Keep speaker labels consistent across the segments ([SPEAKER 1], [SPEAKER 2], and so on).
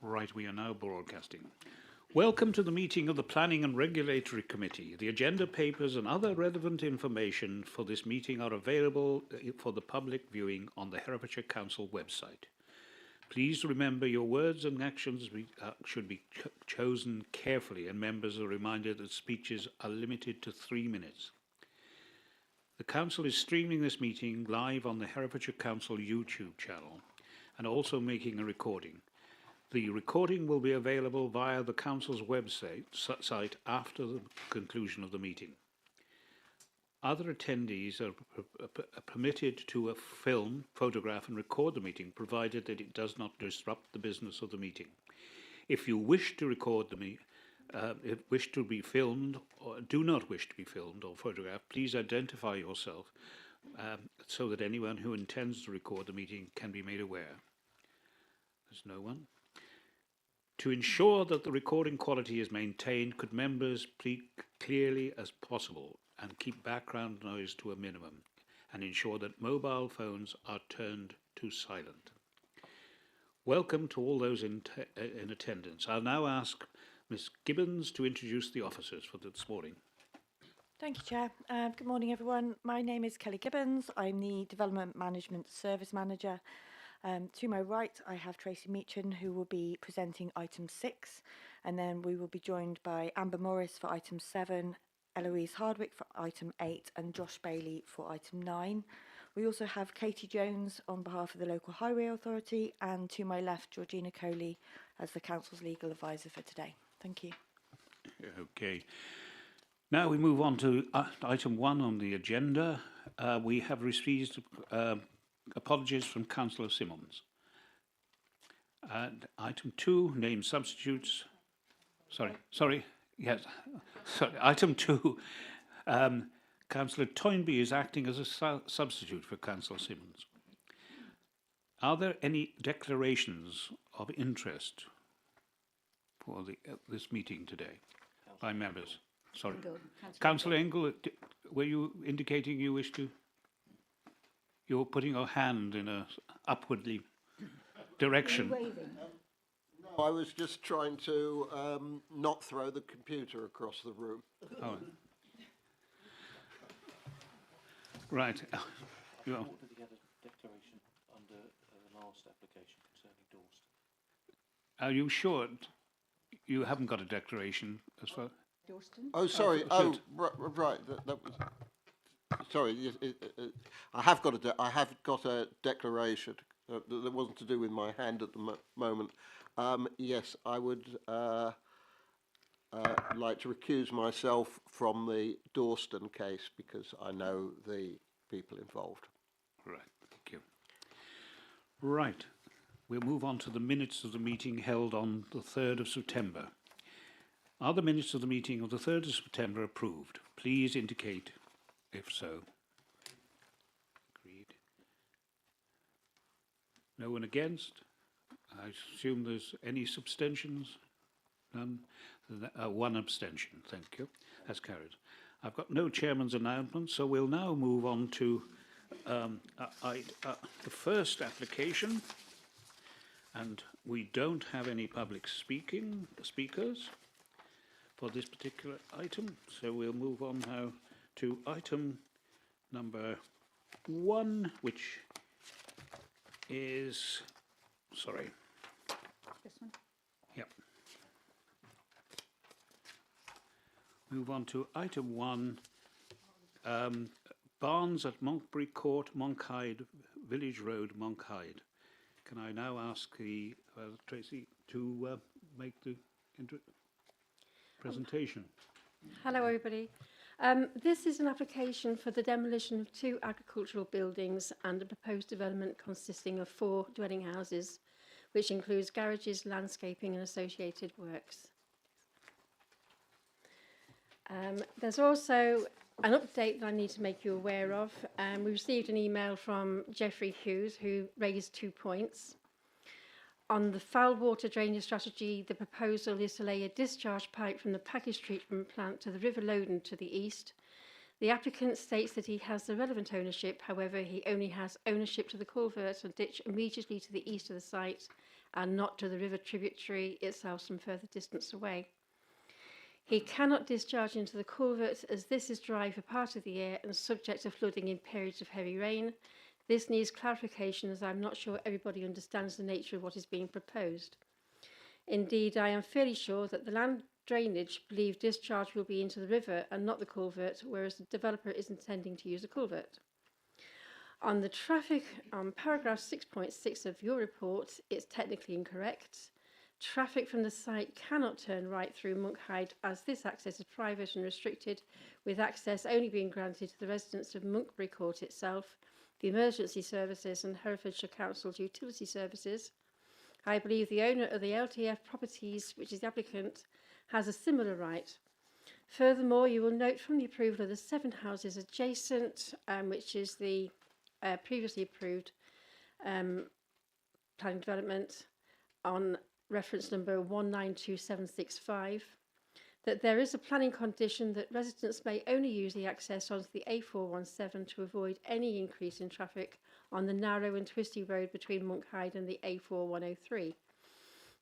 [SPEAKER 1] Right, we are now broadcasting. Welcome to the meeting of the Planning and Regulatory Committee. The agenda papers and other relevant information for this meeting are available for the public viewing on the Herefordshire Council website. Please remember your words and actions should be chosen carefully, and members are reminded that speeches are limited to 3 minutes. The Council is streaming this meeting live on the Herefordshire Council YouTube channel and also making a recording. The recording will be available via the Council's website after the conclusion of the meeting. Other attendees are permitted to photograph and record the meeting, provided that it does not disrupt the business of the meeting. If you wish to record wish to be filmed, or do not wish to be filmed or photographed, please identify yourself so that anyone who intends to record the meeting can be made aware. There's no one. To ensure that the recording quality is maintained, could members speak clearly as possible and keep background noise to a minimum, and ensure that mobile phones are turned to silent. Welcome to all those in attendance. I'll now ask Ms. Gibbons to introduce the officers for this morning.
[SPEAKER 2] Thank you, Chair. Good morning, everyone. My name is Kelly Gibbons. I'm the Development Management Service Manager. To my right, I have Tracy Meachin, who will be presenting item 6, and then we will be joined by Amber Morris for item 7, Eloise Hardwick for item 8, and Josh Bailey for item 9. We also have Katie Jones on behalf of the Local Highway Authority, and to my left, Georgina Coley as the Council's legal advisor for today. Thank you.
[SPEAKER 1] Okay. Now we move on to item 1 on the agenda. We have received apologies from Councillor Simmons. And item 2, name substitutes. Yes. Item 2, Councillor Toynbee is acting as a substitute for Councillor Simmons. Are there any declarations of interest for this meeting today by members? Sorry. Councillor Engel, were you indicating you wish to? You're putting your hand in a upwardly direction.
[SPEAKER 3] No, I was just trying to not throw the computer across the room.
[SPEAKER 1] Oh. Right. You are.
[SPEAKER 4] Put together a declaration under the last application concerning Dorset.
[SPEAKER 1] Are you sure you haven't got a declaration as far?
[SPEAKER 2] Dawston?
[SPEAKER 3] Oh, sorry. Right. That was. Sorry. I have got a declaration that wasn't to do with my hand at the moment. Yes, I would like to recuse myself from the Dawston case because I know the people involved.
[SPEAKER 1] Right, thank you. Right, we'll move on to the minutes of the meeting held on the 3rd of September. Are the minutes of the meeting of the 3rd of September approved? Please indicate if so. Agreed. No one against? I assume there's any abstentions? None? One abstention, thank you. That's carried. I've got no chairman's announcement, so we'll now move on to the first application. And we don't have any public speakers for this particular item, so we'll move on now to item number 1, which is, sorry.
[SPEAKER 2] This one?
[SPEAKER 1] Yep. Move on to item 1, Barns at Monkbury Court, Monkhyde, Village Road, Monkhyde. Can I now ask the Tracy to make the presentation?
[SPEAKER 5] Hello, everybody. This is an application for the demolition of 2 agricultural buildings and a proposed development consisting of 4 dwelling houses, which includes garages, landscaping and associated works. There's also an update that I need to make you aware of. We received an email from Geoffrey Hughes, who raised 2 points. On the foul water drainage strategy, the proposal is to lay a discharge pipe from the package treatment plant to the River Loddon to the east. The applicant states that he has the relevant ownership, however, he only has ownership to the culvert and ditch immediately to the east of the site and not to the river tributary itself some further distance away. He cannot discharge into the culvert as this is dry for part of the year and subject to flooding in periods of heavy rain. This needs clarification as I'm not sure everybody understands the nature of what is being proposed. Indeed, I am fairly sure that the land drainage believe discharge will be into the river and not the culvert, whereas the developer is intending to use a culvert. On the traffic, on paragraph 6.6 of your report, it's technically incorrect. Traffic from the site cannot turn right through Monkhyde as this access is private and restricted, with access only being granted to the residents of Monkbury Court itself, the emergency services and Herefordshire Council's utility services. I believe the owner of the LTF properties, which is the applicant, has a similar right. Furthermore, you will note from the approval of the 7 houses adjacent, which is the previously approved planning development on reference number 192765, that there is a planning condition that residents may only use the access onto the A417 to avoid any increase in traffic on the narrow and twisty road between Monkhyde and the A4103.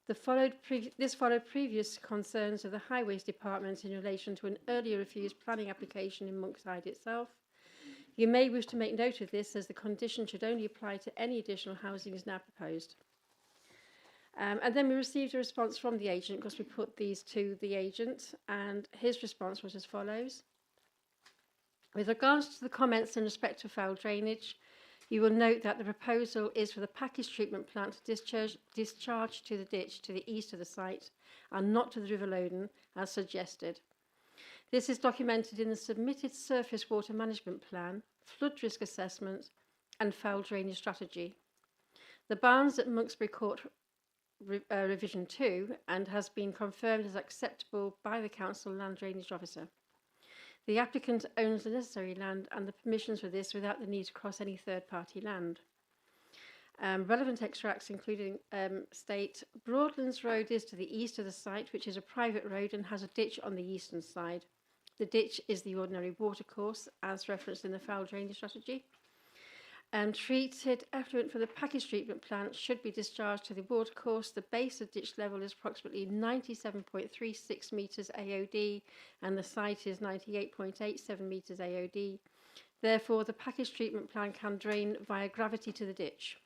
[SPEAKER 5] This followed previous concerns of the Highways Department in relation to an earlier refused planning application in Monkhyde itself. You may wish to make note of this as the condition should only apply to any additional housing is now proposed. And then we received a response from the agent because we put these to the agent, and his response was as follows. With regards to the comments in respect to foul drainage, you will note that the proposal is for the package treatment plant to discharge to the ditch to the east of the site and not to the River Loddon as suggested. This is documented in the submitted surface water management plan, flood risk assessment and foul drainage strategy. The barns at Monksbury Court revision 2 and has been confirmed as acceptable by the council land drainage officer. The applicant owns the necessary land and the permissions for this without the need to cross any third-party land. Relevant extracts including state Broadlands Road is to the east of the site, which is a private road and has a ditch on the eastern side. The ditch is the ordinary watercourse as referenced in the foul drainage strategy. Treated effluent from the package treatment plant should be discharged to the watercourse. The base of ditch level is approximately 97.36 metres AOD and the site is 98.87 metres AOD. Therefore, the package treatment plant can drain via gravity to the ditch,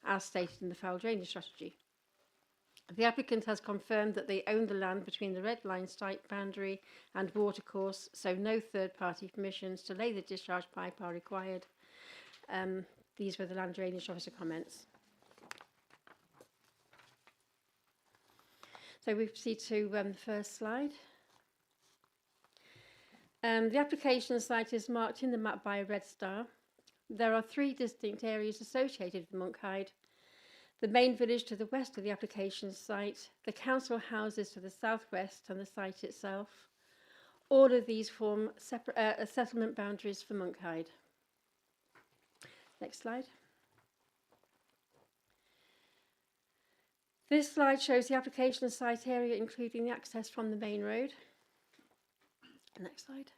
[SPEAKER 5] as stated in the foul drainage strategy. The applicant has confirmed that they own the land between the red line site boundary and watercourse, so no third-party permissions to lay the discharge pipe are required. These were the land drainage officer comments. So we proceed to the first slide. The application site is marked in the map by a red star. There are 3 distinct areas associated with Monkhyde. The main village to the west of the application site, the council houses to the southwest and the site itself. All of these form separate settlement boundaries for Monkhyde. Next slide. This slide shows the application site area, including the access from the main road. Next slide.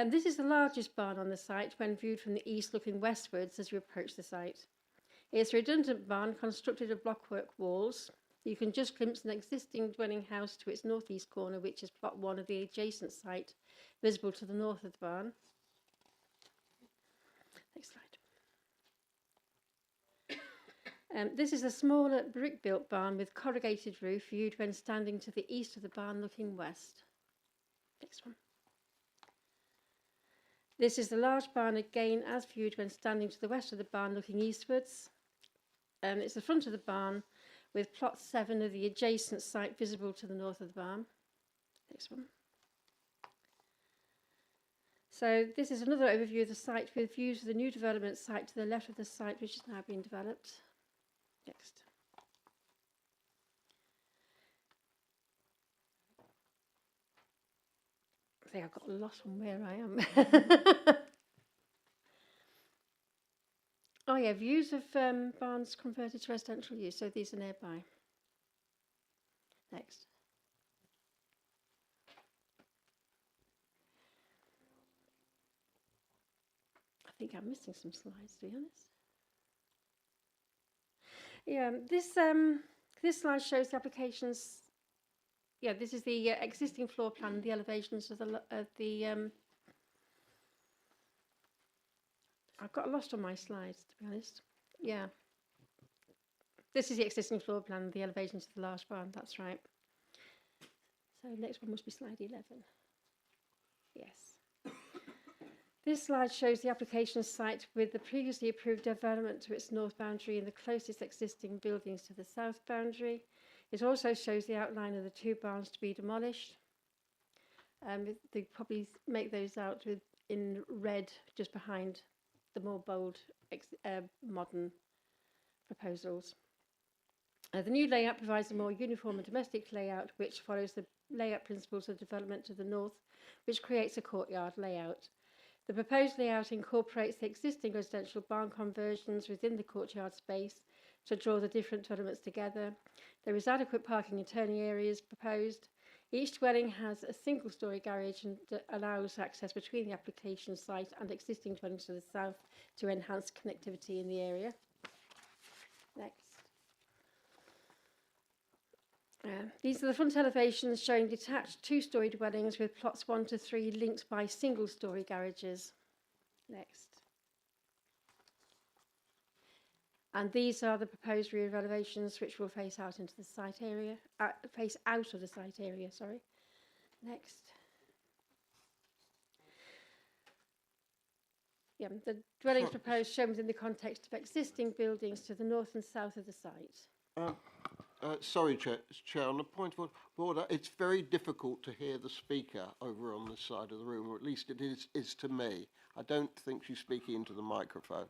[SPEAKER 5] This is the largest barn on the site when viewed from the east looking westwards as you approach the site. It's a redundant barn constructed of blockwork walls. You can just glimpse an existing dwelling house to its northeast corner, which is plot 1 of the adjacent site, visible to the north of the barn. Next slide. This is a smaller brick-built barn with corrugated roof viewed when standing to the east of the barn looking west. Next one. This is the large barn again as viewed when standing to the west of the barn looking eastwards. It's the front of the barn with plot 7 of the adjacent site visible to the north of the barn. Next one. So this is another overview of the site with views of the new development site to the left of the site, which is now being developed. Next. I think I've got lost on where I am. Oh yeah, views of barns converted to residential use, so these are nearby. Next. I think I'm missing some slides, to be honest. Yeah, this slide shows the applications. Yeah, this is the existing floor plan, the elevations of the. I've got lost on my slides, to be honest. Yeah. This is the existing floor plan, the elevations of the large barn, that's right. So next one must be slide 11. Yes. This slide shows the application site with the previously approved development to its north boundary and the closest existing buildings to the south boundary. It also shows the outline of the two barns to be demolished. They probably make those out in red just behind the more bold modern proposals. The new layout provides a more uniform and domestic layout which follows the layout principles of development to the north, which creates a courtyard layout. The proposed layout incorporates the existing residential barn conversions within the courtyard space to draw the different developments together. There is adequate parking and turning areas proposed. Each dwelling has a single-storey garage and allows access between the application site and existing dwellings to the south to enhance connectivity in the area. Next. These are the front elevations showing detached two-storey dwellings with plots 1 to 3 linked by single-storey garages. Next. And these are the proposed rear elevations which will face out into the site area, face out of the site area, sorry. Next. Yeah, the dwellings proposed shown within the context of existing buildings to the north and south of the site.
[SPEAKER 3] Sorry, Chair, on the point of order, it's very difficult to hear the speaker over on this side of the room, or at least it is to me. I don't think she's speaking into the microphone.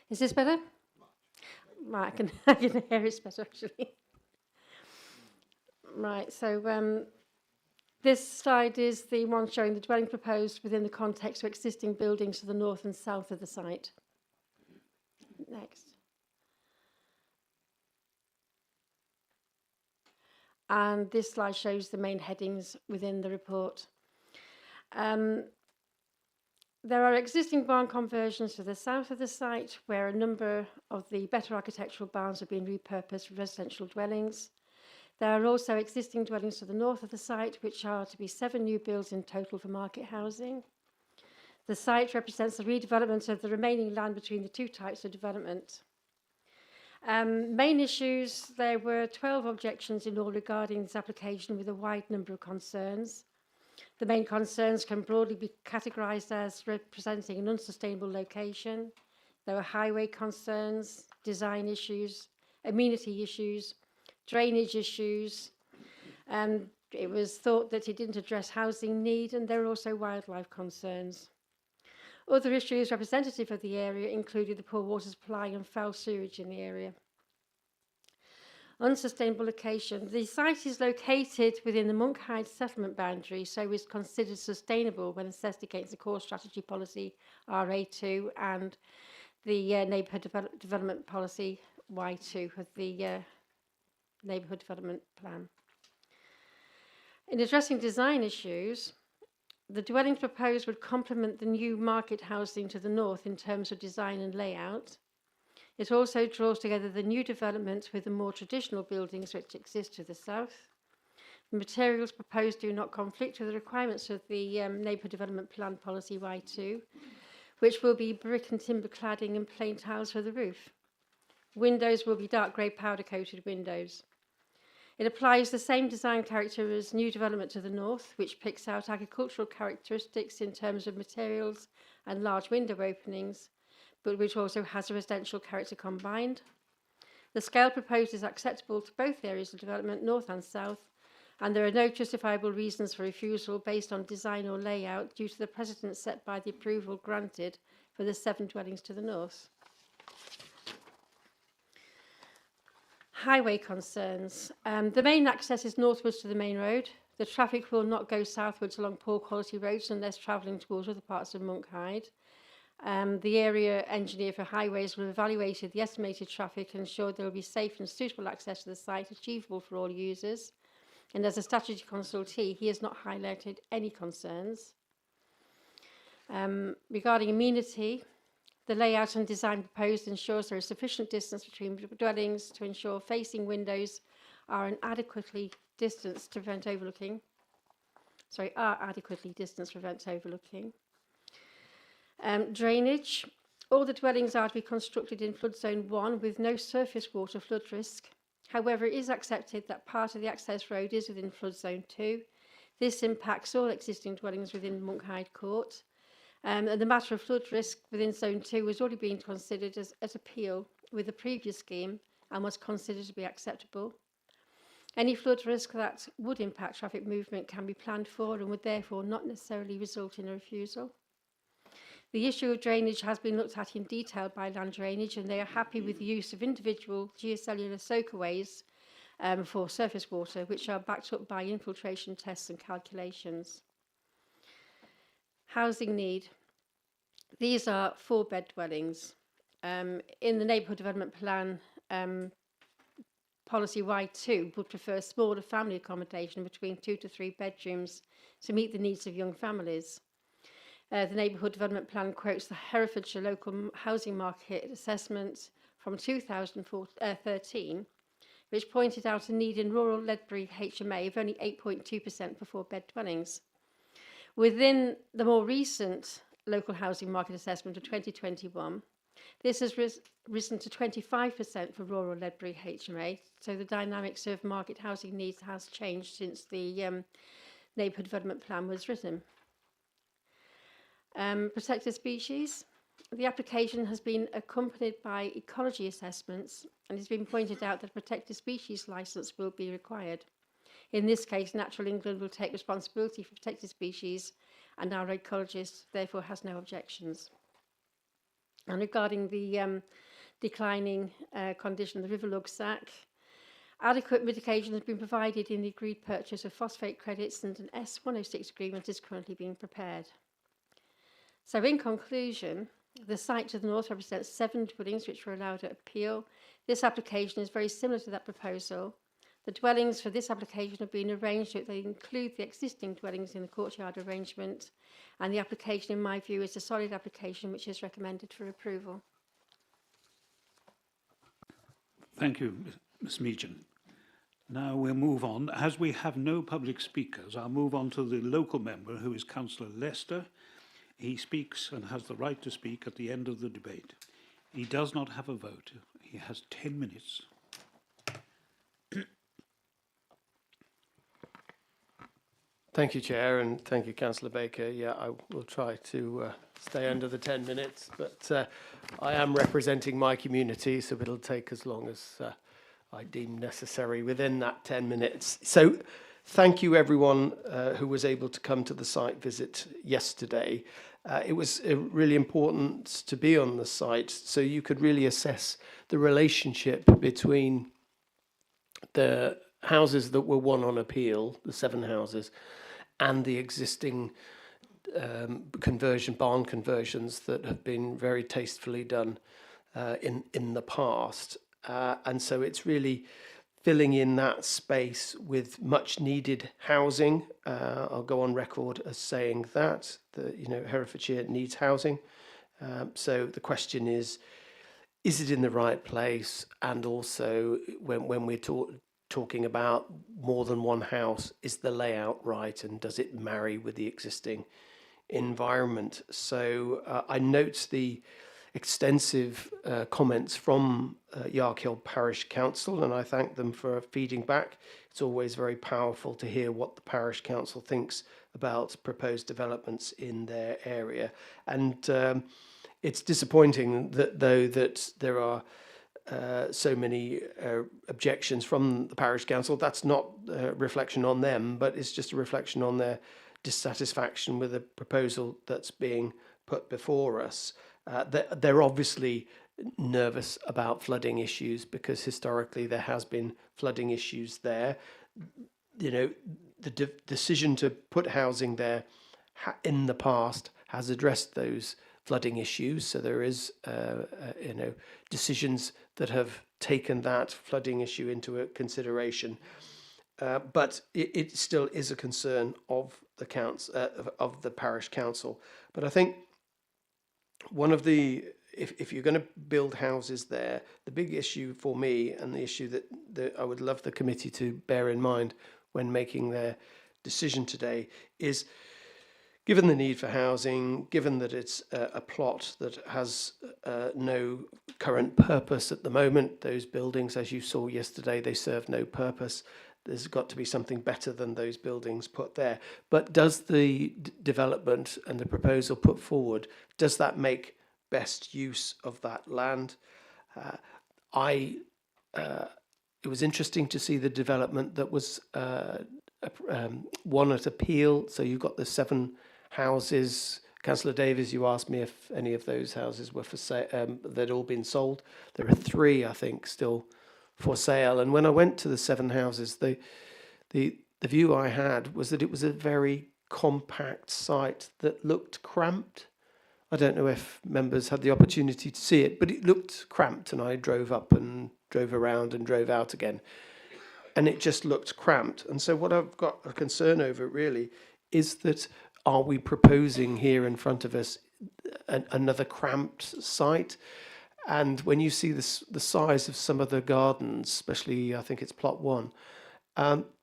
[SPEAKER 5] Is this better? Right, I can hear it's better actually. Right, so this slide is the one showing the dwelling proposed within the context of existing buildings to the north and south of the site. Next. And this slide shows the main headings within the report. There are existing barn conversions to the south of the site where a number of the better architectural barns have been repurposed for residential dwellings. There are also existing dwellings to the north of the site, which are to be 7 new builds in total for market housing. The site represents the redevelopment of the remaining land between the two types of development. Main issues, there were 12 objections in all regarding this application with a wide number of concerns. The main concerns can broadly be categorised as representing an unsustainable location. There were highway concerns, design issues, amenity issues, drainage issues. It was thought that it didn't address housing need, and there were also wildlife concerns. Other issues representative of the area included the poor water supply and foul sewage in the area. Unsustainable location. The site is located within the Monkhyde settlement boundary, so is considered sustainable when assessed against the core strategy policy RA2 and the neighbourhood development policy Y2 of the neighbourhood development plan. In addressing design issues, the dwellings proposed would complement the new market housing to the north in terms of design and layout. It also draws together the new developments with the more traditional buildings which exist to the south. The materials proposed do not conflict with the requirements of the Neighbourhood Development Plan Policy Y2, which will be brick and timber cladding and plain tiles for the roof. Windows will be dark grey powder coated windows. It applies the same design character as new development to the north, which picks out agricultural characteristics in terms of materials and large window openings, but which also has a residential character combined. The scale proposed is acceptable to both areas of development, north and south, and there are no justifiable reasons for refusal based on design or layout due to the precedent set by the approval granted for the 7 dwellings to the north. Highway concerns. The main access is northwards to the main road. The traffic will not go southwards along poor quality roads unless travelling towards other parts of Monkhyde. The area engineer for highways will have evaluated the estimated traffic and ensured there will be safe and suitable access to the site achievable for all users. And as a statutory consultee, he has not highlighted any concerns. Regarding amenity, the layout and design proposed ensures there is sufficient distance between dwellings to ensure facing windows are adequately distanced to prevent overlooking. Drainage. All the dwellings are to be constructed in flood zone 1 with no surface water flood risk. However, it is accepted that part of the access road is within flood zone 2. This impacts all existing dwellings within Monkhyde Court. And the matter of flood risk within zone 2 was already being considered as appeal with the previous scheme and was considered to be acceptable. Any flood risk that would impact traffic movement can be planned for and would therefore not necessarily result in a refusal. The issue of drainage has been looked at in detail by Land Drainage, and they are happy with the use of individual geocellular soakaways for surface water, which are backed up by infiltration tests and calculations. Housing need. These are 4-bed dwellings. In the Neighbourhood Development Plan, Policy Y2 would prefer smaller family accommodation between 2 to 3 bedrooms to meet the needs of young families. The Neighbourhood Development Plan quotes the Herefordshire Local Housing Market Assessment from 2013, which pointed out a need in rural Ledbury HMA of only 8.2% for 4-bed dwellings. Within the more recent Local Housing Market Assessment of 2021, this has risen to 25% for rural Ledbury HMA, so the dynamics of market housing needs has changed since the Neighbourhood Development Plan was written. Protected species. The application has been accompanied by ecology assessments, and it's been pointed out that a protected species licence will be required. In this case, Natural England will take responsibility for protected species, and our ecologist therefore has no objections. And regarding the declining condition of the River Lugsac, adequate mitigation has been provided in the agreed purchase of phosphate credits, and an S106 agreement is currently being prepared. So in conclusion, the site to the north represents 7 dwellings which were allowed at appeal. This application is very similar to that proposal. The dwellings for this application have been arranged so that they include the existing dwellings in the courtyard arrangement, and the application, in my view, is a solid application which is recommended for approval.
[SPEAKER 1] Thank you, Ms Meachen. Now we'll move on. As we have no public speakers, I'll move on to the local member, who is Councillor Lester. He speaks and has the right to speak at the end of the debate. He does not have a vote. He has 10 minutes.
[SPEAKER 6] Thank you, Chair, and thank you, Councillor Baker. Yeah, I will try to stay under the 10 minutes, but I am representing my community, so it'll take as long as I deem necessary within that 10 minutes. So thank you, everyone who was able to come to the site visit yesterday. It was really important to be on the site so you could really assess the relationship between the houses that were won on appeal, the 7 houses, and the existing barn conversions that have been very tastefully done in the past. And so it's really filling in that space with much needed housing. I'll go on record as saying that Herefordshire needs housing. So the question is it in the right place? And also when we're talking about more than one house, is the layout right, and does it marry with the existing environment? So I note the extensive comments from Yarkhill Parish Council, and I thank them for feeding back. It's always very powerful to hear what the Parish Council thinks about proposed developments in their area. And it's disappointing that there are so many objections from the Parish Council. That's not a reflection on them, but it's just a reflection on their dissatisfaction with the proposal that's being put before us. They're obviously nervous about flooding issues because historically there has been flooding issues there. The decision to put housing there in the past has addressed those flooding issues. So there is, decisions that have taken that flooding issue into consideration. but it still is a concern of the of the parish council. But I think one of the if you're going to build houses there, the big issue for me, and the issue that I would love the committee to bear in mind when making their decision today, is given the need for housing, given that it's a plot that has no current purpose at the moment, those buildings, as you saw yesterday, they serve no purpose. There's got to be something better than those buildings put there. But does the development and the proposal put forward, does that make best use of that land? It was interesting to see the development that was one at Appeal. So you've got the 7 houses. Councillor Davies, you asked me if any of those houses were for sale. They'd all been sold. There are 3, I think, still for sale. And when I went to the 7 houses, the view I had was that it was a very compact site that looked cramped. I don't know if members had the opportunity to see it, but it looked cramped, and I drove up and drove around and drove out again, and it just looked cramped. And so what I've got a concern over really is that, are we proposing here in front of us another cramped site? And when you see the size of some of the gardens, especially I think it's plot 1,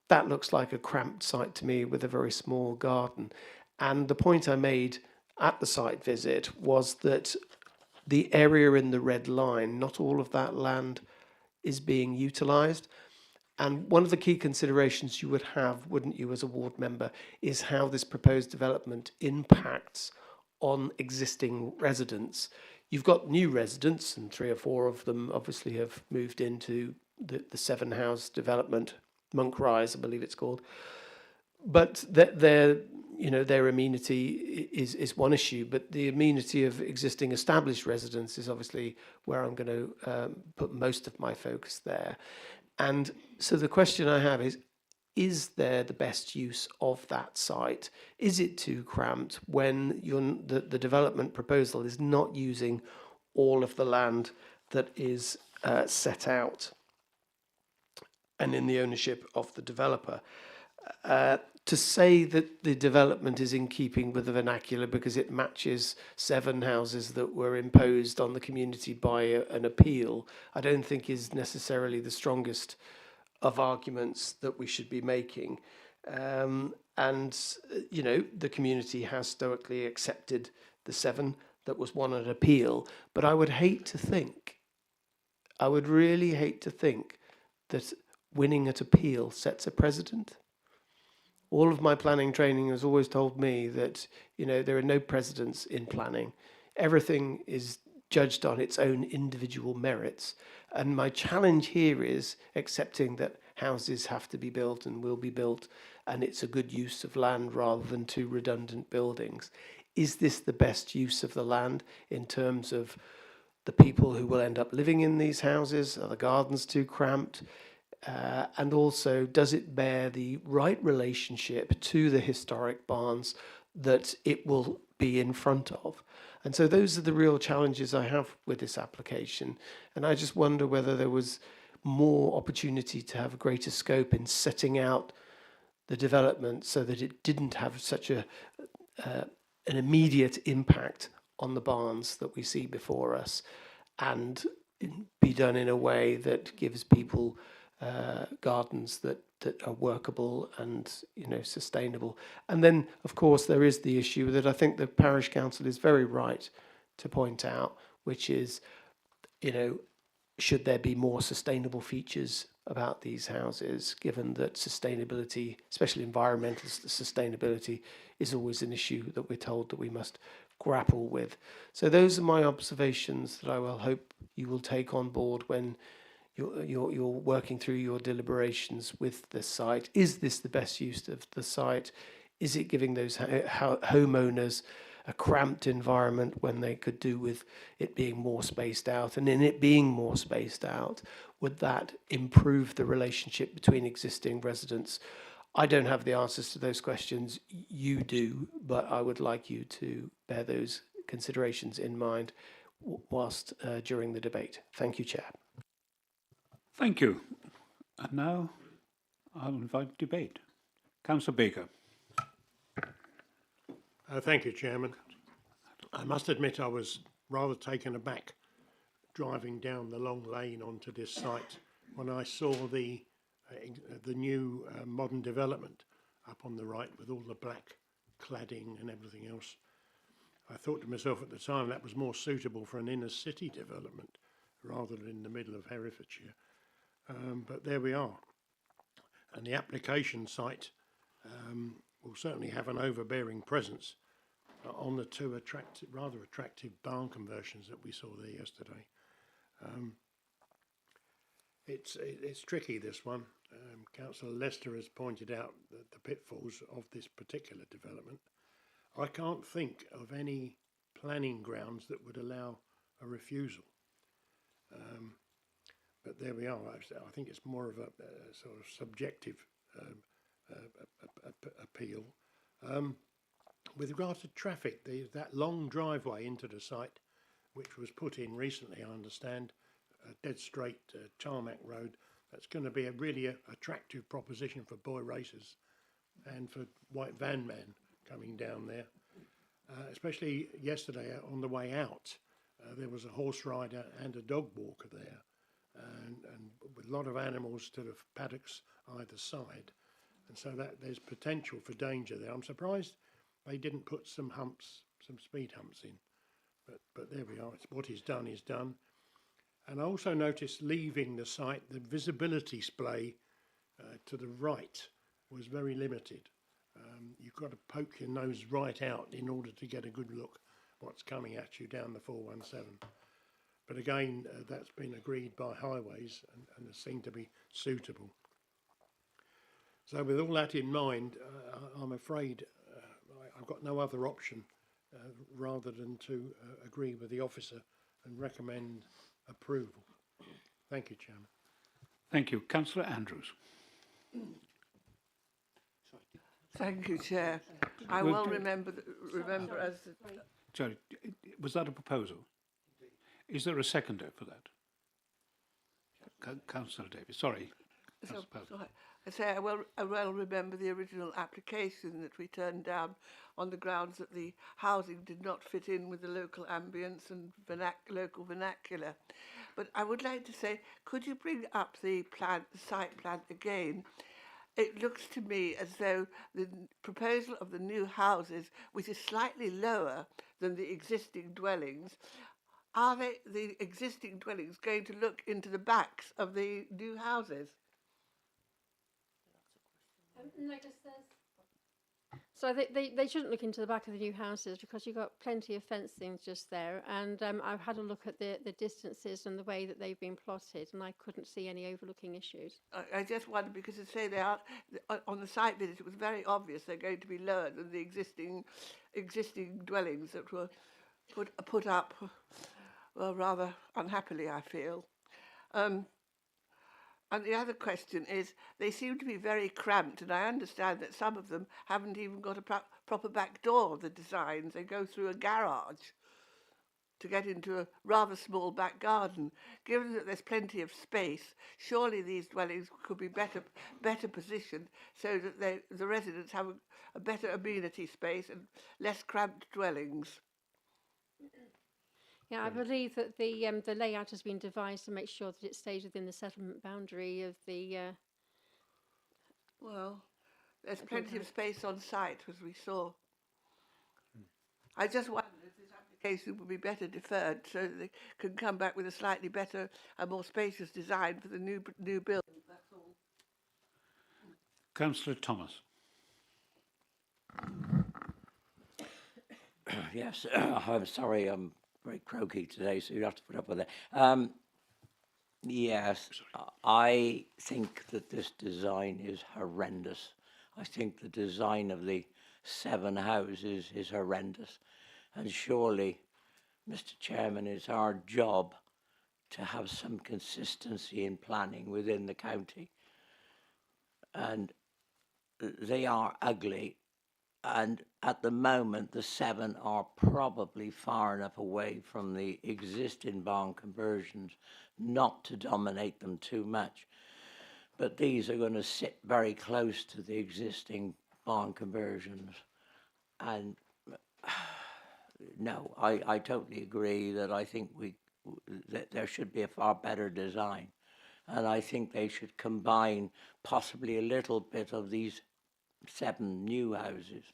[SPEAKER 6] that looks like a cramped site to me with a very small garden. And the point I made at the site visit was that the area in the red line, not all of that land is being utilised. And one of the key considerations you would have, wouldn't you, as a ward member, is how this proposed development impacts on existing residents. You've got new residents, and 3 or 4 of them obviously have moved into the 7-house development, Monk Rise, I believe it's called. But their amenity is one issue, but the amenity of existing established residents is obviously where I'm going to put most of my focus there. And so the question I have is there the best use of that site? Is it too cramped when the development proposal is not using all of the land that is set out and in the ownership of the developer? To say that the development is in keeping with the vernacular because it matches 7 houses that were imposed on the community by an appeal, I don't think is necessarily the strongest of arguments that we should be making. And the community has stoically accepted the 7 that was won at appeal. But I would really hate to think that winning at appeal sets a precedent. All of my planning training has always told me that, there are no precedents in planning. Everything is judged on its own individual merits. And my challenge here is accepting that houses have to be built and will be built, and it's a good use of land rather than 2 redundant buildings. Is this the best use of the land in terms of the people who will end up living in these houses? Are the gardens too cramped? And also, does it bear the right relationship to the historic barns that it will be in front of? And so those are the real challenges I have with this application. And I just wonder whether there was more opportunity to have a greater scope in setting out the development so that it didn't have such an immediate impact on the barns that we see before us, and be done in a way that gives people gardens that are workable and sustainable. And then, of course, there is the issue that I think the parish council is very right to point out, which is, should there be more sustainable features about these houses, given that sustainability, especially environmental sustainability, is always an issue that we're told that we must grapple with. So those are my observations that I will hope you will take on board when you're working through your deliberations with the site. Is this the best use of the site? Is it giving those homeowners a cramped environment when they could do with it being more spaced out? And in it being more spaced out, would that improve the relationship between existing residents? I don't have the answers to those questions. You do, but I would like you to bear those considerations in mind whilst during the debate. Thank you, Chair.
[SPEAKER 1] Thank you. And now I'll invite debate. Councillor Baker.
[SPEAKER 7] Thank you, Chairman. I must admit I was rather taken aback driving down the long lane onto this site when I saw the new modern development up on the right with all the black cladding and everything else. I thought to myself at the time that was more suitable for an inner city development rather than in the middle of Herefordshire. But there we are. And the application site will certainly have an overbearing presence on the two rather attractive barn conversions that we saw there yesterday. It's tricky, this one. Councillor Lester has pointed out the pitfalls of this particular development. I can't think of any planning grounds that would allow a refusal. But there we are. I think it's more of a sort of subjective appeal. With regard to traffic, that long driveway into the site, which was put in recently, I understand, dead straight tarmac road, that's going to be a really attractive proposition for boy racers and for white van man coming down there. Especially yesterday on the way out, there was a horse rider and a dog walker there, and with a lot of animals to the paddocks either side, and so that there's potential for danger there. I'm surprised they didn't put some speed humps in, but there we are. It's what is done is done. And I also noticed leaving the site, the visibility splay to the right was very limited. You've got to poke your nose right out in order to get a good look what's coming at you down the 417. But again, that's been agreed by Highways and is seen to be suitable. So with all that in mind, I'm afraid I've got no other option rather than to agree with the officer and recommend approval. Thank you, Chairman.
[SPEAKER 1] Thank you. Councillor Andrews.
[SPEAKER 8] Thank you, Chair. I well remember as...
[SPEAKER 1] Sorry, was that a proposal? Is there a seconder for that? Councillor Davis, sorry.
[SPEAKER 8] I say I well remember the original application that we turned down on the grounds that the housing did not fit in with the local ambience and local vernacular. But I would like to say, could you bring up the site plan again? It looks to me as though the proposal of the new houses, which is slightly lower than the existing dwellings, are the existing dwellings going to look into the backs of the new houses?
[SPEAKER 5] No, just so they shouldn't look into the back of the new houses because you've got plenty of fencing just there, and I've had a look at the distances and the way that they've been plotted, and I couldn't see any overlooking issues.
[SPEAKER 8] I just wonder, because to say they are on the site visit, it was very obvious they're going to be lower than the existing dwellings that were put up, well, rather unhappily, I feel. And the other question is, they seem to be very cramped, and I understand that some of them haven't even got a proper back door of the designs. They go through a garage to get into a rather small back garden. Given that there's plenty of space, surely these dwellings could be better positioned so that the residents have a better amenity space and less cramped dwellings.
[SPEAKER 5] Yeah, I believe that the layout has been devised to make sure that it stays within the settlement boundary of the...
[SPEAKER 8] Well, there's plenty of space on site, as we saw. I just wonder if this application would be better deferred so that they can come back with a slightly better and more spacious design for the new building. That's all.
[SPEAKER 1] Councillor Thomas.
[SPEAKER 9] Yes, I'm sorry, I'm very croaky today, so you have to put up with it. Yes, I think that this design is horrendous. I think the design of the 7 houses is horrendous. And surely, Mr. Chairman, it's our job to have some consistency in planning within the county. And they are ugly. And at the moment, the 7 are probably far enough away from the existing barn conversions not to dominate them too much. but these are going to sit very close to the existing barn conversions. And no, I totally agree that I think that there should be a far better design. And I think they should combine possibly a little bit of these 7 new houses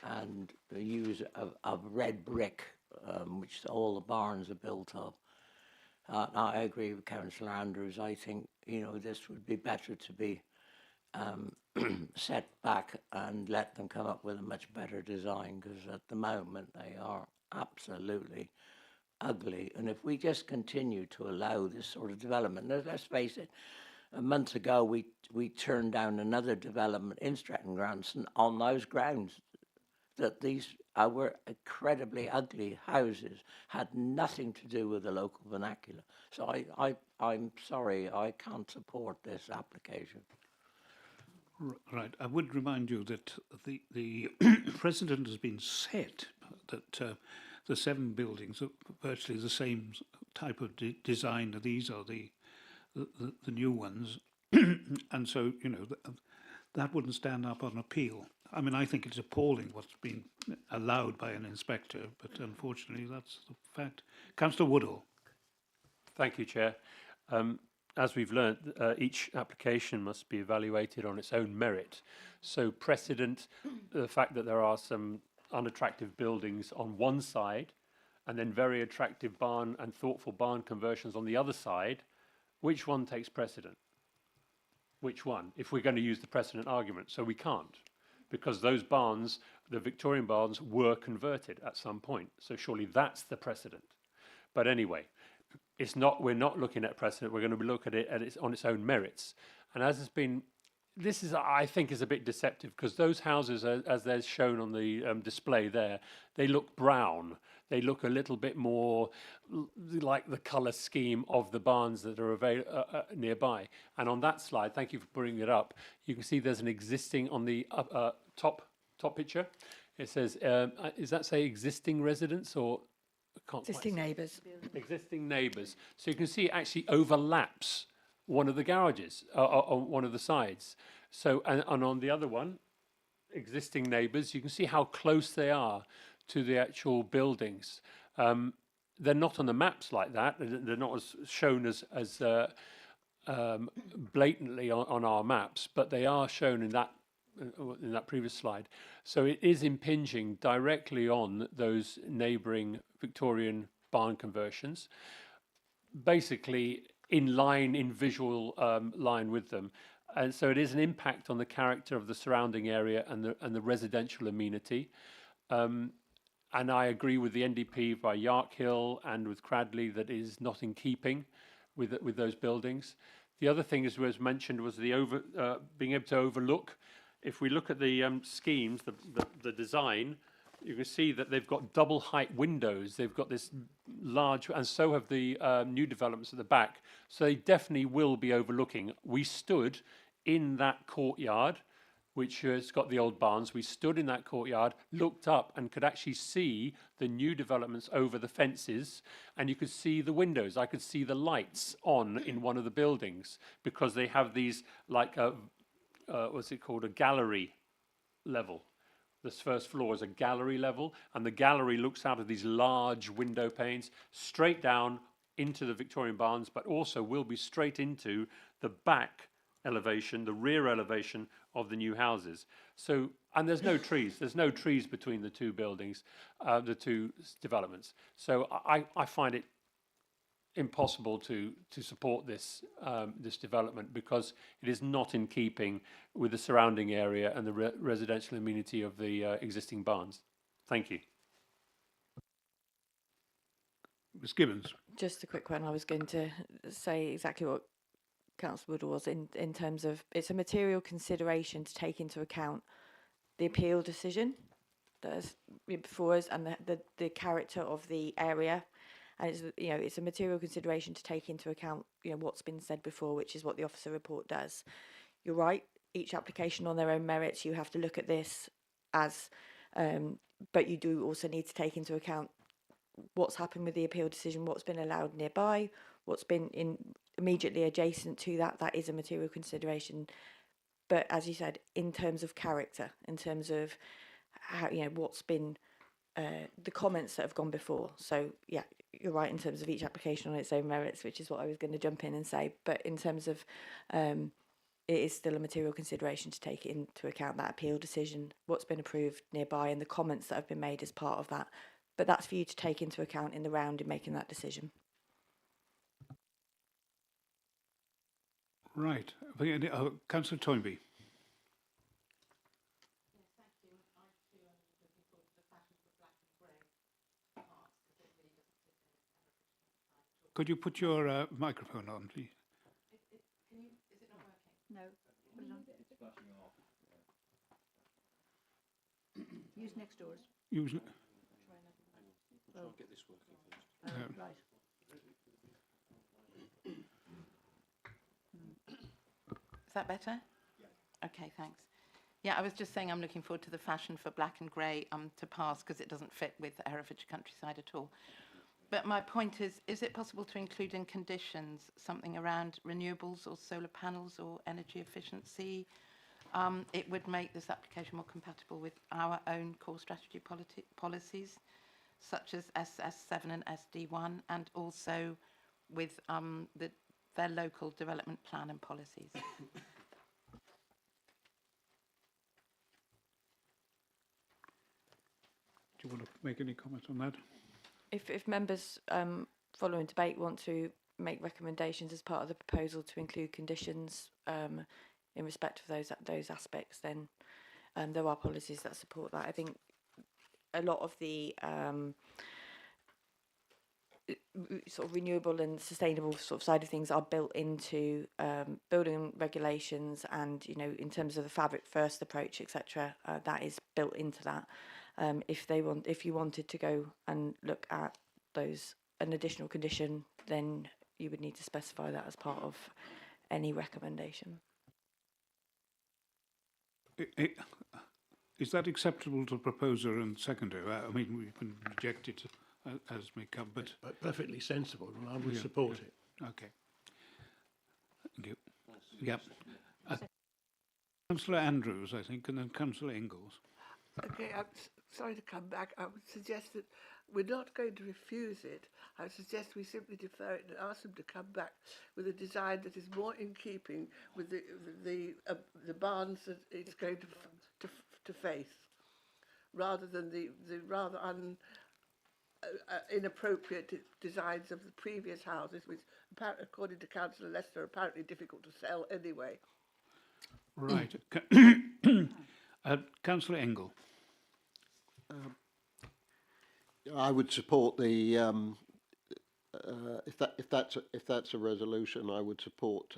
[SPEAKER 9] and the use of red brick, which all the barns are built of. I agree with Councillor Andrews. I think, this would be better to be set back and let them come up with a much better design, because at the moment they are absolutely ugly. And if we just continue to allow this sort of development, let's face it, a month ago we turned down another development in Stretton Granson on those grounds, that these were incredibly ugly houses, had nothing to do with the local vernacular. So I'm sorry, I can't support this application.
[SPEAKER 1] Right. I would remind you that the precedent has been set that the 7 buildings are virtually the same type of design. These are the new ones, and so that wouldn't stand up on appeal. I mean, I think it's appalling what's been allowed by an inspector, but unfortunately that's the fact. Councillor Woodall.
[SPEAKER 10] Thank you, Chair. As we've learnt, each application must be evaluated on its own merit. So precedent, the fact that there are some unattractive buildings on one side and then very attractive barn and thoughtful barn conversions on the other side, which one takes precedent? Which one, if we're going to use the precedent argument? So we can't, because those barns, the Victorian barns, were converted at some point. So surely that's the precedent. But anyway, it's not. We're not looking at precedent. We're going to look at it on its own merits. And as has been, this is, I think, is a bit deceptive, because those houses, as they're shown on the display there, they look brown. They look a little bit more like the colour scheme of the barns that are nearby. And on that slide, thank you for bringing it up, you can see there's an existing on the top picture. It says, does that say existing residents or?
[SPEAKER 2] Existing neighbours.
[SPEAKER 10] Existing neighbours. So you can see it actually overlaps one of the garages on one of the sides. So, and on the other one, existing neighbours, you can see how close they are to the actual buildings. They're not on the maps like that. They're not as shown as blatantly on our maps, but they are shown in that previous slide. So it is impinging directly on those neighbouring Victorian barn conversions, basically in visual line with them. And so it is an impact on the character of the surrounding area and the residential amenity. And I agree with the NDP by Yarkhill and with Cradley that it is not in keeping with those buildings. The other thing, as was mentioned, was the being able to overlook. If we look at the schemes, the design, you can see that they've got double height windows. They've got this large, and so have the new developments at the back. So they definitely will be overlooking. We stood in that courtyard, which has got the old barns. We stood in that courtyard, looked up, and could actually see the new developments over the fences, and you could see the windows. I could see the lights on in one of the buildings, because they have these, like, what's it called, a gallery level. This first floor is a gallery level, and the gallery looks out of these large window panes straight down into the Victorian barns, but also will be straight into the back elevation, the rear elevation of the new houses. So, and there's no trees. There's no trees between the two buildings, the two developments. So I find it impossible to support this this development, because it is not in keeping with the surrounding area and the residential amenity of the existing barns. Thank you.
[SPEAKER 1] Ms Gibbons.
[SPEAKER 2] Just a quick one. I was going to say exactly what Councillor Woodall was in terms of it's a material consideration to take into account the appeal decision that is before us and the character of the area. And it's, it's a material consideration to take into account, what's been said before, which is what the officer report does. You're right, each application on their own merits, you have to look at this as, but you do also need to take into account what's happened with the appeal decision, what's been allowed nearby, what's been immediately adjacent to that, that is a material consideration. But as you said, in terms of character, in terms of how, you know, what's been the comments that have gone before. So yeah, you're right in terms of each application on its own merits, which is what I was going to jump in and say. But in terms of it is still a material consideration to take into account that appeal decision, what's been approved nearby, and the comments that have been made as part of that. But that's for you to take into account in the round in making that decision.
[SPEAKER 1] Right. Councillor Toynbee. Could you put your microphone on, please?
[SPEAKER 11] No. Use next doors.
[SPEAKER 1] Use.
[SPEAKER 4] We'll try and get this working first.
[SPEAKER 11] Right.
[SPEAKER 12] Is that better? Yeah. Okay, thanks. Yeah, I was just saying I'm looking forward to the fashion for black and grey to pass because it doesn't fit with the Herefordshire countryside at all. But my point is it possible to include in conditions something around renewables or solar panels or energy efficiency? It would make this application more compatible with our own core strategy policies, such as SS7 and SD1, and also with their local development plan and policies.
[SPEAKER 1] Do you want to make any comments on that?
[SPEAKER 2] If members following debate want to make recommendations as part of the proposal to include conditions in respect of those aspects, then there are policies that support that. I think a lot of the sort of renewable and sustainable sort of side of things are built into building regulations, and you know, in terms of the fabric first approach, etc., that is built into that. If you wanted to go and look at those an additional condition, then you would need to specify that as part of any recommendation.
[SPEAKER 1] Is that acceptable to proposer and seconder? I mean, we can reject it as may come, but
[SPEAKER 7] perfectly sensible, and I would support it.
[SPEAKER 1] Okay. Thank you. Yeah. Councillor Andrews, I think, and then Councillor Ingalls.
[SPEAKER 8] Okay, I'm sorry to come back. I would suggest that we're not going to refuse it. I would suggest we simply defer it and ask them to come back with a design that is more in keeping with the barns that it's going to face, rather than the rather inappropriate designs of the previous houses, which, according to Councillor Lester, are apparently difficult to sell anyway.
[SPEAKER 1] Right. Councillor Engel.
[SPEAKER 3] I would support the if that's a resolution, I would support.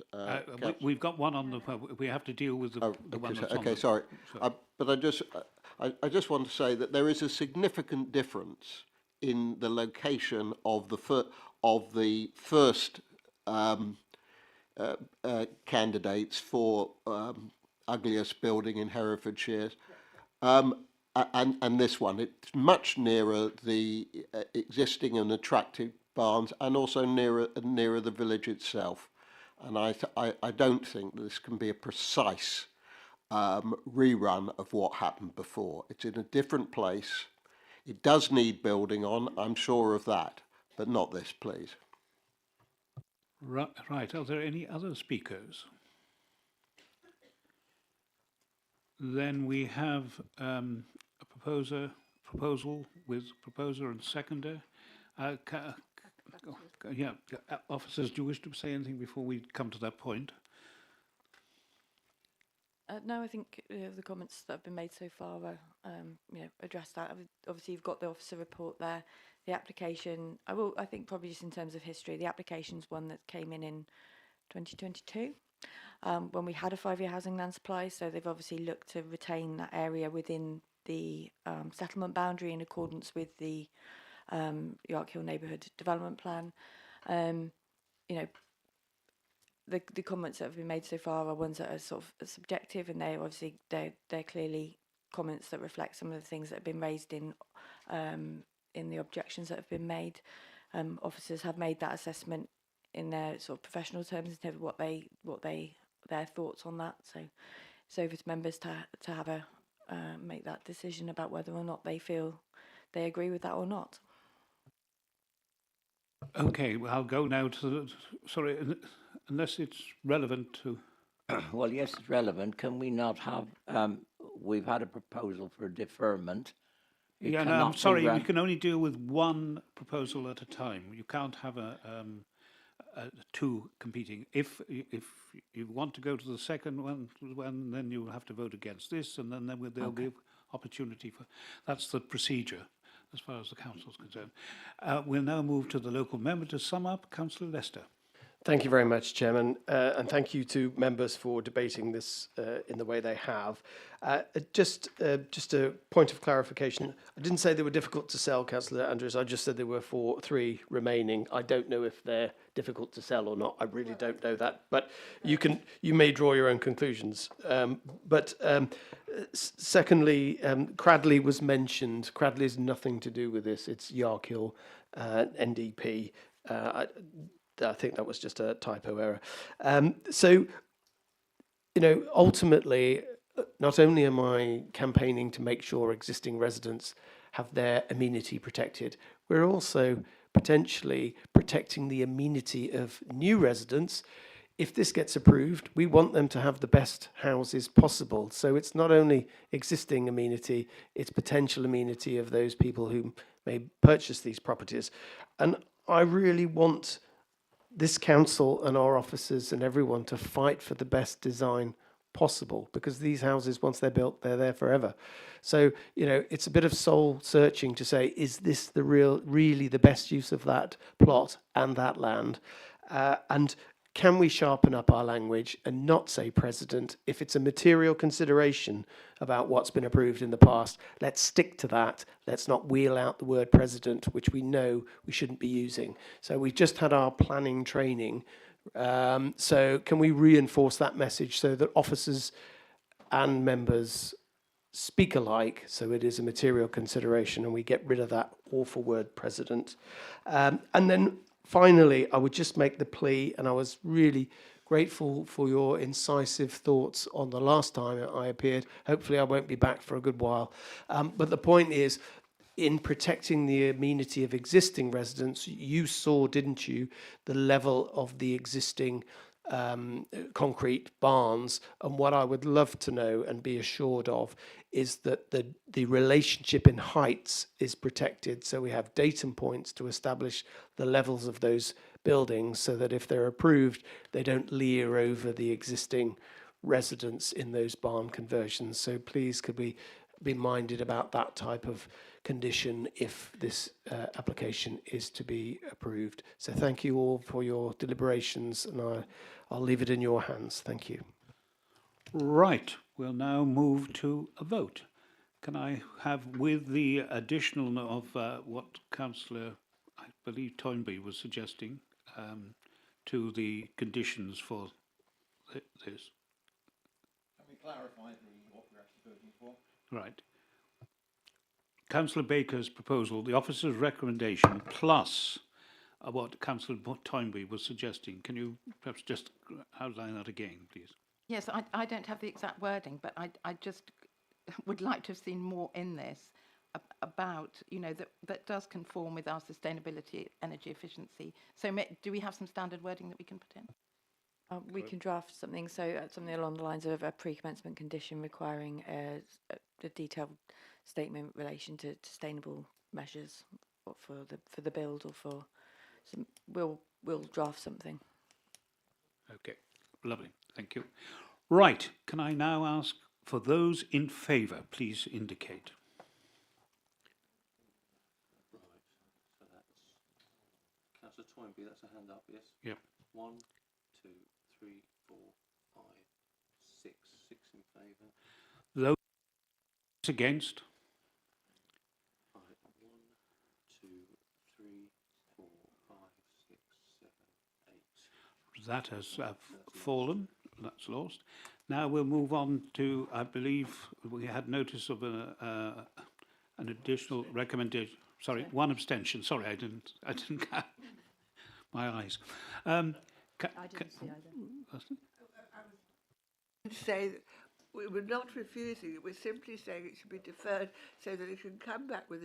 [SPEAKER 1] We've got one on the. We have to deal with the one that's on.
[SPEAKER 3] Okay, sorry. But I just want to say that there is a significant difference in the location of the first candidates for ugliest building in Herefordshire. And this one, it's much nearer the existing and attractive barns, and also nearer the village itself. And I don't think this can be a precise rerun of what happened before. It's in a different place. It does need building on, I'm sure of that, but not this, please.
[SPEAKER 1] Right. Are there any other speakers? Then we have a proposal with proposer and seconder. Officers, do you wish to say anything before we come to that point?
[SPEAKER 2] No, I think the comments that have been made so far address that. Obviously, you've got the officer report there. The application, I think probably just in terms of history, the application's one that came in 2022. When we had a 5-year housing land supply, so they've obviously looked to retain that area within the settlement boundary in accordance with the York Hill Neighbourhood Development Plan. The comments that have been made so far are ones that are sort of subjective, and they're clearly comments that reflect some of the things that have been raised in the objections that have been made. Officers have made that assessment in their sort of professional terms in terms of their thoughts on that. So it's over to members to have a make that decision about whether or not they feel they agree with that or not.
[SPEAKER 1] Okay, well, I'll go now to the, sorry, unless it's relevant to,
[SPEAKER 9] Well, yes, it's relevant. Can we not have, we've had a proposal for a deferment. It
[SPEAKER 1] yeah, no,
[SPEAKER 9] cannot
[SPEAKER 1] I'm
[SPEAKER 9] be
[SPEAKER 1] sorry, we
[SPEAKER 9] ran-
[SPEAKER 1] can only deal with one proposal at a time. You can't have two competing. If you want to go to the second one, then you will have to vote against this, and then there'll be opportunity for, that's the procedure as far as the council is concerned. We'll now move to the local member to sum up. Councillor Lester.
[SPEAKER 6] Thank you very much, Chairman, and thank you to members for debating this in the way they have. Just a point of clarification. I didn't say they were difficult to sell, Councillor Andrews. I just said there were 3 remaining. I don't know if they're difficult to sell or not. I really don't know that. But you may draw your own conclusions. Secondly, Cradley was mentioned. Cradley has nothing to do with this. It's Yarkhill, NDP. I think that was just a typo error. Ultimately, not only am I campaigning to make sure existing residents have their amenity protected, we're also potentially protecting the amenity of new residents. If this gets approved, we want them to have the best houses possible. So it's not only existing amenity, it's potential amenity of those people who may purchase these properties. And I really want this council and our officers and everyone to fight for the best design possible, because these houses, once they're built, they're there forever. So, it's a bit of soul searching to say, is this really the best use of that plot and that land? And can we sharpen up our language and not say president? If it's a material consideration about what's been approved in the past, let's stick to that. Let's not wheel out the word president, which we know we shouldn't be using. So we've just had our planning training. So can we reinforce that message so that officers and members speak alike, so it is a material consideration and we get rid of that awful word president? And then finally, I would just make the plea, and I was really grateful for your incisive thoughts on the last time I appeared. Hopefully I won't be back for a good while. But the point is, in protecting the amenity of existing residents, you saw, didn't you, the level of the existing concrete barns. And what I would love to know and be assured of is that the relationship in heights is protected. So we have datum points to establish the levels of those buildings so that if they're approved, they don't leer over the existing residents in those barn conversions. So please, could we be minded about that type of condition if this application is to be approved. So thank you all for your deliberations, and I'll leave it in your hands. Thank you.
[SPEAKER 1] Right, we'll now move to a vote. Can I have, with the additional of what Councillor, I believe Toynbee was suggesting, to the conditions for this?
[SPEAKER 4] Can we clarify what we're actually voting for?
[SPEAKER 1] Right. Councillor Baker's proposal, the officer's recommendation, plus what Councillor Toynbee was suggesting. Can you perhaps just outline that again, please?
[SPEAKER 12] Yes, I don't have the exact wording, but I just would like to have seen more in this about, that does conform with our sustainability, energy efficiency. So do we have some standard wording that we can put in?
[SPEAKER 2] We can draft something, something along the lines of a pre-commencement condition requiring a detailed statement in relation to sustainable measures for the build or for some. We'll draft something.
[SPEAKER 1] Okay, lovely, thank you. Right, can I now ask for those in favour, please indicate.
[SPEAKER 4] Right, so that's Councillor Toynbee, that's a hand up, yes?
[SPEAKER 1] Yep.
[SPEAKER 4] 1, 2, 3, 4, 5, 6 in favour.
[SPEAKER 1] Those against?
[SPEAKER 4] Right, 1, 2, 3, 4, 5, 6, 7, 8.
[SPEAKER 1] That has fallen, that's lost. Now we'll move on to, I believe we had notice of an additional recommendation. Sorry, one abstention. Sorry, I didn't. my eyes.
[SPEAKER 2] I didn't see either.
[SPEAKER 8] To say that we're not refusing it, we're simply saying it should be deferred so that it can come back with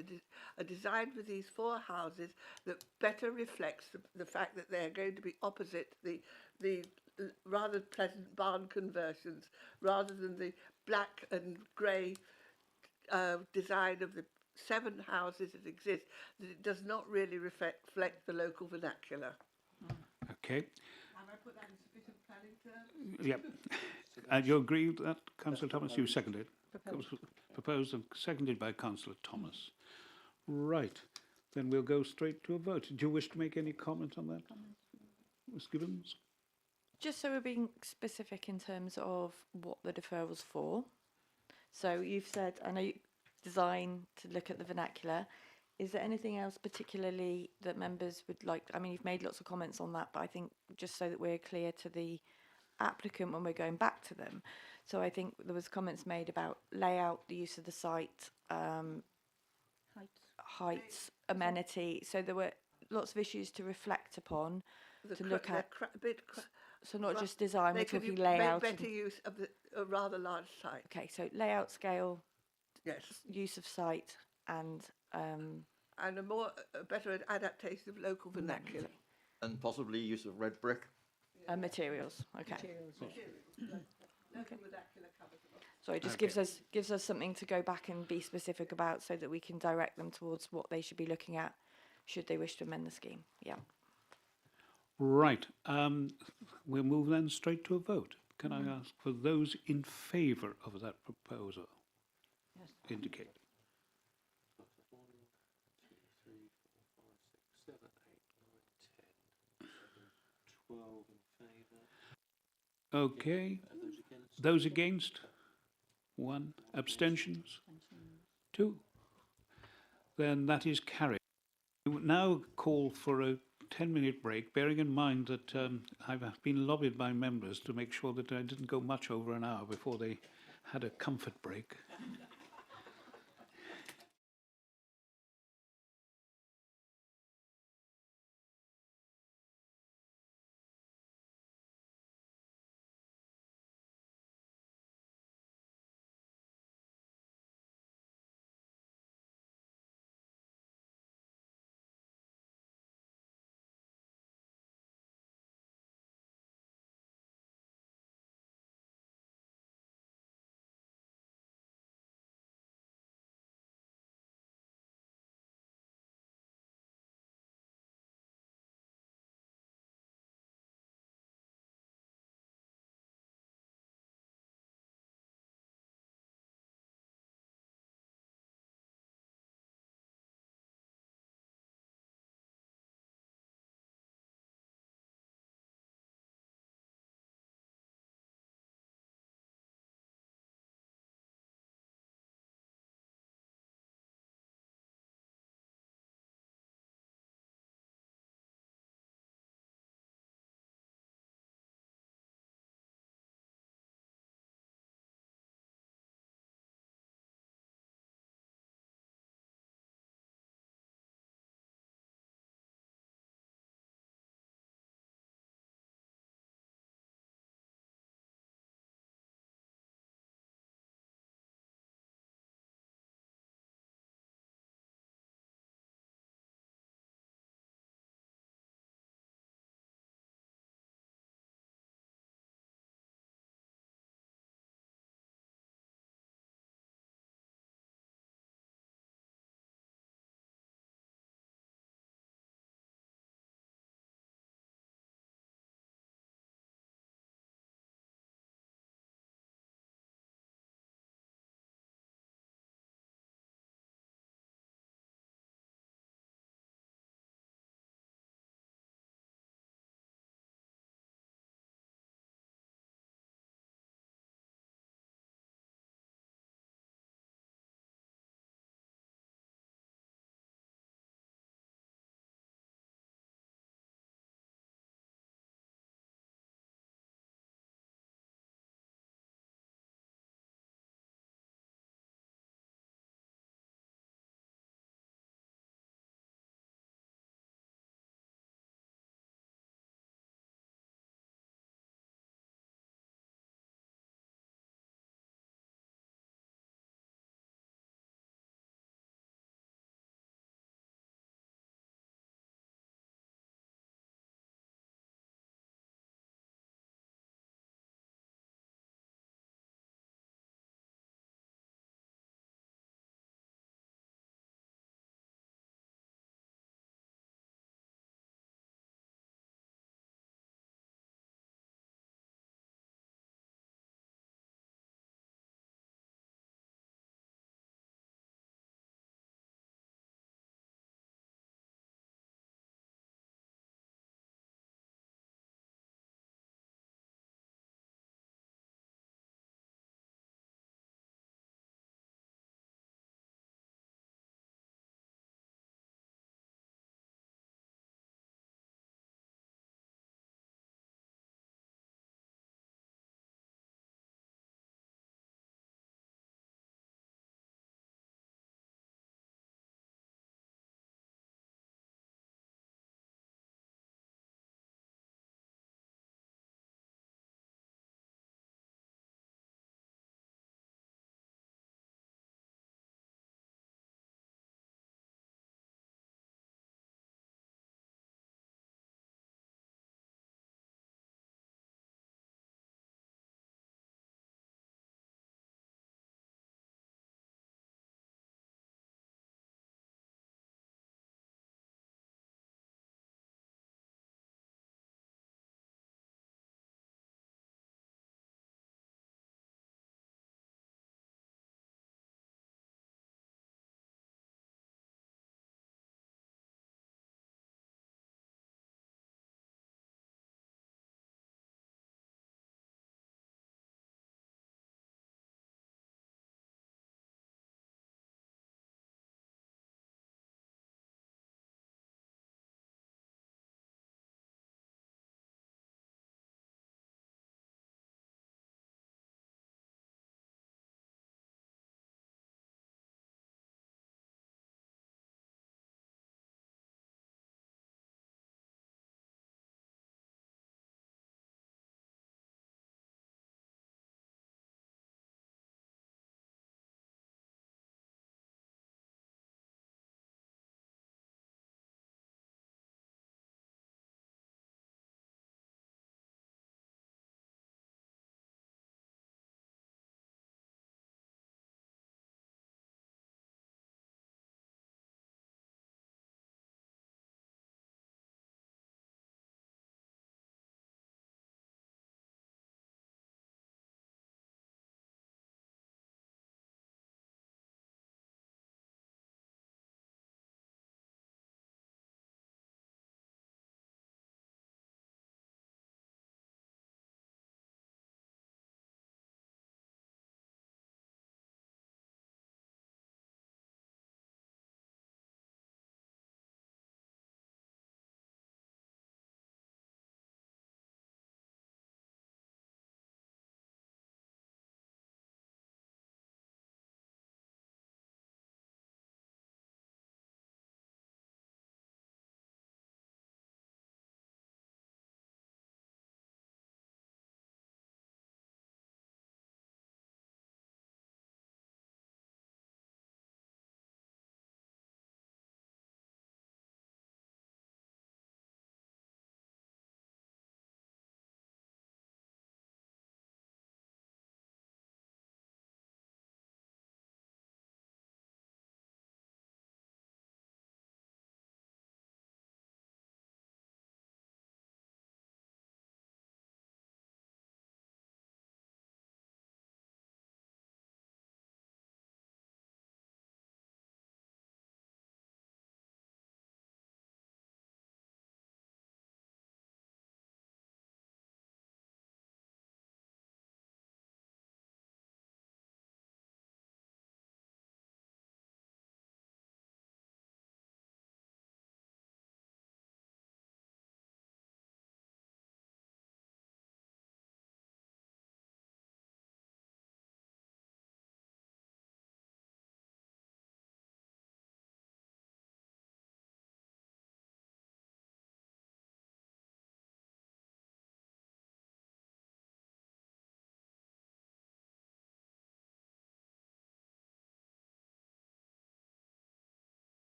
[SPEAKER 8] a design for these 4 houses that better reflects the fact that they're going to be opposite the rather pleasant barn conversions rather than the black and grey design of the 7 houses that exist, that it does not really reflect the local vernacular.
[SPEAKER 1] Okay.
[SPEAKER 8] Have I put that in sufficient planning terms?
[SPEAKER 1] Yep. And you agree with that, Councillor Thomas? You seconded. Proposed and seconded by Councillor Thomas. Right. Then we'll go straight to a vote. Do you wish to make any comment on that, Ms Gibbons?
[SPEAKER 2] Just so we're being specific in terms of what the deferral's for. So you've said, I know design to look at the vernacular. Is there anything else particularly that members would like? I mean, you've made lots of comments on that, but I think just so that we're clear to the applicant when we're going back to them. So I think there was comments made about layout, the use of the site, heights, amenity. So there were lots of issues to reflect upon, to look at. So not just design, we're talking layout.
[SPEAKER 8] Make better use of a rather large site.
[SPEAKER 2] Okay, so layout, scale,
[SPEAKER 8] Yes.
[SPEAKER 2] use of site, and
[SPEAKER 8] And a better adaptation of local vernacular.
[SPEAKER 11] And possibly use of red brick.
[SPEAKER 2] materials. Okay.
[SPEAKER 8] Local vernacular covers a lot.
[SPEAKER 2] So it just
[SPEAKER 1] Okay.
[SPEAKER 2] gives us something to go back and be specific about, so that we can direct them towards what they should be looking at, should they wish to amend the scheme. Yeah.
[SPEAKER 1] Right. We'll move then straight to a vote. Can I ask for those in favour of that proposal?
[SPEAKER 2] Yes.
[SPEAKER 1] Indicate.
[SPEAKER 4] 1, 2, 3, 4, 5, 6, 7, 8, 9, 10, 12 in favour.
[SPEAKER 1] Okay.
[SPEAKER 4] Those against?
[SPEAKER 1] Those against? 1. Abstentions? 2. Then that is carried. We will now call for a 10-minute break, bearing in mind that I've been lobbied by members to make sure that I didn't go much over an hour before they had a comfort break.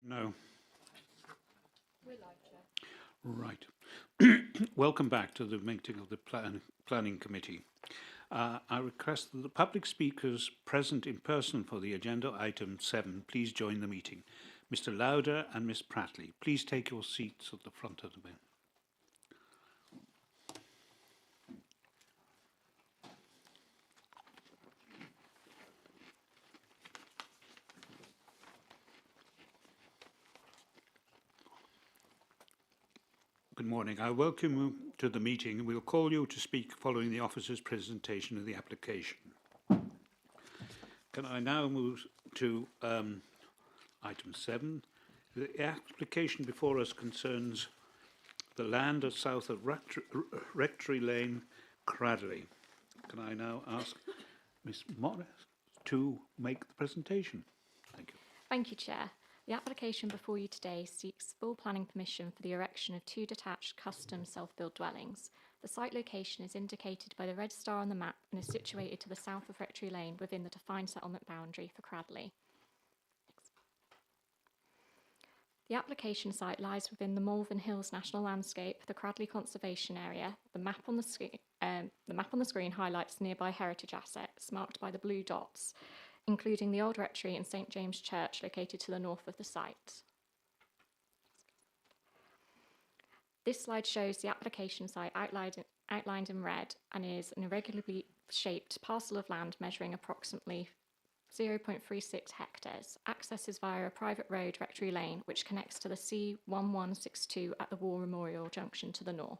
[SPEAKER 1] No.
[SPEAKER 5] We're live, Chair.
[SPEAKER 1] Right. Welcome back to the meeting of the Planning Committee. I request that the public speakers present in person for the agenda item 7 please join the meeting. Mr. Lauder and Miss Prattley, please take your seats at the front of the bench. Good morning. I welcome you to the meeting and we'll call you to speak following the officer's presentation of the application. Can I now move to item 7? The application before us concerns the land south of Rectory Lane, Cradley. Can I now ask Miss Morris to make the presentation? Thank you.
[SPEAKER 13] Thank you, Chair. The application before you today seeks full planning permission for the erection of 2 detached custom self-built dwellings. The site location is indicated by the red star on the map and is situated to the south of Rectory Lane within the defined settlement boundary for Cradley. The application site lies within the Malvern Hills National Landscape, the Cradley Conservation Area. The map on the screen highlights nearby heritage assets marked by the blue dots, including the Old Rectory and St James Church located to the north of the site. This slide shows the application site outlined in red and is an irregularly shaped parcel of land measuring approximately 0.36 hectares. Access is via a private road, Rectory Lane, which connects to the C1162 at the War Memorial Junction to the north.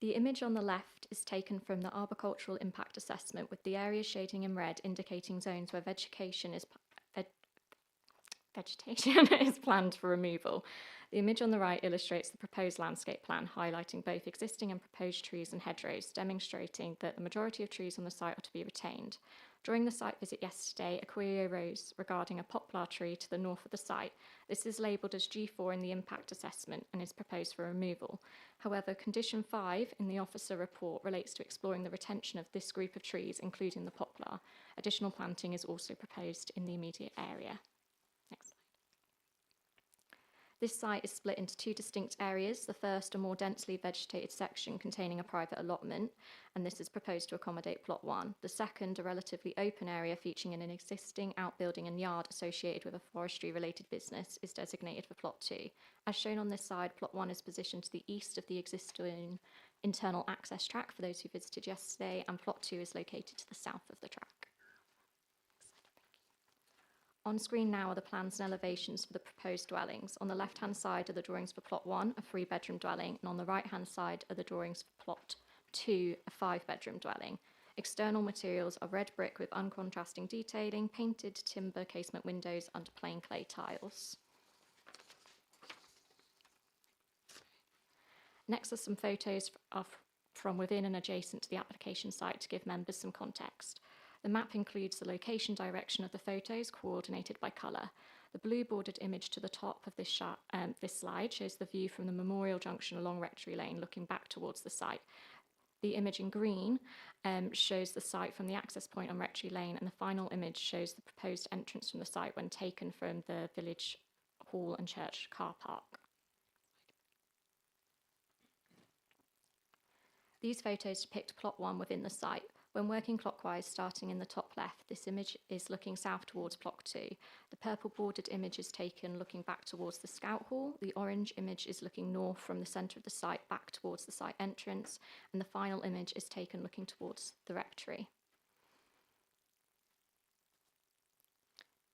[SPEAKER 13] The image on the left is taken from the arboricultural impact assessment, with the area shading in red indicating zones where vegetation is planned for removal. The image on the right illustrates the proposed landscape plan, highlighting both existing and proposed trees and hedgerows, demonstrating that the majority of trees on the site are to be retained. During the site visit yesterday, a query arose regarding a poplar tree to the north of the site. This is labelled as G4 in the impact assessment and is proposed for removal. However, condition 5 in the officer report relates to exploring the retention of this group of trees, including the poplar. Additional planting is also proposed in the immediate area. Next slide. This site is split into 2 distinct areas. The first, a more densely vegetated section containing a private allotment, and this is proposed to accommodate plot 1. The second, a relatively open area featuring an existing outbuilding and yard associated with a forestry-related business, is designated for plot 2. As shown on this side, plot 1 is positioned to the east of the existing internal access track for those who visited yesterday, and plot 2 is located to the south of the track. On screen now are the plans and elevations for the proposed dwellings. On the left-hand side are the drawings for plot 1, a 3-bedroom dwelling, and on the right-hand side are the drawings for plot 2, a 5-bedroom dwelling. External materials are red brick with uncontrasting detailing, painted timber casement windows under plain clay tiles. Next are some photos from within and adjacent to the application site to give members some context. The map includes the location direction of the photos, coordinated by colour. The blue bordered image to the top of this slide shows the view from the Memorial Junction along Rectory Lane, looking back towards the site. The image in green shows the site from the access point on Rectory Lane, and the final image shows the proposed entrance from the site when taken from the Village Hall and Church car park. These photos depict plot 1 within the site. When working clockwise, starting in the top left, this image is looking south towards plot 2. The purple bordered image is taken looking back towards the Scout Hall. The orange image is looking north from the centre of the site back towards the site entrance. And the final image is taken looking towards the rectory.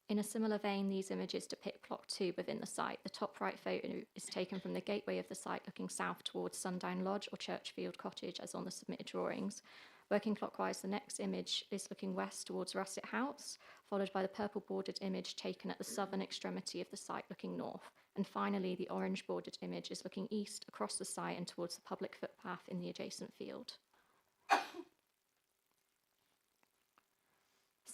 [SPEAKER 13] In a similar vein, these images depict plot 2 within the site. The top right photo is taken from the gateway of the site looking south towards Sundown Lodge or Churchfield Cottage as on the submitted drawings. Working clockwise, the next image is looking west towards Russet House, followed by the purple bordered image taken at the southern extremity of the site looking north. And finally, the orange bordered image is looking east across the site and towards the public footpath in the adjacent field.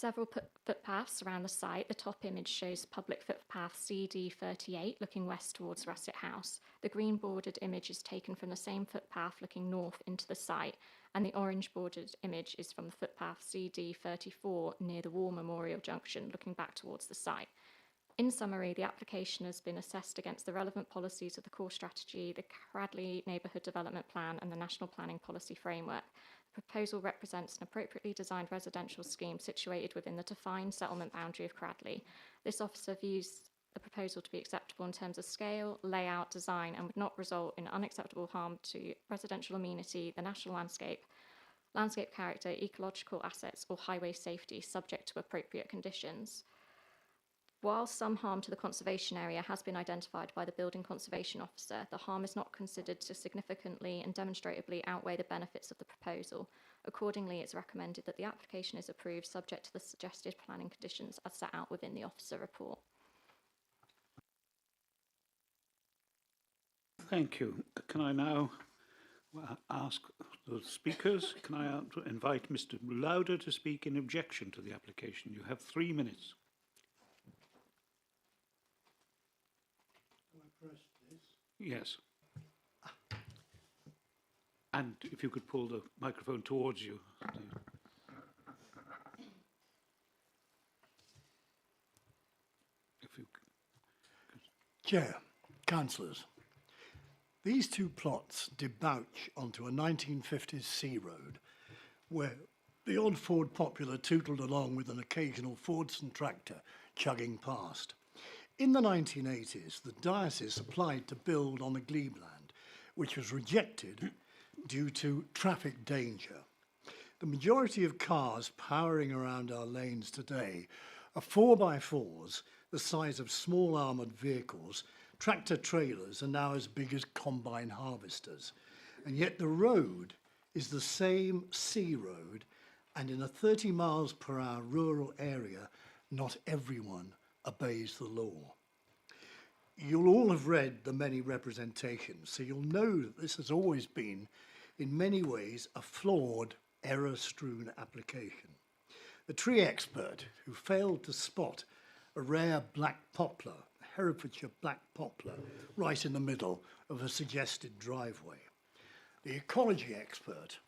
[SPEAKER 13] several footpaths around the site. The top image shows public footpath CD38 looking west towards Russet House. The green bordered image is taken from the same footpath looking north into the site, and the orange bordered image is from the footpath CD34 near the War Memorial Junction looking back towards the site. In summary, the application has been assessed against the relevant policies of the core strategy, the Cradley Neighbourhood Development Plan and the National Planning Policy Framework. The proposal represents an appropriately designed residential scheme situated within the defined settlement boundary of Cradley. This officer views the proposal to be acceptable in terms of scale, layout, design, and would not result in unacceptable harm to residential amenity, the national landscape character, ecological assets, or highway safety, subject to appropriate conditions. While some harm to the conservation area has been identified by the Building Conservation Officer, the harm is not considered to significantly and demonstrably outweigh the benefits of the proposal. Accordingly, it's recommended that the application is approved subject to the suggested planning conditions as set out within the Officer report.
[SPEAKER 1] Thank you. Can I now ask the speakers, can I invite Mr. Lauder to speak in objection to the application? You have 3 minutes. Yes. And if you could pull the microphone towards you. If you
[SPEAKER 14] Chair, councillors, these two plots debouch onto a 1950s sea road where the odd Ford Popular tootled along with an occasional Fordson tractor chugging past. In the 1980s, the diocese applied to build on the glebe land, which was rejected due to traffic danger. The majority of cars powering around our lanes today are 4x4s, the size of small armoured vehicles. Tractor trailers are now as big as combine harvesters. And yet the road is the same sea road, and in a 30 miles per hour rural area, not everyone obeys the law. You'll all have read the many representations, so you'll know that this has always been, in many ways, a flawed, error-strewn application. The tree expert who failed to spot a rare black poplar, Herefordshire black poplar, right in the middle of a suggested driveway. The ecology expert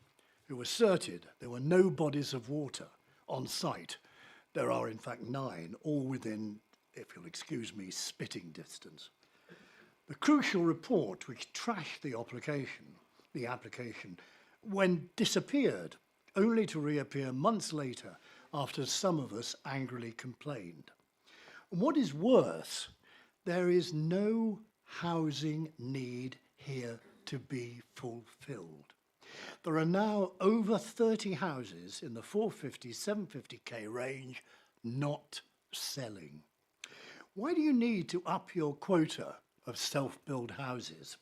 [SPEAKER 14] who asserted there were no bodies of water on site. There are in fact 9, all within, if you'll excuse me, spitting distance. The crucial report which trashed the application when disappeared, only to reappear months later after some of us angrily complained. And what is worse, there is no housing need here to be fulfilled. There are now over 30 houses in the 450, 750k range not selling. Why do you need to up your quota of self-build houses?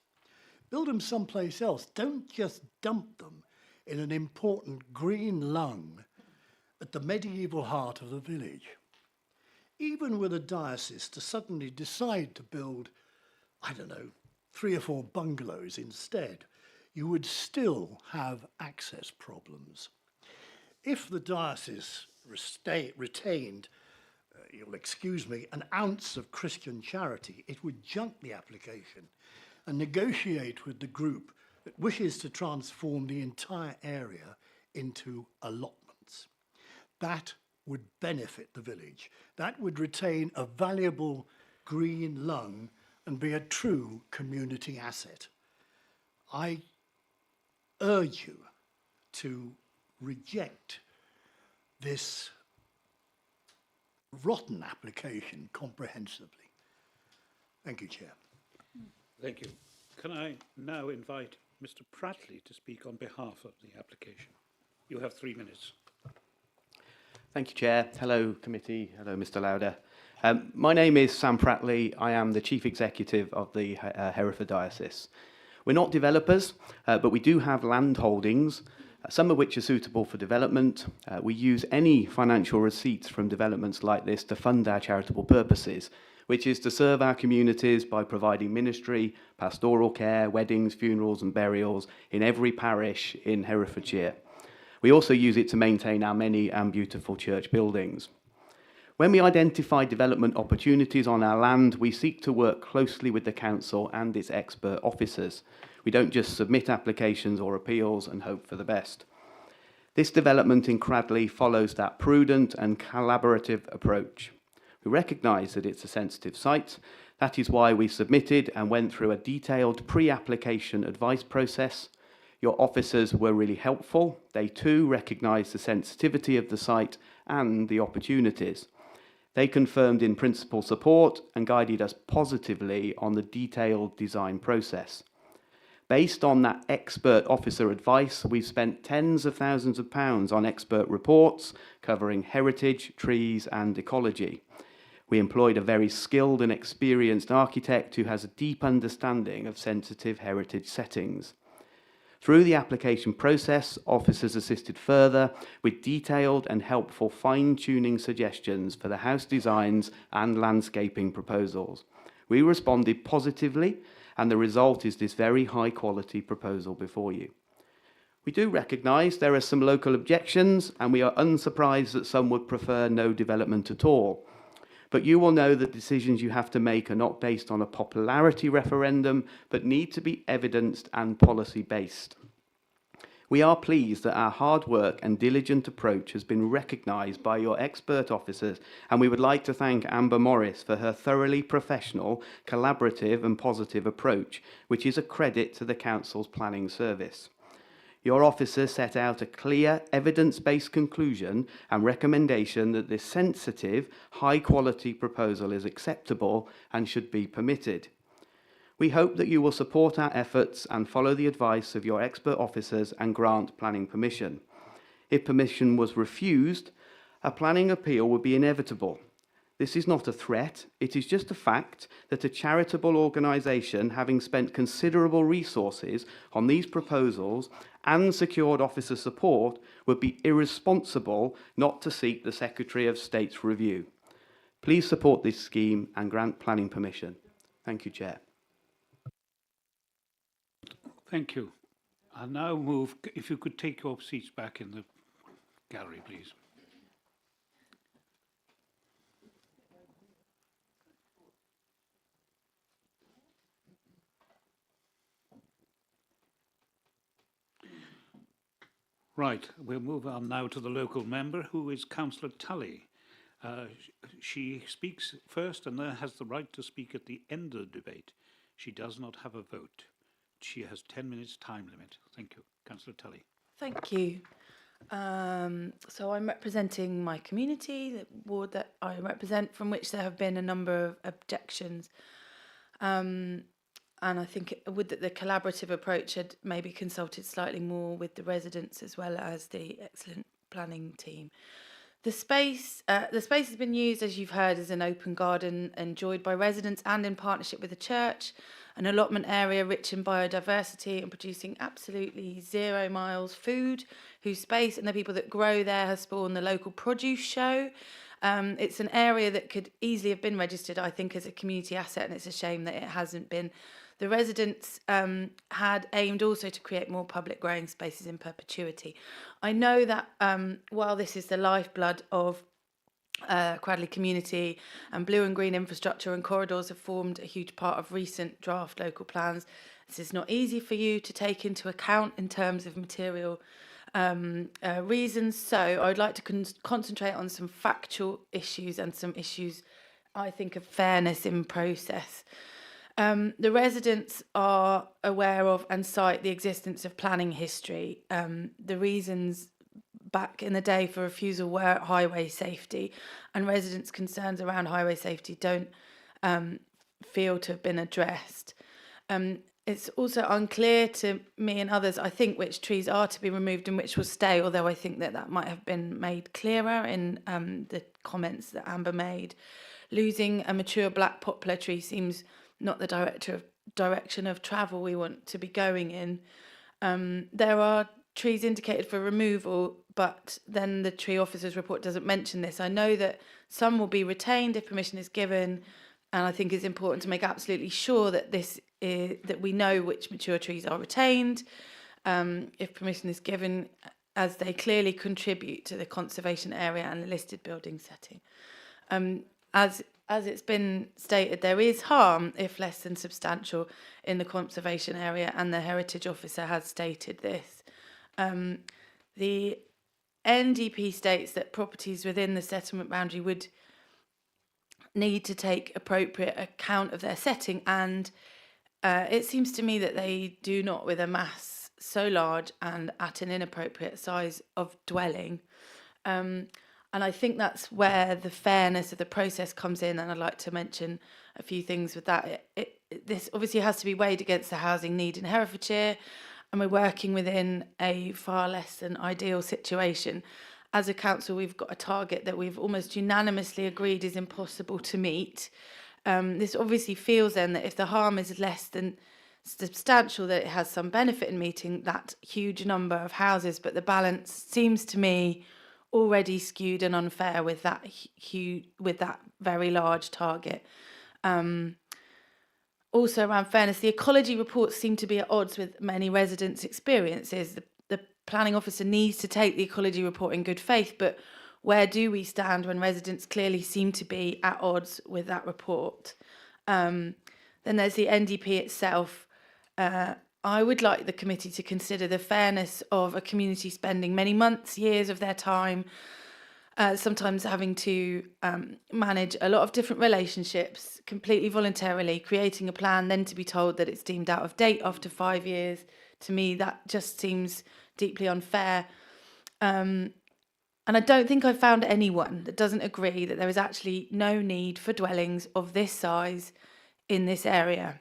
[SPEAKER 14] Build them someplace else. Don't just dump them in an important green lung at the medieval heart of the village. Even with a diocese to suddenly decide to build, I don't know, 3 or 4 bungalows instead, you would still have access problems. If the diocese retained, you'll excuse me, an ounce of Christian charity, it would junk the application and negotiate with the group that wishes to transform the entire area into allotments. That would benefit the village. That would retain a valuable green lung and be a true community asset. I urge you to reject this rotten application comprehensively. Thank you, Chair.
[SPEAKER 1] Thank you. Can I now invite Mr. Pratley to speak on behalf of the application? You have 3 minutes.
[SPEAKER 15] Thank you, Chair. Hello, committee. Hello, Mr. Lauder. My name is Sam Pratley. I am the Chief Executive of the Hereford Diocese. We're not developers, but we do have land holdings, some of which are suitable for development. We use any financial receipts from developments like this to fund our charitable purposes, which is to serve our communities by providing ministry, pastoral care, weddings, funerals and burials in every parish in Herefordshire. We also use it to maintain our many and beautiful church buildings. When we identify development opportunities on our land, we seek to work closely with the council and its expert officers. We don't just submit applications or appeals and hope for the best. This development in Cradley follows that prudent and collaborative approach. We recognise that it's a sensitive site. That is why we submitted and went through a detailed pre-application advice process. Your officers were really helpful. They too recognised the sensitivity of the site and the opportunities. They confirmed in principle support and guided us positively on the detailed design process. Based on that expert officer advice, we've spent tens of thousands of pounds on expert reports covering heritage, trees and ecology. We employed a very skilled and experienced architect who has a deep understanding of sensitive heritage settings. Through the application process, officers assisted further with detailed and helpful fine-tuning suggestions for the house designs and landscaping proposals. We responded positively, and the result is this very high-quality proposal before you. We do recognise there are some local objections, and we are unsurprised that some would prefer no development at all. But you will know that decisions you have to make are not based on a popularity referendum, but need to be evidenced and policy-based. We are pleased that our hard work and diligent approach has been recognised by your expert officers, and we would like to thank Amber Morris for her thoroughly professional, collaborative and positive approach, which is a credit to the Council's planning service. Your officers set out a clear, evidence-based conclusion and recommendation that this sensitive, high-quality proposal is acceptable and should be permitted. We hope that you will support our efforts and follow the advice of your expert officers and grant planning permission. If permission was refused, a planning appeal would be inevitable. This is not a threat, it is just a fact that a charitable organisation, having spent considerable resources on these proposals and secured officer support, would be irresponsible not to seek the Secretary of State's review. Please support this scheme and grant planning permission. Thank you, Chair.
[SPEAKER 1] Thank you. I now move, if you could take your seats back in the gallery, please. Right, we'll move on now to the local member, who is Councillor Tully. She speaks first and then has the right to speak at the end of the debate. She does not have a vote. She has 10 minutes time limit. Thank you. Councillor Tully.
[SPEAKER 16] Thank you. So I'm representing my community, the ward that I represent, from which there have been a number of objections. And I think it would that the collaborative approach had maybe consulted slightly more with the residents as well as the excellent planning team. The space has been used, as you've heard, as an open garden enjoyed by residents and in partnership with the church, an allotment area rich in biodiversity and producing absolutely 0 miles food, whose space and the people that grow there has spawned the local produce show. It's an area that could easily have been registered, I think, as a community asset, and it's a shame that it hasn't been. The residents had aimed also to create more public growing spaces in perpetuity. I know that while this is the lifeblood of Cradley community, and blue and green infrastructure and corridors have formed a huge part of recent draft local plans, this is not easy for you to take into account in terms of material reasons. So I would like to concentrate on some factual issues and some issues, I think, of fairness in process. The residents are aware of and cite the existence of planning history. The reasons back in the day for refusal were highway safety, and residents' concerns around highway safety don't feel to have been addressed. It's also unclear to me and others, I think, which trees are to be removed and which will stay, although I think that that might have been made clearer in the comments that Amber made. Losing a mature black poplar tree seems not the direction of travel we want to be going in. There are trees indicated for removal, but then the tree officer's report doesn't mention this. I know that some will be retained if permission is given, and I think it's important to make absolutely sure that that we know which mature trees are retained. If permission is given, as they clearly contribute to the conservation area and the listed building setting. As it's been stated, there is harm, if less than substantial, in the conservation area, and the Heritage Officer has stated this. The NDP states that properties within the settlement boundary would need to take appropriate account of their setting, and it seems to me that they do not, with a mass so large and at an inappropriate size of dwelling. And I think that's where the fairness of the process comes in, and I'd like to mention a few things with that. This obviously has to be weighed against the housing need in Herefordshire, and we're working within a far less than ideal situation. As a council, we've got a target that we've almost unanimously agreed is impossible to meet. This obviously feels then that if the harm is less than substantial, that it has some benefit in meeting that huge number of houses, but the balance seems to me already skewed and unfair with that very large target. Also around fairness, the ecology reports seem to be at odds with many residents' experiences. The planning officer needs to take the ecology report in good faith, but where do we stand when residents clearly seem to be at odds with that report? Then there's the NDP itself. I would like the committee to consider the fairness of a community spending many months, years of their time, sometimes having to manage a lot of different relationships completely voluntarily, creating a plan, then to be told that it's deemed out of date after 5 years. To me, that just seems deeply unfair. And I don't think I've found anyone that doesn't agree that there is actually no need for dwellings of this size in this area.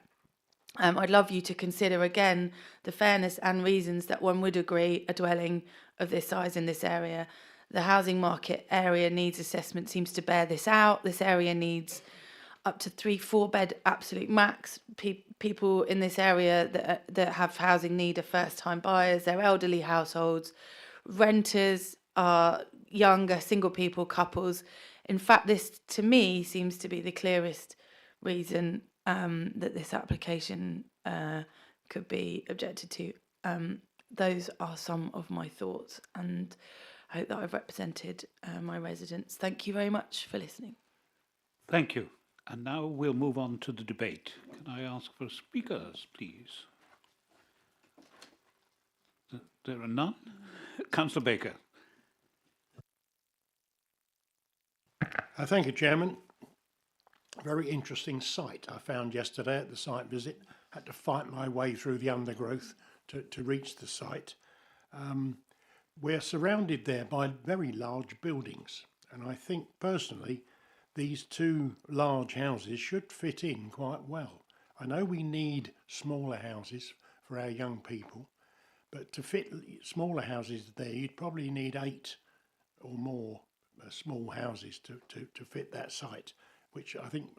[SPEAKER 16] I'd love you to consider again the fairness and reasons that one would agree a dwelling of this size in this area. The housing market area needs assessment seems to bear this out. This area needs up to 3-4 bed absolute max. People in this area that have housing need are first time buyers, they're elderly households, renters are younger single people, couples. In fact, this to me seems to be the clearest reason that this application could be objected to. Those are some of my thoughts, and I hope that I've represented my residents. Thank you very much for listening.
[SPEAKER 1] Thank you. And now we'll move on to the debate. Can I ask for speakers, please? There are none? Councillor Baker.
[SPEAKER 7] Thank you, Chairman. Very interesting site I found yesterday at the site visit. Had to fight my way through the undergrowth to reach the site. We're surrounded there by very large buildings, and I think personally these two large houses should fit in quite well. I know we need smaller houses for our young people, but to fit smaller houses there, you'd probably need 8 or more small houses to fit that site, which I think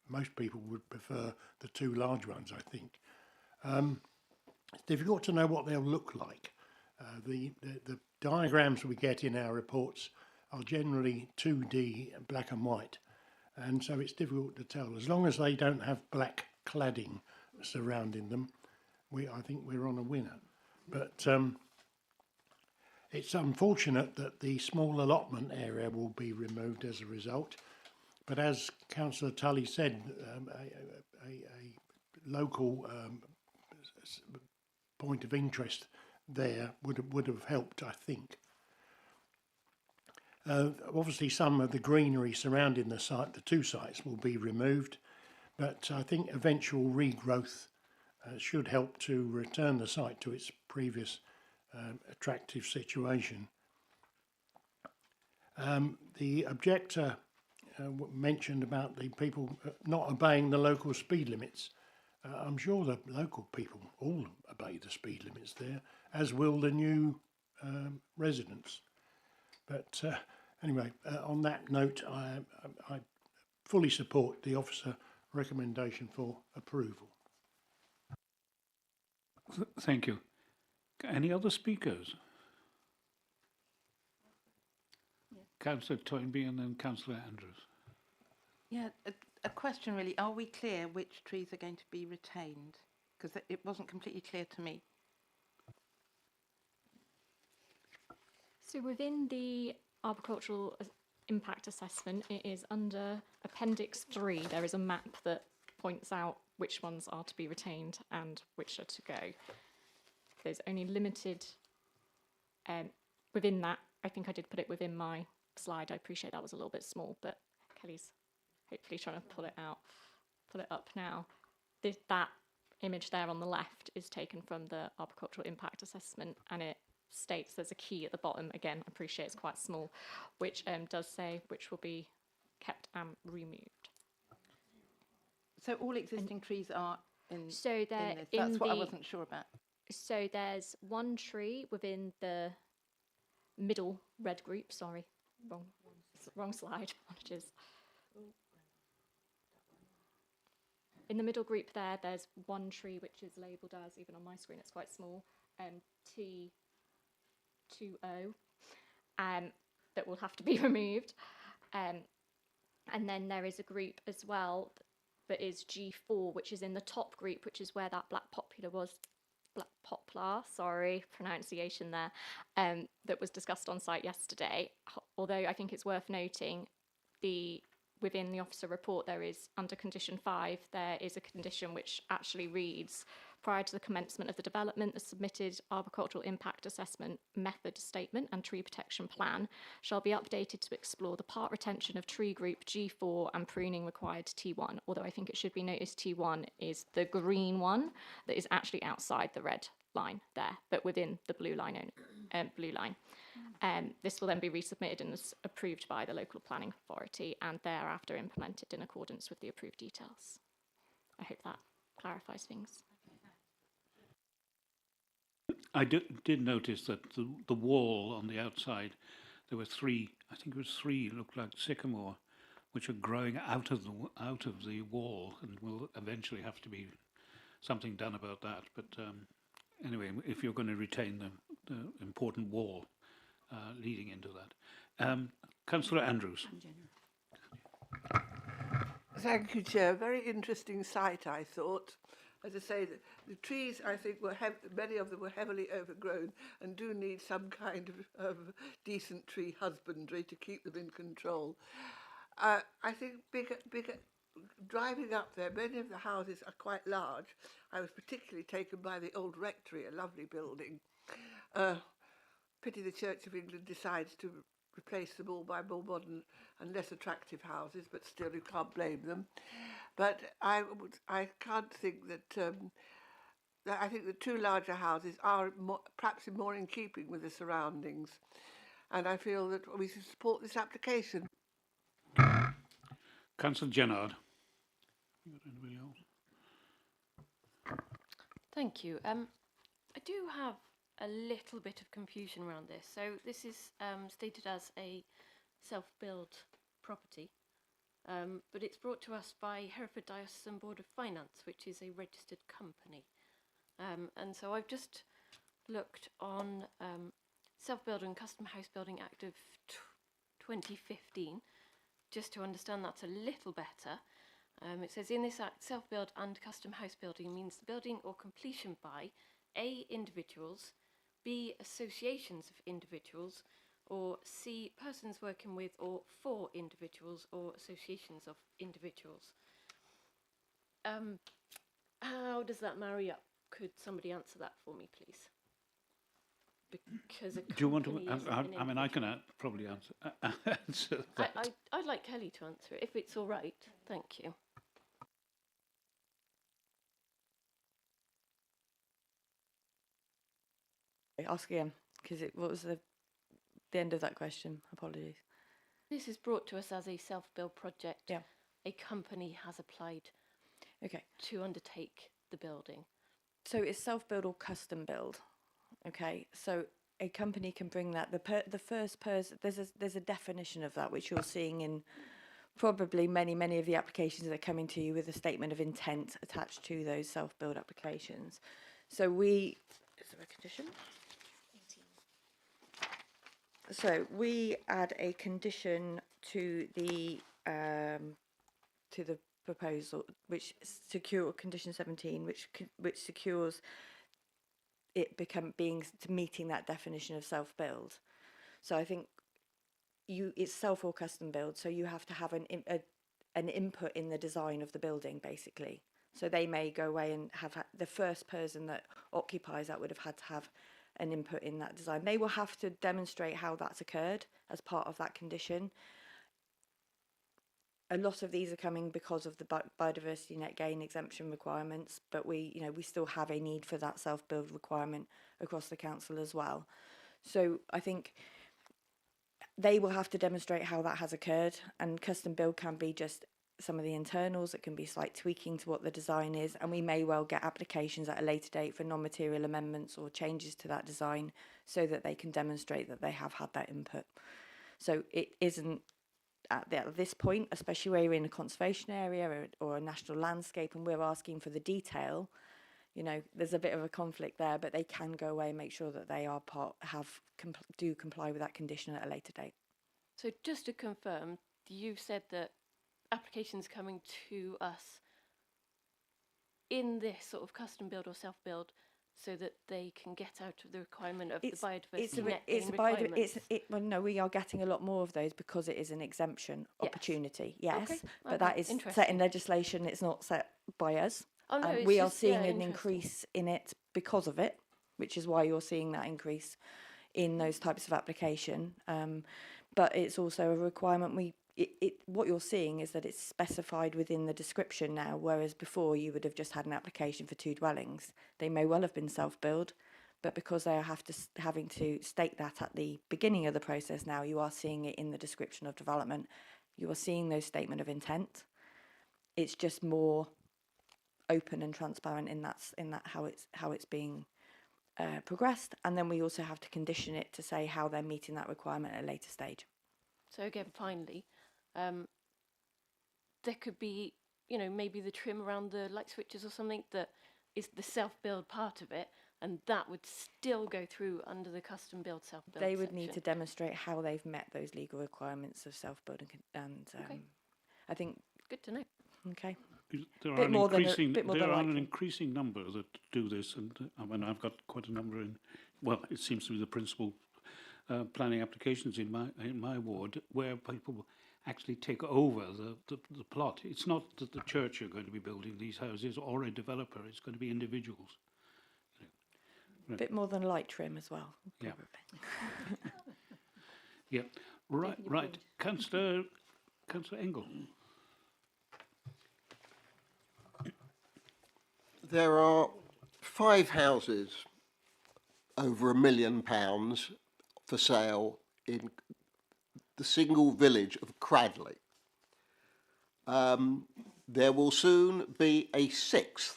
[SPEAKER 7] most people would prefer the 2 large ones, I think. It's difficult to know what they'll look like. The diagrams we get in our reports are generally 2D black and white, and so it's difficult to tell. As long as they don't have black cladding surrounding them, I think we're on a winner. But it's unfortunate that the small allotment area will be removed as a result. But as Councillor Tully said, a local point of interest there would have helped, I think. Obviously, some of the greenery surrounding the site, the 2 sites, will be removed, but I think eventual regrowth should help to return the site to its previous attractive situation. The objector mentioned about the people not obeying the local speed limits. I'm sure the local people all obey the speed limits there, as will the new residents. But anyway, on that note, I fully support the officer recommendation for approval.
[SPEAKER 1] Thank you. Any other speakers? Councillor Toynbee and then Councillor Andrews.
[SPEAKER 12] Yeah, a question really. Are we clear which trees are going to be retained? Because it wasn't completely clear to me.
[SPEAKER 13] So within the arboricultural impact assessment, it is under Appendix 3. There is a map that points out which ones are to be retained and which are to go. There's only limited, within that, I think I did put it within my slide. I appreciate that was a little bit small, but Kelly's hopefully trying to pull it up now. That image there on the left is taken from the arboricultural impact assessment, and it states there's a key at the bottom. Again, I appreciate it's quite small, which does say which will be kept and removed.
[SPEAKER 12] So all existing trees are in,
[SPEAKER 13] So they're
[SPEAKER 12] in this. That's what I wasn't sure about.
[SPEAKER 13] So there's one tree within the middle red group. Sorry, wrong slide. Apologies. In the middle group there's one tree which is labelled as, even on my screen it's quite small, T20, that will have to be removed. And then there is a group as well that is G4, which is in the top group, which is where that black poplar, sorry, pronunciation there, that was discussed on site yesterday. Although I think it's worth noting, within the officer report, there is, under condition 5, there is a condition which actually reads, prior to the commencement of the development, the submitted arboricultural impact assessment method statement and tree protection plan shall be updated to explore the part retention of tree group G4 and pruning required T1, although I think it should be noticed T1 is the green one that is actually outside the red line there, but within the blue line. This will then be resubmitted and is approved by the local planning authority and thereafter implemented in accordance with the approved details. I hope that clarifies things.
[SPEAKER 1] I did notice that the wall on the outside, there were three, I think it was three, looked like sycamore, which are growing out of the wall, and will eventually have to be something done about that. But anyway, if you're going to retain the important wall leading into that. Councillor Andrews.
[SPEAKER 8] Thank you, Chair. Very interesting site, I thought. As I say, the trees, I think, many of them were heavily overgrown and do need some kind of decent tree husbandry to keep them in control. I think driving up there, many of the houses are quite large. I was particularly taken by the old rectory, a lovely building. Pity the Church of England decides to replace them all by more modern and less attractive houses, but still you can't blame them. But I can't think that, I think the two larger houses are perhaps more in keeping with the surroundings. And I feel that we should support this application.
[SPEAKER 1] Councillor Jennard. Anybody else?
[SPEAKER 17] Thank you. I do have a little bit of confusion around this. So this is stated as a self-build property, but it's brought to us by Hereford Diocesan Board of Finance, which is a registered company. And so I've just looked on Self-Build and Custom House Building Act of 2015, just to understand that a little better. It says, in this act, self-build and custom house building means the building or completion by A, individuals, B, associations of individuals, or C, persons working with or for individuals or associations of individuals. How does that marry up? Could somebody answer that for me, please? Because
[SPEAKER 1] do you want to? I mean, I can probably answer that.
[SPEAKER 17] I'd like Kelly to answer it, if it's all right. Thank you.
[SPEAKER 16] Ask again, because what was the end of that question? Apologies.
[SPEAKER 17] This is brought to us as a self-build project.
[SPEAKER 16] Yeah.
[SPEAKER 17] A company has applied to undertake the building.
[SPEAKER 16] So it's self-build or custom build. Okay, so a company can bring that. The first person, there's a definition of that, which you're seeing in probably many of the applications that are coming to you with a statement of intent attached to those self-build applications. So is there a condition? 18. So we add a condition to the proposal, which secure condition 17, which secures it meeting that definition of self-build.
[SPEAKER 2] So I think it's self or custom build, so you have to have an input in the design of the building, basically. So they may go away and have the first person that occupies that would have had to have an input in that design. They will have to demonstrate how that's occurred as part of that condition. A lot of these are coming because of the biodiversity net gain exemption requirements, but we still have a need for that self-build requirement across the council as well. So I think they will have to demonstrate how that has occurred, and custom build can be just some of the internals. It can be slight tweaking to what the design is, and we may well get applications at a later date for non-material amendments or changes to that design so that they can demonstrate that they have had that input. So it isn't at this point, especially where you're in a conservation area or a national landscape and we're asking for the detail, there's a bit of a conflict there, but they can go away and make sure that they are do comply with that condition at a later date.
[SPEAKER 17] So just to confirm, you've said that applications coming to us in this sort of custom build or self build, so that they can get out of the requirement of the biodiversity net gain requirements.
[SPEAKER 2] Well, no, we are getting a lot more of those because it is an exemption opportunity. Yes,
[SPEAKER 17] Okay,
[SPEAKER 2] but
[SPEAKER 17] okay,
[SPEAKER 2] that is set
[SPEAKER 17] interesting.
[SPEAKER 2] in legislation. It's not set by us.
[SPEAKER 17] Oh, no, it's
[SPEAKER 2] we are
[SPEAKER 17] just,
[SPEAKER 2] seeing
[SPEAKER 17] yeah,
[SPEAKER 2] an
[SPEAKER 17] interesting.
[SPEAKER 2] increase in it because of it, which is why you're seeing that increase in those types of application. But it's also a requirement. What you're seeing is that it's specified within the description now, whereas before you would have just had an application for 2 dwellings. They may well have been self-build, but because they are having to state that at the beginning of the process now, you are seeing it in the description of development. You are seeing those statement of intent. It's just more open and transparent in that how it's being progressed, and then we also have to condition it to say how they're meeting that requirement at a later stage.
[SPEAKER 17] So again, finally, there could be, maybe the trim around the light switches or something that is the self-build part of it, and that would still go through under the custom build self-build
[SPEAKER 2] They would need
[SPEAKER 17] section.
[SPEAKER 2] to demonstrate how they've met those legal requirements of self-build and
[SPEAKER 17] Okay.
[SPEAKER 2] I think
[SPEAKER 17] Good to know.
[SPEAKER 2] okay.
[SPEAKER 1] There
[SPEAKER 2] Bit
[SPEAKER 1] are
[SPEAKER 2] more than a-
[SPEAKER 1] increasing,
[SPEAKER 2] bit more
[SPEAKER 1] there
[SPEAKER 2] than
[SPEAKER 1] are an
[SPEAKER 2] likely.
[SPEAKER 1] increasing number that do this, and I've got quite a number in. Well, it seems to be the principal planning applications in my ward where people actually take over the plot. It's not that the church are going to be building these houses or a developer. It's going to be individuals.
[SPEAKER 2] A bit more than light trim as well.
[SPEAKER 1] Yeah.
[SPEAKER 2] Probably.
[SPEAKER 1] Yeah. Right. Councillor Engel.
[SPEAKER 3] There are 5 houses over £1 million for sale in the single village of Cradley. There will soon be a 6th.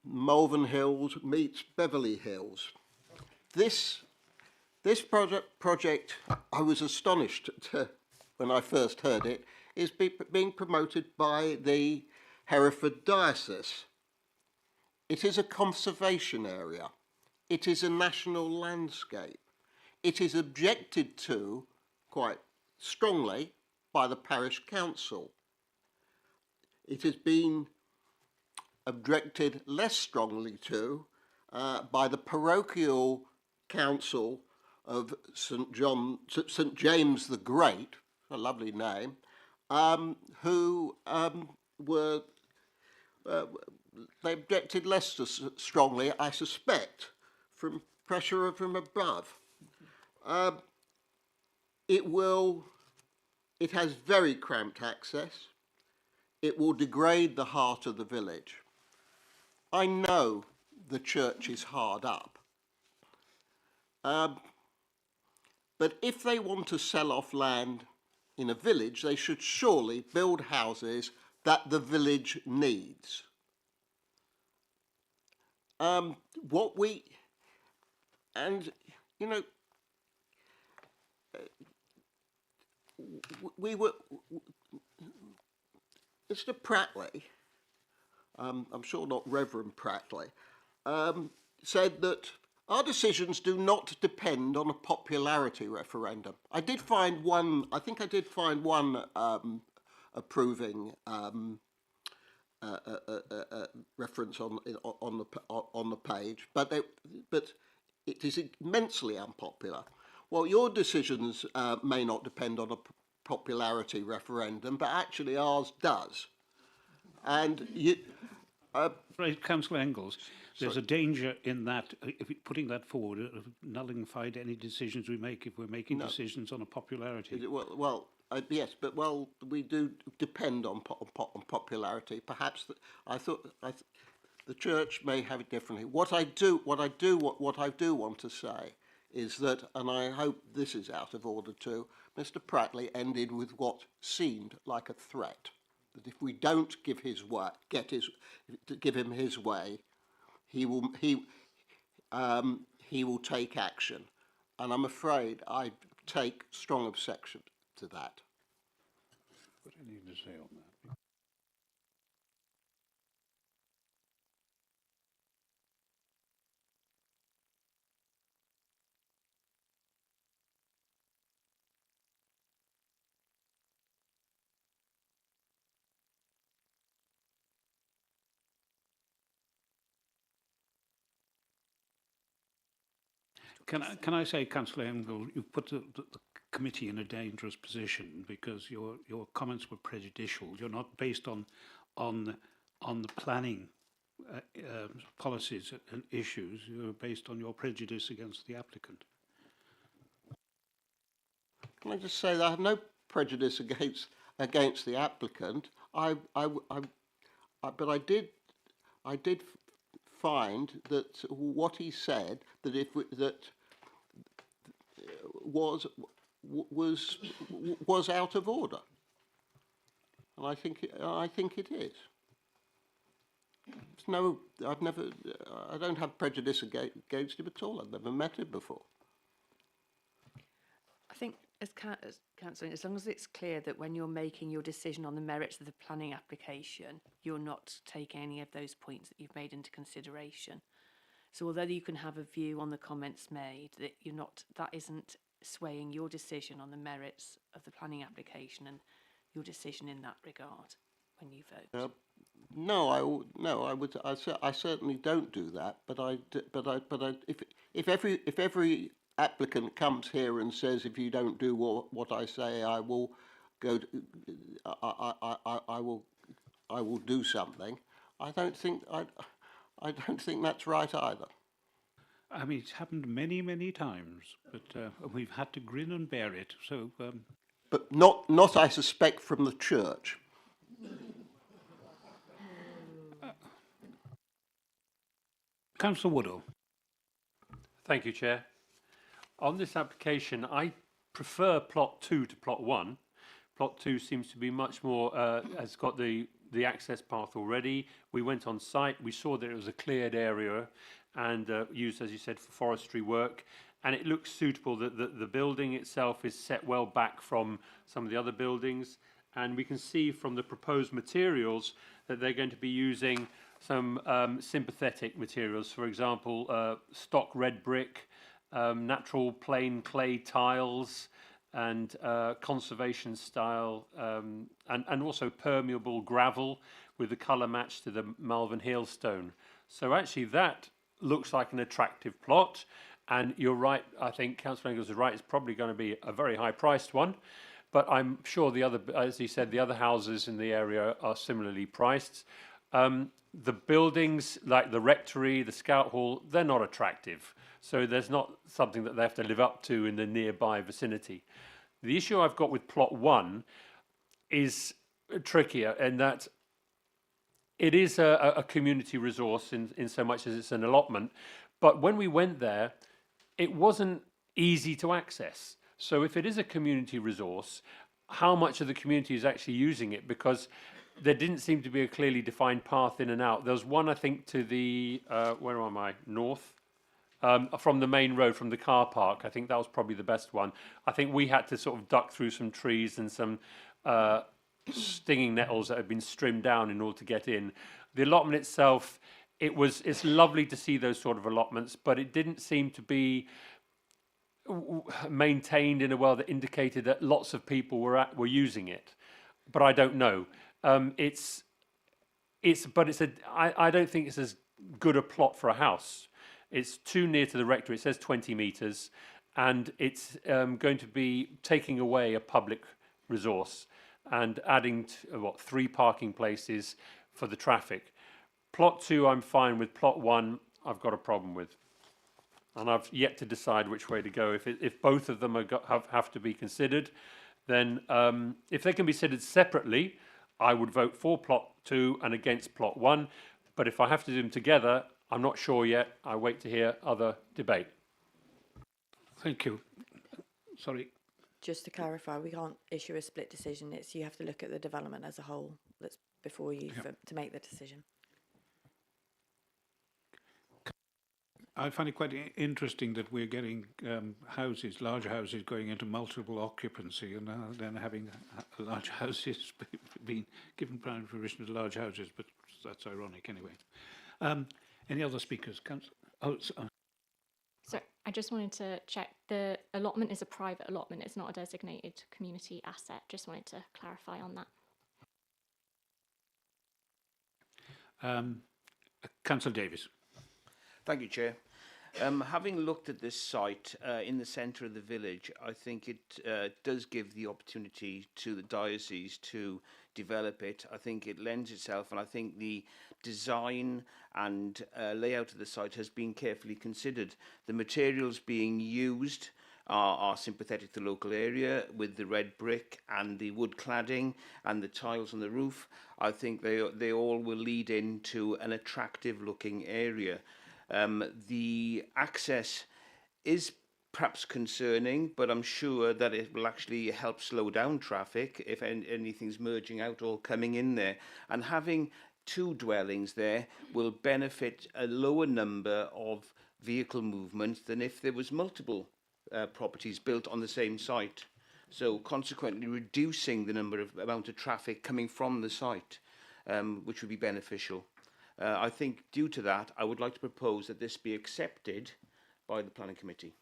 [SPEAKER 3] Malvern Hills meets Beverly Hills. This project, I was astonished when I first heard it, is being promoted by the Hereford Diocese. It is a conservation area. It is a national landscape. It is objected to quite strongly by the parish council. It has been objected less strongly to by the parochial council of St James the Great, a lovely name, who were they objected less strongly, I suspect, from pressure from above. It has very cramped access. It will degrade the heart of the village. I know the church is hard up. But if they want to sell off land in a village, they should surely build houses that the village needs. Mr. Prattley, I'm sure not Reverend Prattley, said that our decisions do not depend on a popularity referendum. I think I did find one approving reference on the page, but it is immensely unpopular. Well, your decisions may not depend on a popularity referendum, but actually ours does. And you...
[SPEAKER 1] Right, Councillor Engels, there's a danger in that, if putting that forward, nullified any decisions we make if we're making decisions on a popularity.
[SPEAKER 3] Yes, but we do depend on popularity. Perhaps the church may have it differently. What I do want to say is that, and I hope this is out of order too, Mr. Prattley ended with what seemed like a threat. That if we don't give him his way, he will take action, and I'm afraid I take strong objection to that.
[SPEAKER 1] What do you need to say on that? Can I say, Councillor Engel, you've put the committee in a dangerous position because your comments were prejudicial. You're not based on the planning policies and issues. You're based on your prejudice against the applicant.
[SPEAKER 3] Can I just say that I have no prejudice against the applicant. But I did find that what he said was out of order, and I think it is. I don't have prejudice against him at all. I've never met him before.
[SPEAKER 18] I think as councillor, as long as it's clear that when you're making your decision on the merits of the planning application, you're not taking any of those points that you've made into consideration. So although you can have a view on the comments made, that isn't swaying your decision on the merits of the planning application and your decision in that regard when you vote.
[SPEAKER 3] I certainly don't do that. But if every applicant comes here and says, if you don't do what I say, I will go. I will do something. I don't think that's right either.
[SPEAKER 1] I mean, it's happened many, many times, but we've had to grin and bear it. So,
[SPEAKER 3] but not, I suspect, from the church.
[SPEAKER 1] Councillor Woodall.
[SPEAKER 10] Thank you, Chair. On this application, I prefer plot 2 to plot 1. Plot 2 seems to be much more, has got the access path already. We went on site, we saw that it was a cleared area and used, as you said, for forestry work. And it looks suitable that the building itself is set well back from some of the other buildings. And we can see from the proposed materials that they're going to be using some sympathetic materials. For example, stock red brick, natural plain clay tiles, and conservation style, and also permeable gravel with the colour match to the Malvern Hailstone. So actually that looks like an attractive plot, and you're right, I think Councillor Engels is right, it's probably going to be a very high priced one, but I'm sure the other, as he said, the other houses in the area are similarly priced. The buildings like the rectory, the Scout Hall, they're not attractive. So there's not something that they have to live up to in the nearby vicinity. The issue I've got with plot 1 is trickier in that it is a community resource in so much as it's an allotment. But when we went there, it wasn't easy to access. So if it is a community resource, how much of the community is actually using it? Because there didn't seem to be a clearly defined path in and out. There was one, I think, to the, where am I, north? From the main road, from the car park. I think that was probably the best one. I think we had to sort of duck through some trees and some stinging nettles that had been trimmed down in order to get in. The allotment itself, it's lovely to see those sort of allotments, but it didn't seem to be maintained in a way that indicated that lots of people were using it. But I don't know. I don't think it's as good a plot for a house. It's too near to the rectory. It says 20 metres, and it's going to be taking away a public resource and adding 3 parking places for the traffic. Plot 2 I'm fine with. Plot 1 I've got a problem with, and I've yet to decide which way to go. If both of them have to be considered, then if they can be considered separately, I would vote for Plot 2 and against Plot 1. But if I have to do them together, I'm not sure yet. I wait to hear other debate.
[SPEAKER 1] Thank you. Sorry.
[SPEAKER 2] Just to clarify, we can't issue a split decision. It's you have to look at the development as a whole. That's before you to make the decision.
[SPEAKER 1] I find it quite interesting that we're getting houses, large houses, going into multiple occupancy, and then having large houses being given primary provision to large houses. But that's ironic, anyway. Any other speakers?
[SPEAKER 13] So I just wanted to check, the allotment is a private allotment, it's not a designated community asset. Just wanted to clarify on that.
[SPEAKER 1] Councillor Davis.
[SPEAKER 19] Thank you, Chair. Having looked at this site in the centre of the village, I think it does give the opportunity to the diocese to develop it. I think it lends itself, and I think the design and layout of the site has been carefully considered. The materials being used are sympathetic to the local area, with the red brick and the wood cladding and the tiles on the roof. I think they all will lead into an attractive looking area. The access is perhaps concerning, but I'm sure that it will actually help slow down traffic if anything's merging out or coming in there. And having 2 dwellings there will benefit a lower number of vehicle movements than if there was multiple properties built on the same site. So consequently reducing the amount of traffic coming from the site, which would be beneficial. I think due to that, I would like to propose that this be accepted by the Planning Committee.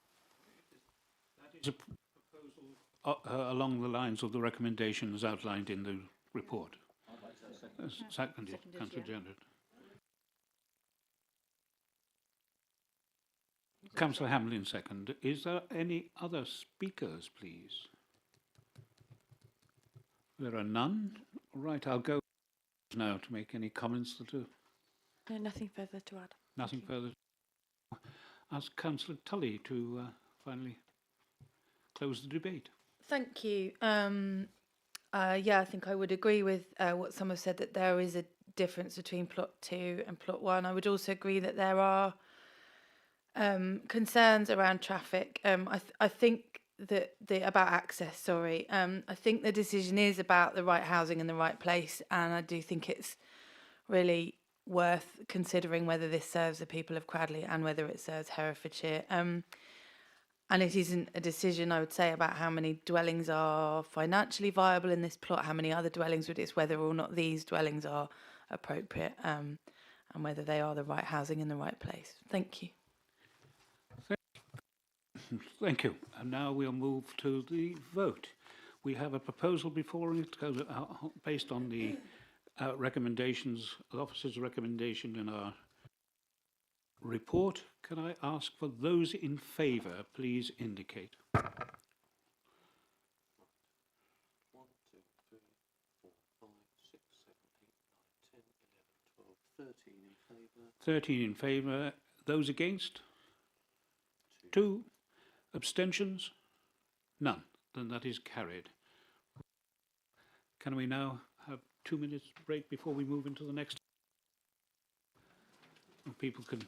[SPEAKER 1] That is a proposal along the lines of the recommendations outlined in the report. Seconded, Councillor Gendron. Councillor Hamlin second. Is there any other speakers, please? There are none. Right, I'll go now to make any comments that are...
[SPEAKER 2] No, nothing further to add.
[SPEAKER 1] Nothing further. Ask Councillor Tully to finally close the debate.
[SPEAKER 16] Thank you. Yeah, I think I would agree with what some have said, that there is a difference between Plot 2 and Plot 1. I would also agree that there are concerns around traffic. I think that about access, sorry. I think the decision is about the right housing in the right place, and I do think it's really worth considering whether this serves the people of Cradley and whether it serves Herefordshire. And it isn't a decision, I would say, about how many dwellings are financially viable in this plot, how many other dwellings would, it's whether or not these dwellings are appropriate, and whether they are the right housing in the right place. Thank you.
[SPEAKER 1] Thank you. And now we'll move to the vote. We have a proposal before it based on the recommendations, the officer's recommendation in our report. Can I ask for those in favour, please indicate.
[SPEAKER 4] 1, 2, 3, 4, 5, 6, 7, 8, 9, 10, 11, 12, 13 in favour.
[SPEAKER 1] 13 in favour. Those against? 2. Abstentions? None. Then that is carried. Can we now have 2 minutes break before we move into the next? People can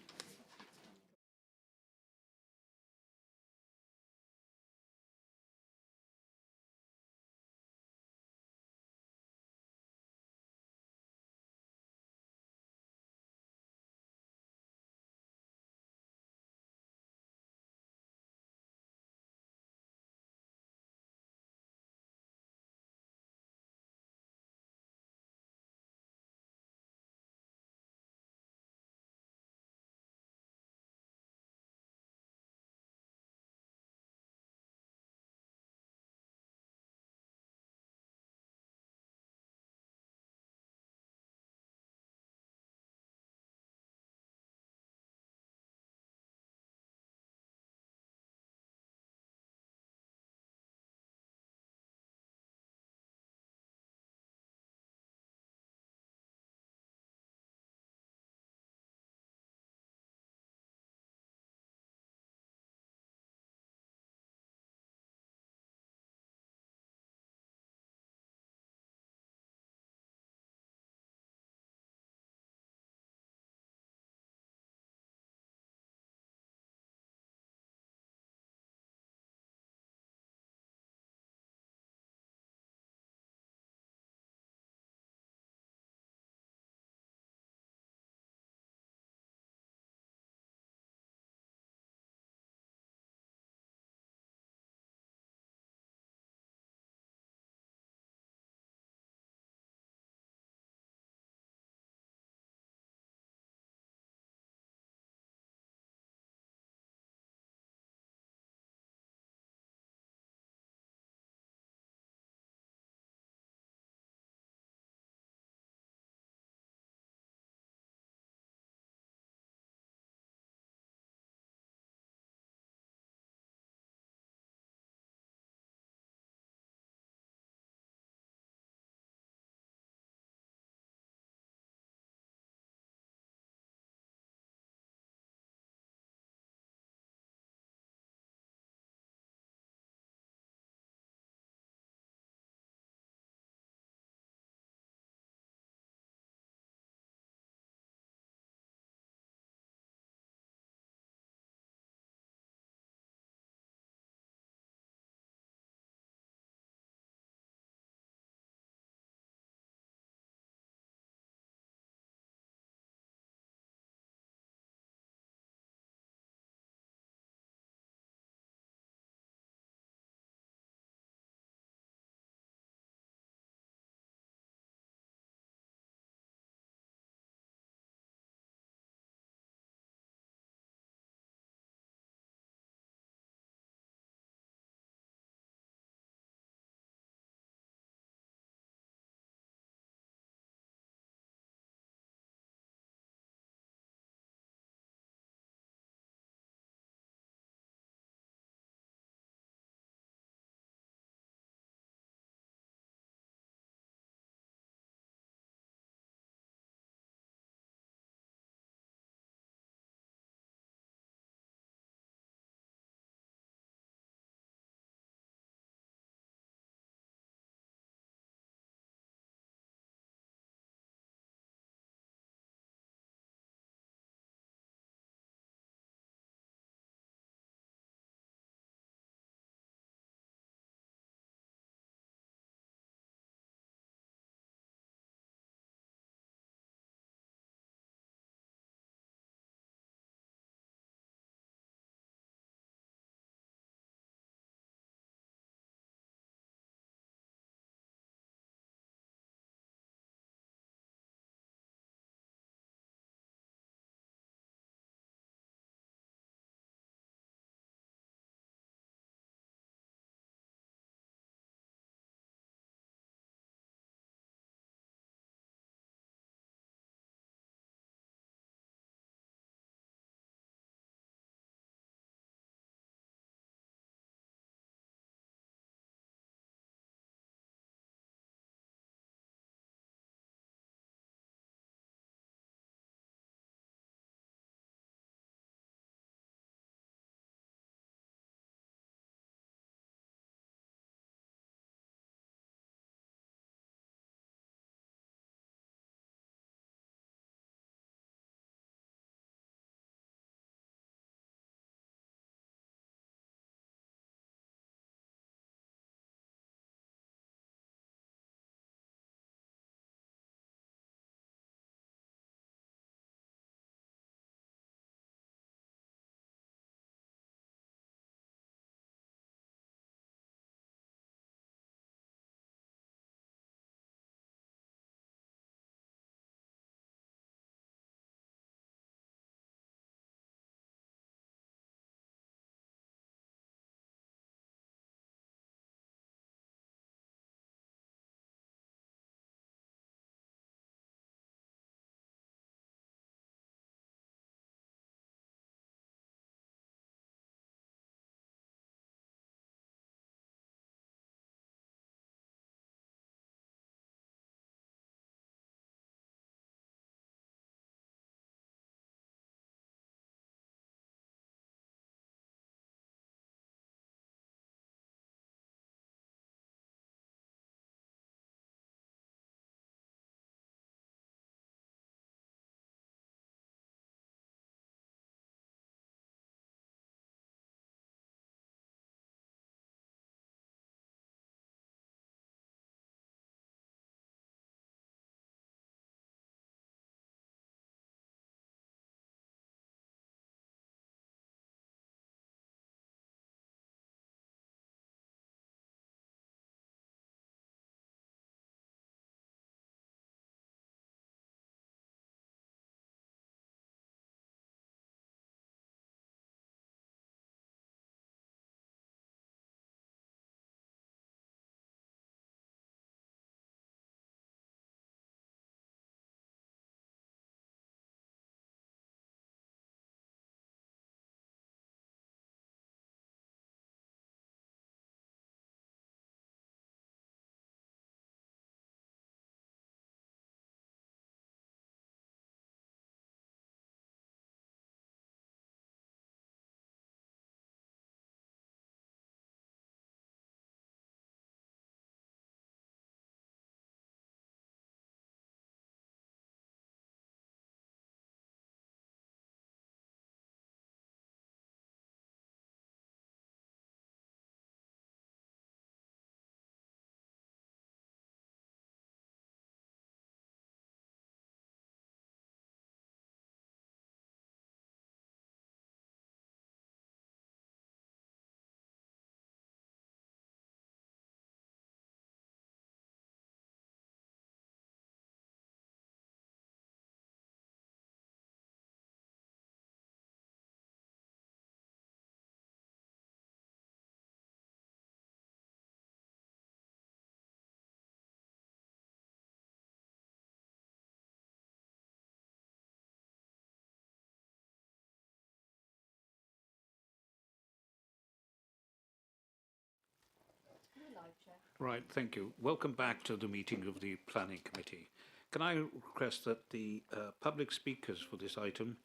[SPEAKER 1] Right, thank you. Welcome back to the meeting of the Planning Committee. Can I request that the public speakers for this item,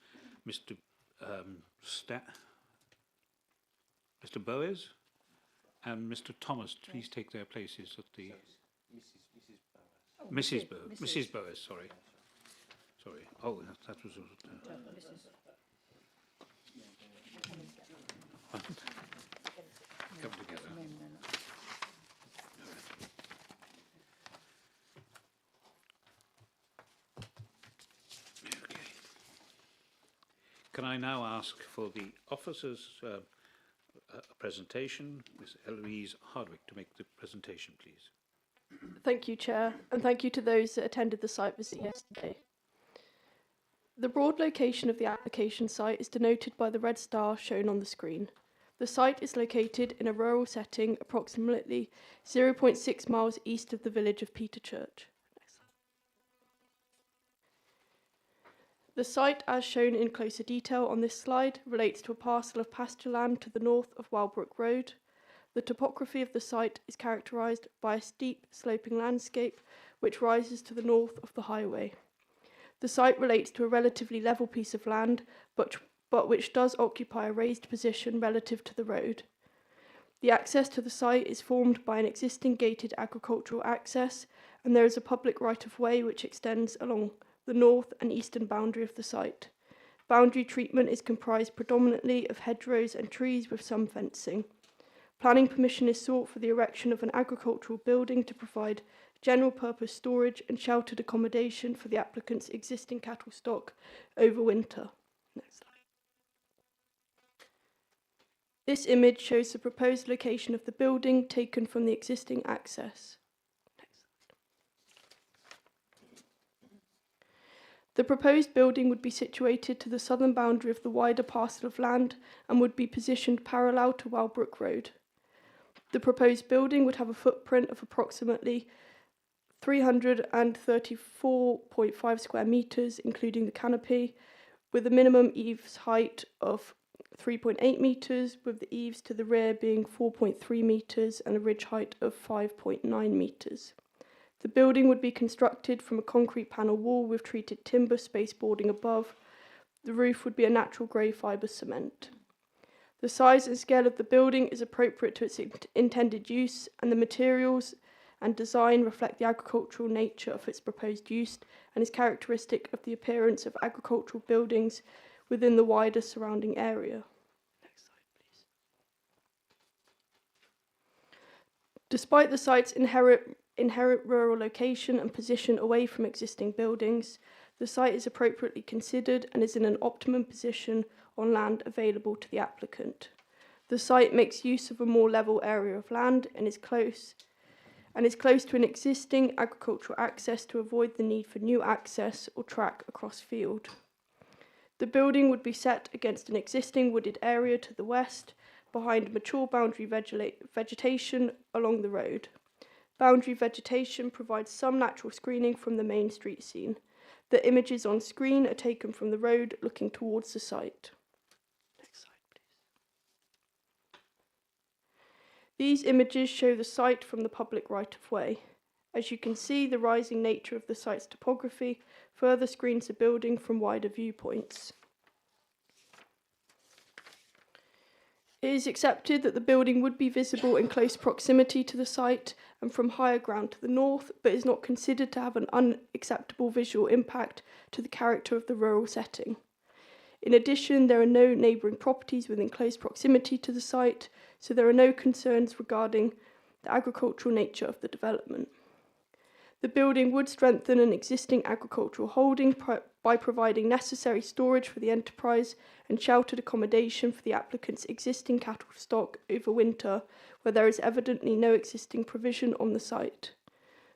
[SPEAKER 1] Mr. Mr. Boas and Mr. Thomas, please take their places at the... Mrs. Boas. Mrs. Boas, sorry. Sorry. Oh, that was... Come together. Okay. Can I now ask for the officers' presentation, Ms. Eloise Hardwick, to make the presentation, please.
[SPEAKER 20] Thank you, Chair, and thank you to those that attended the site visit yesterday. The broad location of the application site is denoted by the red star shown on the screen. The site is located in a rural setting approximately 0.6 miles east of the village of Peterchurch. The site, as shown in closer detail on this slide, relates to a parcel of pasture land to the north of Wellbrook Road. The topography of the site is characterised by a steep, sloping landscape which rises to the north of the highway. The site relates to a relatively level piece of land, but which does occupy a raised position relative to the road. The access to the site is formed by an existing gated agricultural access, and there is a public right-of-way which extends along the north and eastern boundary of the site. Boundary treatment is comprised predominantly of hedgerows and trees with some fencing. Planning permission is sought for the erection of an agricultural building to provide general purpose storage and sheltered accommodation for the applicant's existing cattle stock over winter. Next slide. This image shows the proposed location of the building taken from the existing access. The proposed building would be situated to the southern boundary of the wider parcel of land and would be positioned parallel to Wellbrook Road. The proposed building would have a footprint of approximately 334.5 square metres, including the canopy, with a minimum eaves height of 3.8 metres, with the eaves to the rear being 4.3 metres and a ridge height of 5.9 metres. The building would be constructed from a concrete panel wall with treated timber spaceboarding above. The roof would be a natural grey fibre cement. The size and scale of the building is appropriate to its intended use, and the materials and design reflect the agricultural nature of its proposed use and is characteristic of the appearance of agricultural buildings within the wider surrounding area. Next slide, please. Despite the site's inherent rural location and position away from existing buildings, the site is appropriately considered and is in an optimum position on land available to the applicant. The site makes use of a more level area of land and is close to an existing agricultural access to avoid the need for new access or track across field. The building would be set against an existing wooded area to the west, behind mature boundary vegetation along the road. Boundary vegetation provides some natural screening from the main street scene. The images on screen are taken from the road looking towards the site. Next slide, please. These images show the site from the public right-of-way. As you can see, the rising nature of the site's topography further screens the building from wider viewpoints. It is accepted that the building would be visible in close proximity to the site and from higher ground to the north, but is not considered to have an unacceptable visual impact to the character of the rural setting. In addition, there are no neighbouring properties within close proximity to the site, so there are no concerns regarding the agricultural nature of the development. The building would strengthen an existing agricultural holding by providing necessary storage for the enterprise and sheltered accommodation for the applicant's existing cattle stock over winter, where there is evidently no existing provision on the site.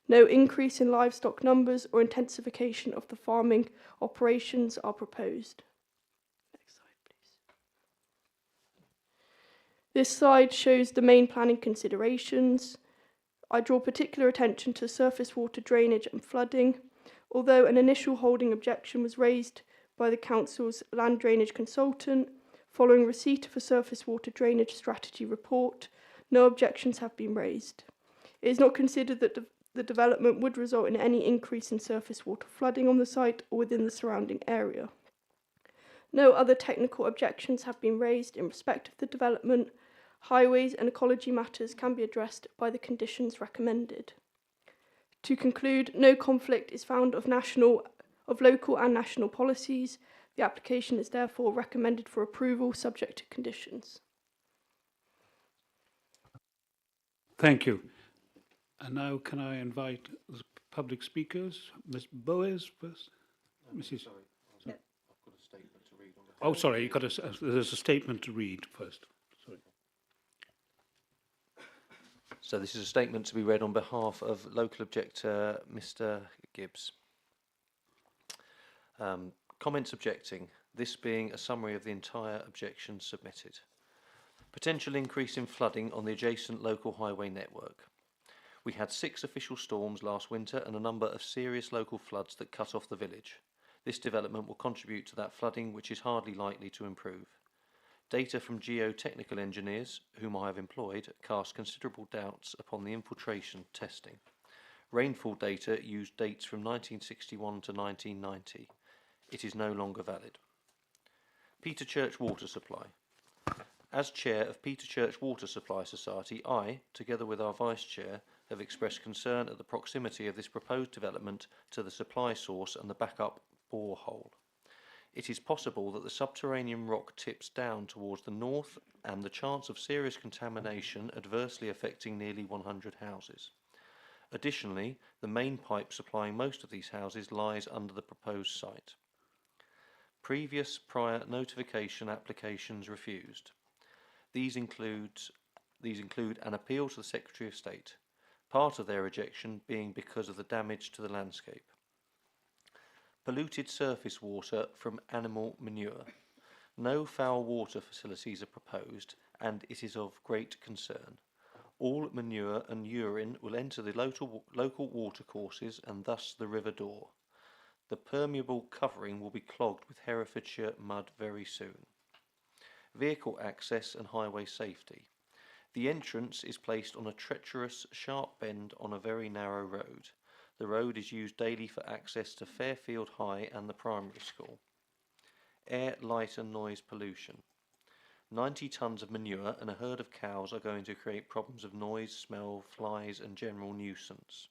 [SPEAKER 20] No increase in livestock numbers or intensification of the farming operations are proposed. Next slide, please. This slide shows the main planning considerations. I draw particular attention to surface water drainage and flooding. Although an initial holding objection was raised by the Council's land drainage consultant, following receipt of a surface water drainage strategy report, no objections have been raised. It is not considered that the development would result in any increase in surface water flooding on the site or within the surrounding area. No other technical objections have been raised in respect of the development. Highways and ecology matters can be addressed by the conditions recommended. To conclude, no conflict is found of local and national policies. The application is therefore recommended for approval subject to conditions.
[SPEAKER 1] Thank you. And now can I invite the public speakers? Ms. Boas first? Mrs.
[SPEAKER 4] Sorry, I've got a statement to read on the.
[SPEAKER 1] Oh, sorry, you got there's a statement to read first. Sorry.
[SPEAKER 4] So this is a statement to be read on behalf of local objector Mr. Gibbs. Comments objecting, this being a summary of the entire objection submitted. Potential increase in flooding on the adjacent local highway network. We had 6 official storms last winter and a number of serious local floods that cut off the village. This development will contribute to that flooding, which is hardly likely to improve. Data from geotechnical engineers, whom I have employed, cast considerable doubts upon the infiltration testing. Rainfall data used dates from 1961 to 1990. It is no longer valid. Peter Church Water Supply. As Chair of Peter Church Water Supply Society, I, together with our Vice Chair, have expressed concern at the proximity of this proposed development to the supply source and the backup borehole. It is possible that the subterranean rock tips down towards the north and the chance of serious contamination adversely affecting nearly 100 houses. Additionally, the main pipe supplying most of these houses lies under the proposed site. Previous prior notification applications refused. These include an appeal to the Secretary of State, part of their rejection being because of the damage to the landscape. Polluted surface water from animal manure. No foul water facilities are proposed, and it is of great concern. All manure and urine will enter the local watercourses and thus the River Dore. The permeable covering will be clogged with Herefordshire mud very soon. Vehicle access and highway safety. The entrance is placed on a treacherous, sharp bend on a very narrow road. The road is used daily for access to Fairfield High and the primary school. Air, light and noise pollution. 90 tonnes of manure and a herd of cows are going to create problems of noise, smell, flies and general nuisance.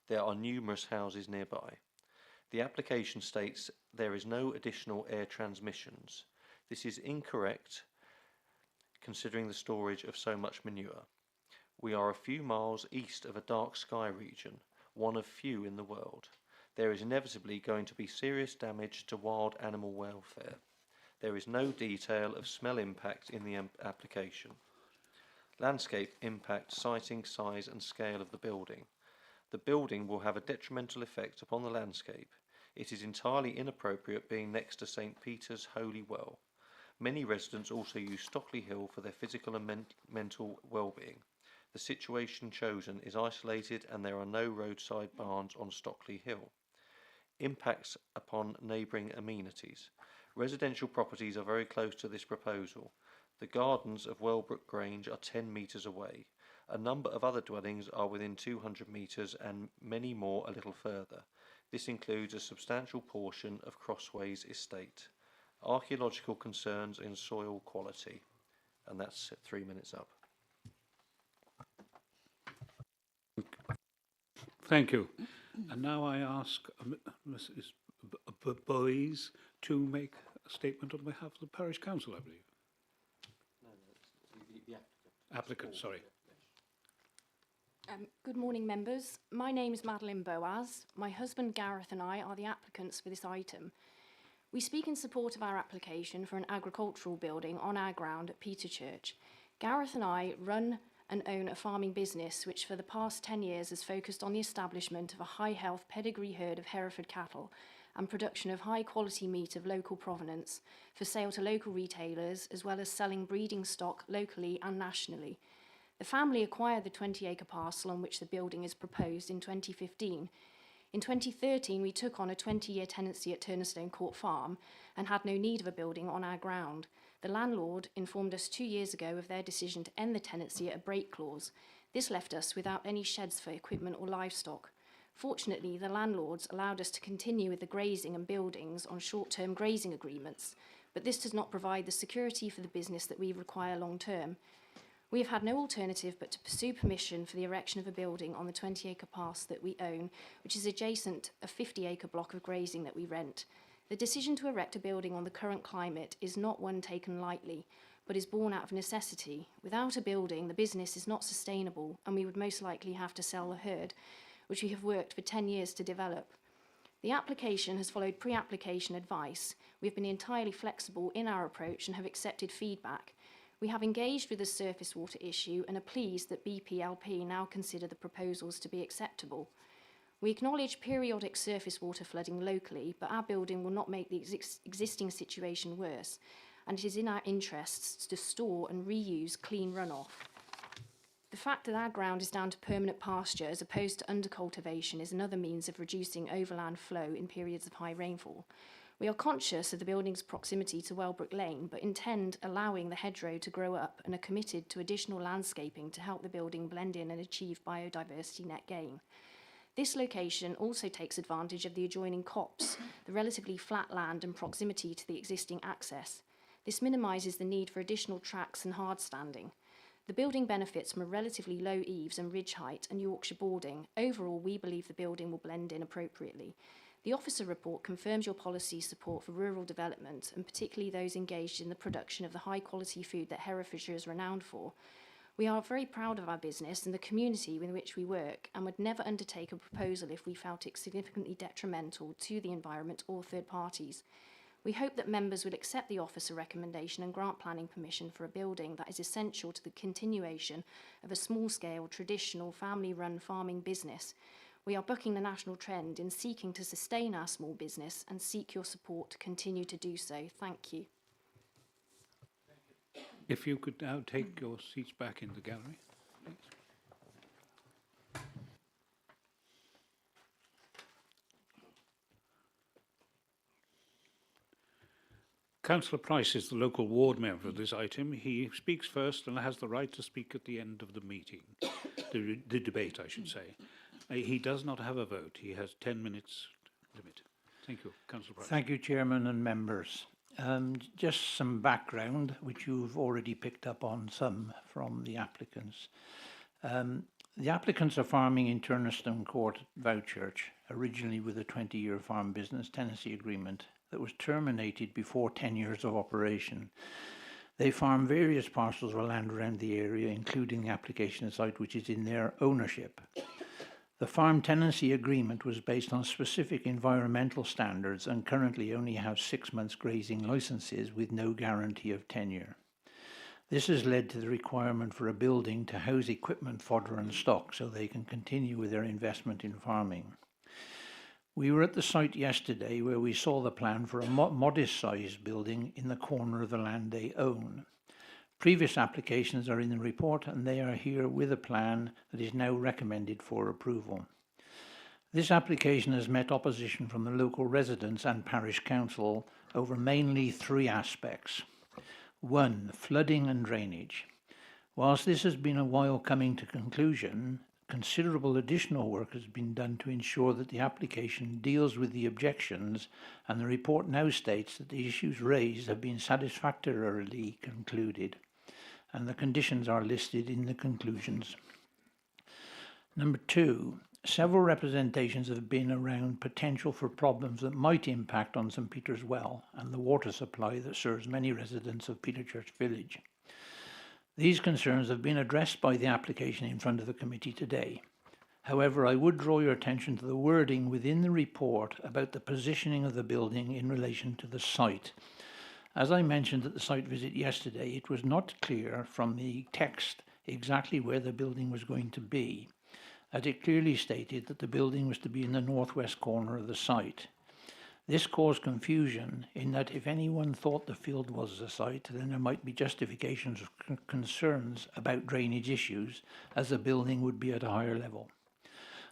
[SPEAKER 4] There are numerous houses nearby. The application states there is no additional air transmissions. This is incorrect considering the storage of so much manure. We are a few miles east of a dark sky region, one of few in the world. There is inevitably going to be serious damage to wild animal welfare. There is no detail of smell impact in the application. Landscape impact, siting, size and scale of the building. The building will have a detrimental effect upon the landscape. It is entirely inappropriate being next to St. Peter's Holy Well. Many residents also use Stockley Hill for their physical and mental well-being. The situation chosen is isolated and there are no roadside barns on Stockley Hill. Impacts upon neighbouring amenities. Residential properties are very close to this proposal. The gardens of Wellbrook Grange are 10 metres away. A number of other dwellings are within 200 metres and many more a little further. This includes a substantial portion of Crossways Estate. Archaeological concerns in soil quality. And that's 3 minutes up.
[SPEAKER 1] Thank you. And now I ask Mrs. Boys to make a statement on behalf of the Parish Council, I believe.
[SPEAKER 4] No, it's the
[SPEAKER 1] Applicant, sorry.
[SPEAKER 13] Good morning, members. My name is Madeline Boaz. My husband Gareth and I are the applicants for this item. We speak in support of our application for an agricultural building on our ground at Peter Church. Gareth and I run and own a farming business which for the past 10 years has focused on the establishment of a high health pedigree herd of Hereford cattle and production of high quality meat of local provenance for sale to local retailers as well as selling breeding stock locally and nationally. The family acquired the 20-acre parcel on which the building is proposed in 2015. In 2013, we took on a 20-year tenancy at Turnestone Court Farm and had no need of a building on our ground. The landlord informed us 2 years ago of their decision to end the tenancy at a break clause.
[SPEAKER 21] This left us without any sheds for equipment or livestock. Fortunately, the landlords allowed us to continue with the grazing and buildings on short-term grazing agreements, but this does not provide the security for the business that we require long-term. We have had no alternative but to pursue permission for the erection of a building on the 20-acre parcel that we own, which is adjacent a 50-acre block of grazing that we rent. The decision to erect a building on the current climate is not one taken lightly, but is born out of necessity. Without a building, the business is not sustainable, and we would most likely have to sell the herd, which we have worked for 10 years to develop. The application has followed pre-application advice. We have been entirely flexible in our approach and have accepted feedback. We have engaged with the surface water issue and are pleased that BPLP now consider the proposals to be acceptable. We acknowledge periodic surface water flooding locally, but our building will not make the existing situation worse, and it is in our interests to store and reuse clean runoff. The fact that our ground is down to permanent pasture as opposed to undercultivation is another means of reducing overland flow in periods of high rainfall. We are conscious of the building's proximity to Wellbrook Lane, but intend allowing the hedgerow to grow up and are committed to additional landscaping to help the building blend in and achieve biodiversity net gain. This location also takes advantage of the adjoining copse, the relatively flat land and proximity to the existing access. This minimises the need for additional tracks and hard standing. The building benefits from a relatively low eaves and ridge height and Yorkshire boarding. Overall, we believe the building will blend in appropriately. The officer report confirms your policy support for rural development, and particularly those engaged in the production of the high-quality food that Herefordshire is renowned for. We are very proud of our business and the community in which we work, and would never undertake a proposal if we felt it significantly detrimental to the environment or third parties. We hope that members will accept the officer recommendation and grant planning permission for a building that is essential to the continuation of a small-scale, traditional, family-run farming business. We are bucking the national trend in seeking to sustain our small business and seek your support to continue to do so. Thank you.
[SPEAKER 1] If you could now take your seats back in the gallery, please. Councillor Price is the local ward member of this item. He speaks first and has the right to speak at the end of the meeting, the debate, I should say. He does not have a vote. He has 10 minutes limit. Thank you, Councillor Price.
[SPEAKER 22] Thank you, Chairman and members. Just some background, which you've already picked up on some from the applicants. The applicants are farming in Turnerstone Court, Vouchurch, originally with a 20-year farm business tenancy agreement that was terminated before 10 years of operation. They farm various parcels of land around the area, including the application site, which is in their ownership. The farm tenancy agreement was based on specific environmental standards and currently only have 6 months grazing licenses with no guarantee of tenure. This has led to the requirement for a building to house equipment, fodder and stock so they can continue with their investment in farming. We were at the site yesterday where we saw the plan for a modest-sized building in the corner of the land they own. Previous applications are in the report and they are here with a plan that is now recommended for approval. This application has met opposition from the local residents and parish council over mainly 3 aspects. 1. Flooding and drainage. Whilst this has been a while coming to conclusion, considerable additional work has been done to ensure that the application deals with the objections, and the report now states that the issues raised have been satisfactorily concluded, and the conditions are listed in the conclusions. Number 2, several representations have been around potential for problems that might impact on St Peter's Well and the water supply that serves many residents of Peterchurch Village. These concerns have been addressed by the application in front of the committee today. However, I would draw your attention to the wording within the report about the positioning of the building in relation to the site. As I mentioned at the site visit yesterday, it was not clear from the text exactly where the building was going to be, as it clearly stated that the building was to be in the northwest corner of the site. This caused confusion in that if anyone thought the field was the site, then there might be justifications of concerns about drainage issues, as the building would be at a higher level.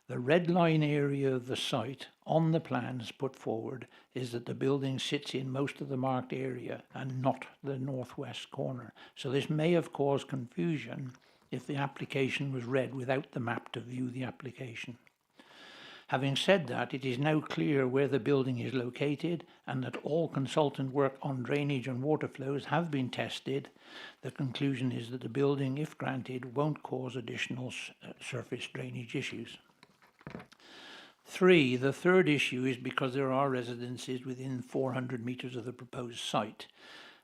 [SPEAKER 22] The red line area of the site on the plans put forward is that the building sits in most of the marked area and not the northwest corner. So this may have caused confusion if the application was read without the map to view the application. Having said that, it is now clear where the building is located and that all consultant work on drainage and water flows have been tested. The conclusion is that the building, if granted, won't cause additional surface drainage issues. 3, the third issue is because there are residences within 400 metres of the proposed site.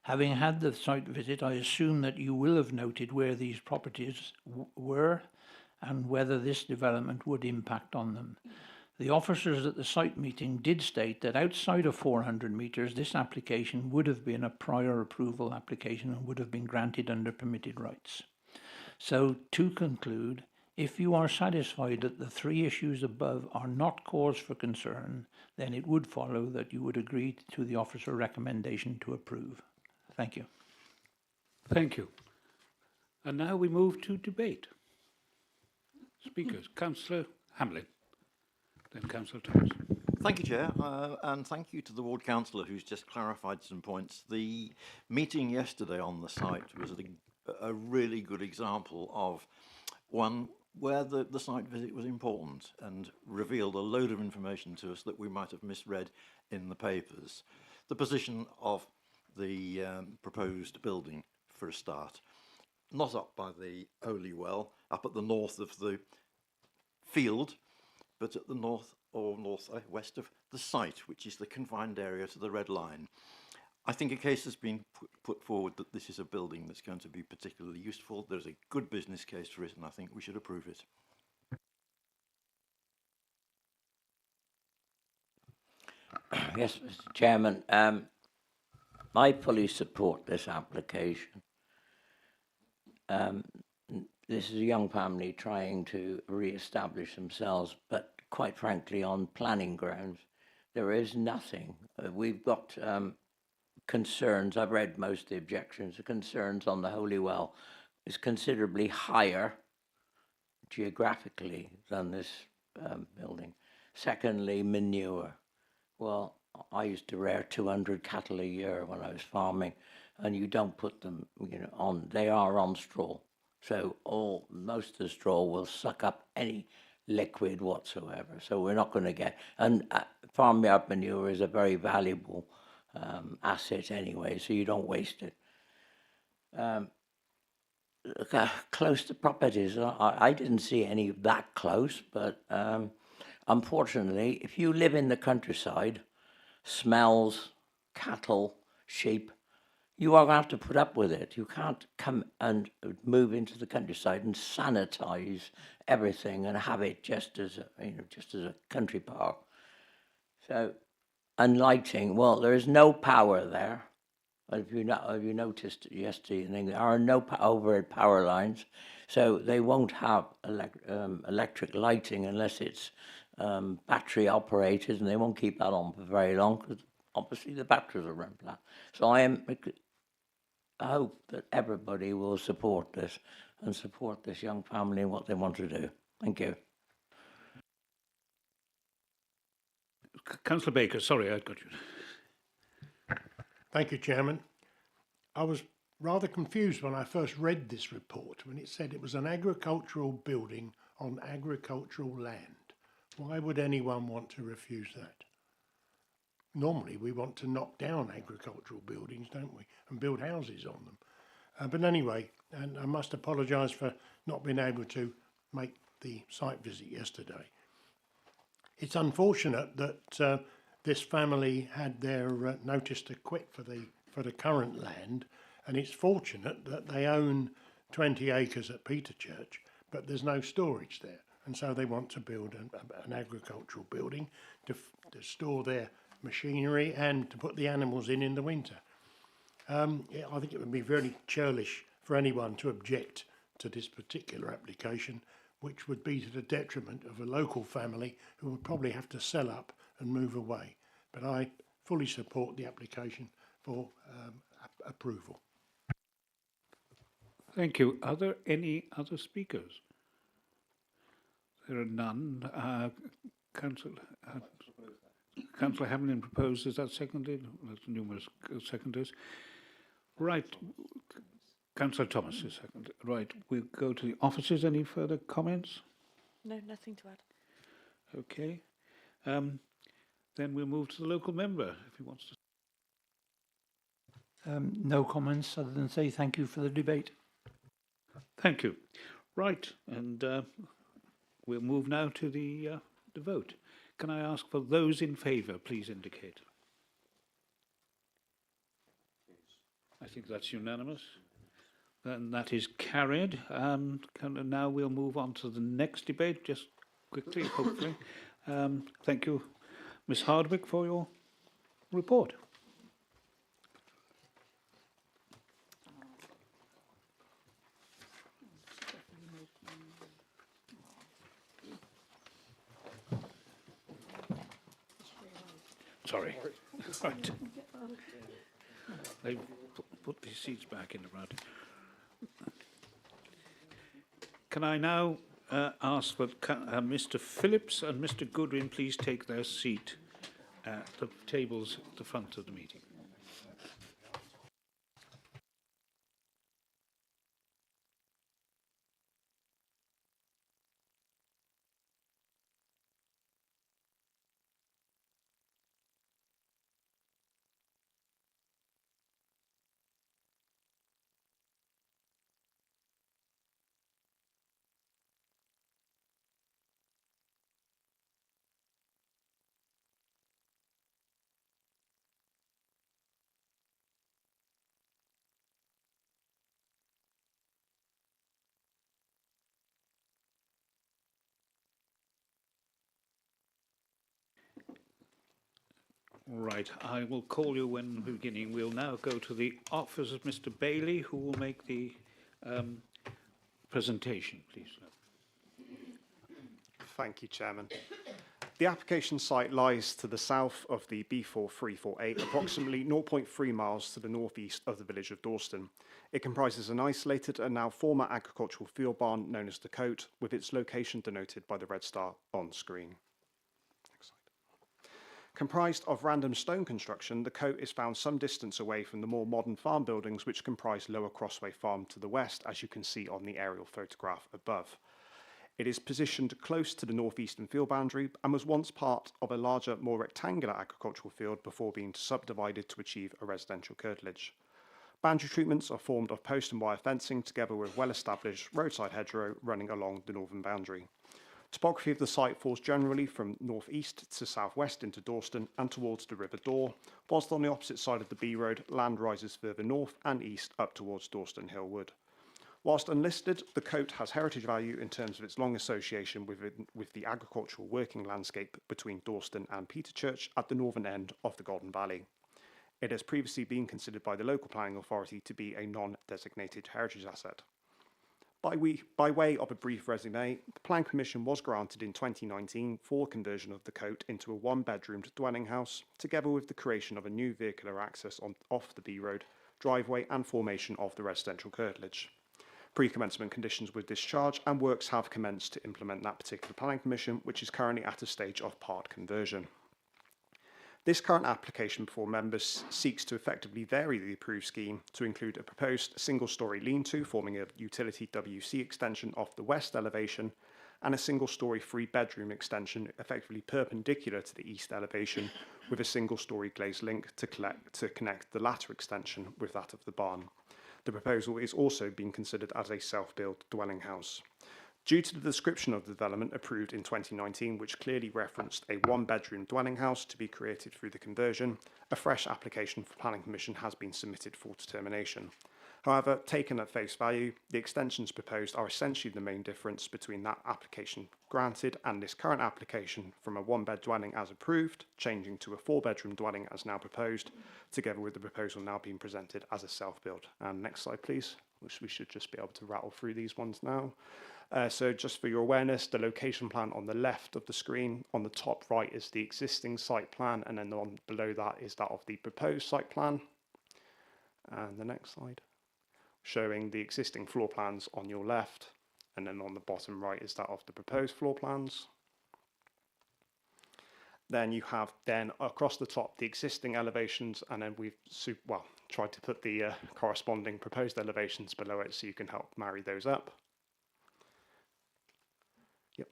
[SPEAKER 22] Having had the site visit, I assume that you will have noted where these properties were and whether this development would impact on them. The officers at the site meeting did state that outside of 400 metres, this application would have been a prior approval application and would have been granted under permitted rights. So, to conclude, if you are satisfied that the 3 issues above are not cause for concern, then it would follow that you would agree to the officer recommendation to approve. Thank you.
[SPEAKER 1] Thank you. And now we move to debate. Speakers, Councillor Hamlin, then Councillor Thomas.
[SPEAKER 11] Thank you, Chair, and thank you to the Ward Councillor who's just clarified some points. The meeting yesterday on the site was a really good example of one where the site visit was important and revealed a load of information to us that we might have misread in the papers. The position of the proposed building, for a start, not up by the Holy Well, up at the north of the field, but at the north or northwest of the site, which is the confined area to the Red Line. I think a case has been put forward that this is a building that's going to be particularly useful. There's a good business case for it, and I think we should approve it.
[SPEAKER 6] Yes, Mr. Chairman, I fully support this application. This is a young family trying to re-establish themselves, but quite frankly, on planning grounds, there is nothing. We've got concerns. I've read most of the objections. The concerns on the Holy Well is considerably higher geographically than this building. Secondly, manure. Well, I used to rear 200 cattle a year when I was farming, and you don't put them, on. They are on straw, so most of the straw will suck up any liquid whatsoever. So we're not going to get. And farmyard manure is a very valuable asset anyway, so you don't waste it. Close to properties, I didn't see any that close, but unfortunately, if you live in the countryside, smells, cattle, sheep, you are going to have to put up with it. You can't come and move into the countryside and sanitize everything and have it just as a country park. So, and lighting, well, there is no power there. Have you noticed yesterday, there are no overhead power lines, so they won't have electric lighting unless it's battery operated, and they won't keep that on for very long because obviously the batteries are run flat. So I hope that everybody will support this and support this young family and what they want to do. Thank you.
[SPEAKER 1] Councillor Baker, sorry, I got you.
[SPEAKER 7] Thank you, Chairman. I was rather confused when I first read this report when it said it was an agricultural building on agricultural land. Why would anyone want to refuse that? Normally we want to knock down agricultural buildings, don't we, and build houses on them. But anyway, and I must apologise for not being able to make the site visit yesterday. It's unfortunate that this family had their notice to quit for the current land, and it's fortunate that they own 20 acres at Peterchurch, but there's no storage there, and so they want to build an agricultural building to store their machinery and to put the animals in the winter. I think it would be very churlish for anyone to object to this particular application, which would be to the detriment of a local family who would probably have to sell up and move away. But I fully support the application for approval.
[SPEAKER 1] Thank you. Are there any other speakers? There are none. Councillor Hamlin proposed. Is that seconded? There's numerous seconders. Right. Councillor Thomas is second. Right, we'll go to the officers. Any further comments?
[SPEAKER 2] No, nothing to add.
[SPEAKER 1] Okay. Then we'll move to the local member, if he wants to.
[SPEAKER 22] No comments other than say thank you for the debate.
[SPEAKER 1] Thank you. Right, and we'll move now to the vote. Can I ask for those in favour, please indicate. I think that's unanimous. And that is carried. Now we'll move on to the next debate, just quickly, hopefully. Thank you, Ms. Hardwick, for your report. Sorry. Right. They put these seats back in the round. Can I now ask that Mr. Phillips and Mr. Goodwin please take their seat at the tables at the front of the meeting? Right, I will call you when beginning. We'll now go to the office of Mr. Bailey, who will make the presentation, please.
[SPEAKER 5] Thank you, Chairman. The application site lies to the south of the B4348, approximately 0.3 miles to the northeast of the village of Dawston. It comprises an isolated and now former agricultural field barn known as the Cote, with its location denoted by the red star on screen. Comprised of random stone construction, the Cote is found some distance away from the more modern farm buildings which comprise Lower Crossway Farm to the west, as you can see on the aerial photograph above. It is positioned close to the northeastern field boundary and was once part of a larger, more rectangular agricultural field before being subdivided to achieve a residential curtilage. Boundary treatments are formed of post and wire fencing together with well-established roadside hedgerow running along the northern boundary. Topography of the site falls generally from northeast to southwest into Dawston and towards the River Dore, whilst on the opposite side of the B Road, land rises further north and east up towards Dawston Hill Wood. Whilst unlisted, the Cote has heritage value in terms of its long association with the agricultural working landscape between Dawston and Peterchurch at the northern end of the Golden Valley. It has previously been considered by the local planning authority to be a non-designated heritage asset. By way of a brief resume, the Planning Permission was granted in 2019 for conversion of the Cote into a one-bedroomed dwelling house, together with the creation of a new vehicular access off the B Road, driveway and formation of the residential curtilage. Pre-commencement conditions were discharged and works have commenced to implement that particular planning permission, which is currently at a stage of part conversion. This current application before members seeks to effectively vary the approved scheme to include a proposed single-storey lean-to forming a utility WC extension off the west elevation and a single-storey three-bedroom extension effectively perpendicular to the east elevation with a single-storey glazed link to connect the latter extension with that of the barn. The proposal is also being considered as a self-built dwelling house. Due to the description of the development approved in 2019, which clearly referenced a one-bedroom dwelling house to be created through the conversion, a fresh application for planning permission has been submitted for determination. However, taken at face value, the extensions proposed are essentially the main difference between that application granted and this current application, from a one-bed dwelling as approved, changing to a four-bedroom dwelling as now proposed, together with the proposal now being presented as a self-build. Next slide, please, which we should just be able to rattle through these ones now. So just for your awareness, the location plan on the left of the screen, on the top right is the existing site plan, and then below that is that of the proposed site plan. And the next slide, showing the existing floor plans on your left, and then on the bottom right is that of the proposed floor plans. Then you have across the top the existing elevations, and then we've tried to put the corresponding proposed elevations below it so you can help marry those up. Yep.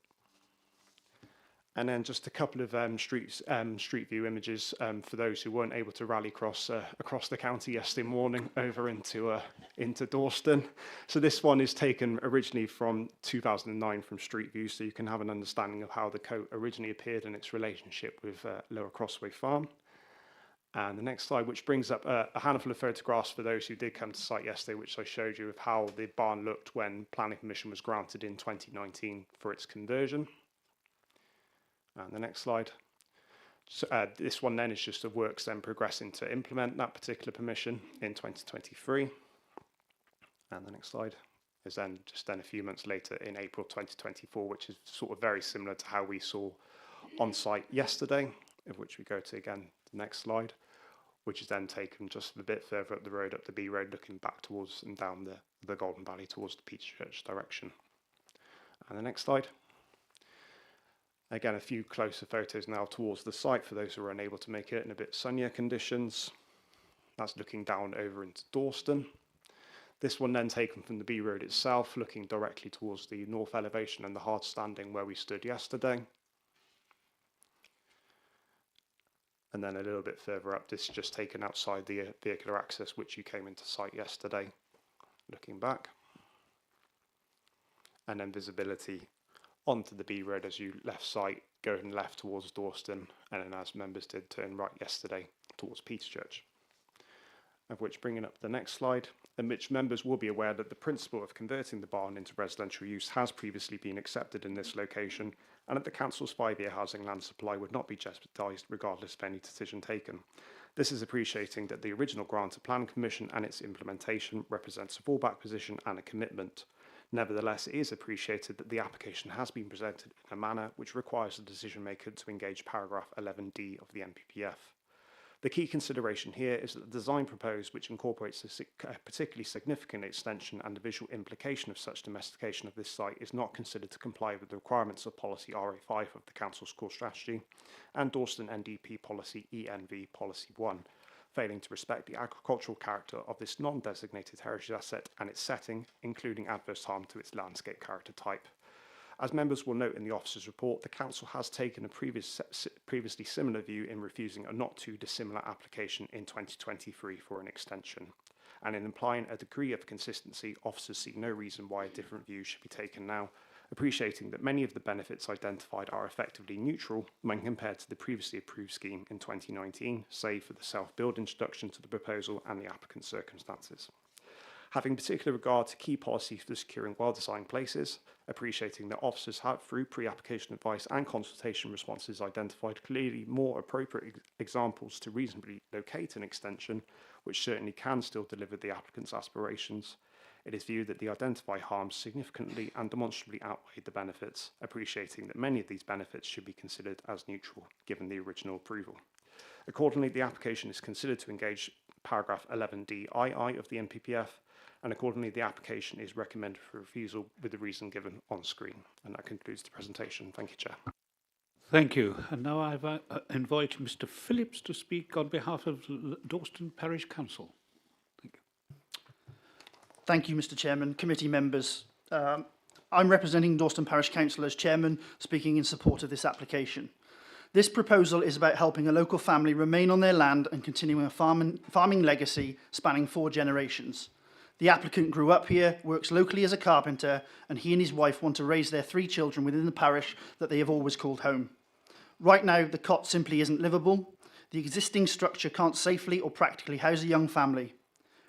[SPEAKER 5] And then just a couple of street view images for those who weren't able to rally across the county yesterday morning over into Dawston. So this one is taken originally from 2009 from Street View, so you can have an understanding of how the coat originally appeared and its relationship with Lower Crossway Farm. And the next slide, which brings up a handful of photographs for those who did come to site yesterday, which I showed you of how the barn looked when planning permission was granted in 2019 for its conversion. And the next slide. So, this one then is just the works then progressing to implement that particular permission in 2023. And the next slide is then a few months later in April 2024, which is sort of very similar to how we saw on site yesterday, of which we go to again the next slide, which is then taken just a bit further up the road, up the B road, looking back towards and down the Golden Valley towards the Peterchurch direction. And the next slide. Again, a few closer photos now towards the site for those who are unable to make it in a bit sunnier conditions. That's looking down over into Dawston. This one then taken from the B road itself, looking directly towards the north elevation and the hard standing where we stood yesterday. And then a little bit further up, this is just taken outside the vehicular access which you came into site yesterday, looking back. And then visibility onto the B road as you left site, going left towards Dawston, and then as members did turn right yesterday towards Peterchurch. Of which, bringing up the next slide, in which members will be aware that the principle of converting the barn into residential use has previously been accepted in this location, and that the council's 5-year housing land supply would not be jeopardised regardless of any decision taken. This is appreciating that the original grant of planning permission and its implementation represents a fallback position and a commitment. Nevertheless, it is appreciated that the application has been presented in a manner which requires the decision maker to engage paragraph 11D of the NPPF. The key consideration here is that the design proposed, which incorporates a particularly significant extension and the visual implication of such domestication of this site, is not considered to comply with the requirements of Policy RA5 of the Council's core strategy and Dawston NDP Policy ENV Policy 1, failing to respect the agricultural character of this non-designated heritage asset and its setting, including adverse harm to its landscape character type. As members will note in the officer's report, the Council has taken a previously similar view in refusing a not too dissimilar application in 2023 for an extension. And in implying a degree of consistency, officers see no reason why a different view should be taken now, appreciating that many of the benefits identified are effectively neutral when compared to the previously approved scheme in 2019, save for the self-build introduction to the proposal and the applicant's circumstances. Having particular regard to key policy for securing well-designed places, appreciating that officers have, through pre-application advice and consultation responses, identified clearly more appropriate examples to reasonably locate an extension, which certainly can still deliver the applicant's aspirations, it is viewed that the identified harms significantly and demonstrably outweigh the benefits, appreciating that many of these benefits should be considered as neutral, given the original approval. Accordingly, the application is considered to engage paragraph 11D II of the NPPF, and accordingly the application is recommended for refusal with the reason given on screen. And that concludes the presentation. Thank you, Chair.
[SPEAKER 1] Thank you. And now I invite Mr. Phillips to speak on behalf of Dawston Parish Council. Thank you.
[SPEAKER 9] Thank you, Mr. Chairman, committee members. I'm representing Dawston Parish Council as Chairman, speaking in support of this application. This proposal is about helping a local family remain on their land and continuing a farming legacy spanning 4 generations. The applicant grew up here, works locally as a carpenter, and he and his wife want to raise their 3 children within the parish that they have always called home. Right now, the cot simply isn't livable. The existing structure can't safely or practically house a young family.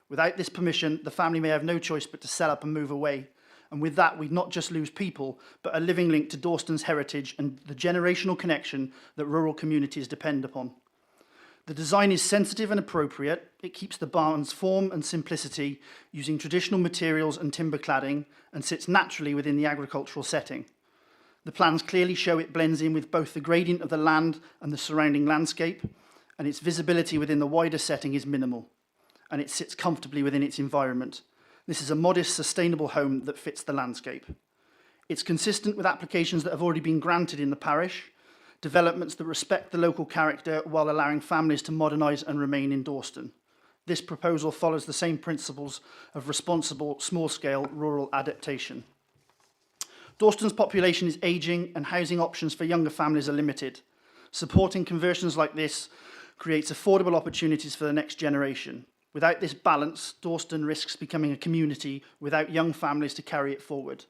[SPEAKER 9] Without this permission, the family may have no choice but to sell up and move away. And with that, we'd not just lose people, but a living link to Dawston's heritage and the generational connection that rural communities depend upon. The design is sensitive and appropriate. It keeps the barn's form and simplicity, using traditional materials and timber cladding, and sits naturally within the agricultural setting. The plans clearly show it blends in with both the gradient of the land and the surrounding landscape, and its visibility within the wider setting is minimal, and it sits comfortably within its environment. This is a modest, sustainable home that fits the landscape. It's consistent with applications that have already been granted in the parish. developments that respect the local character while allowing families to modernise and remain in Dawston. This proposal follows the same principles of responsible, small-scale rural adaptation. Dawston's population is ageing and housing options for younger families are limited. Supporting conversions like this creates affordable opportunities for the next generation. Without this balance, Dawston risks becoming a community without young families to carry it forward.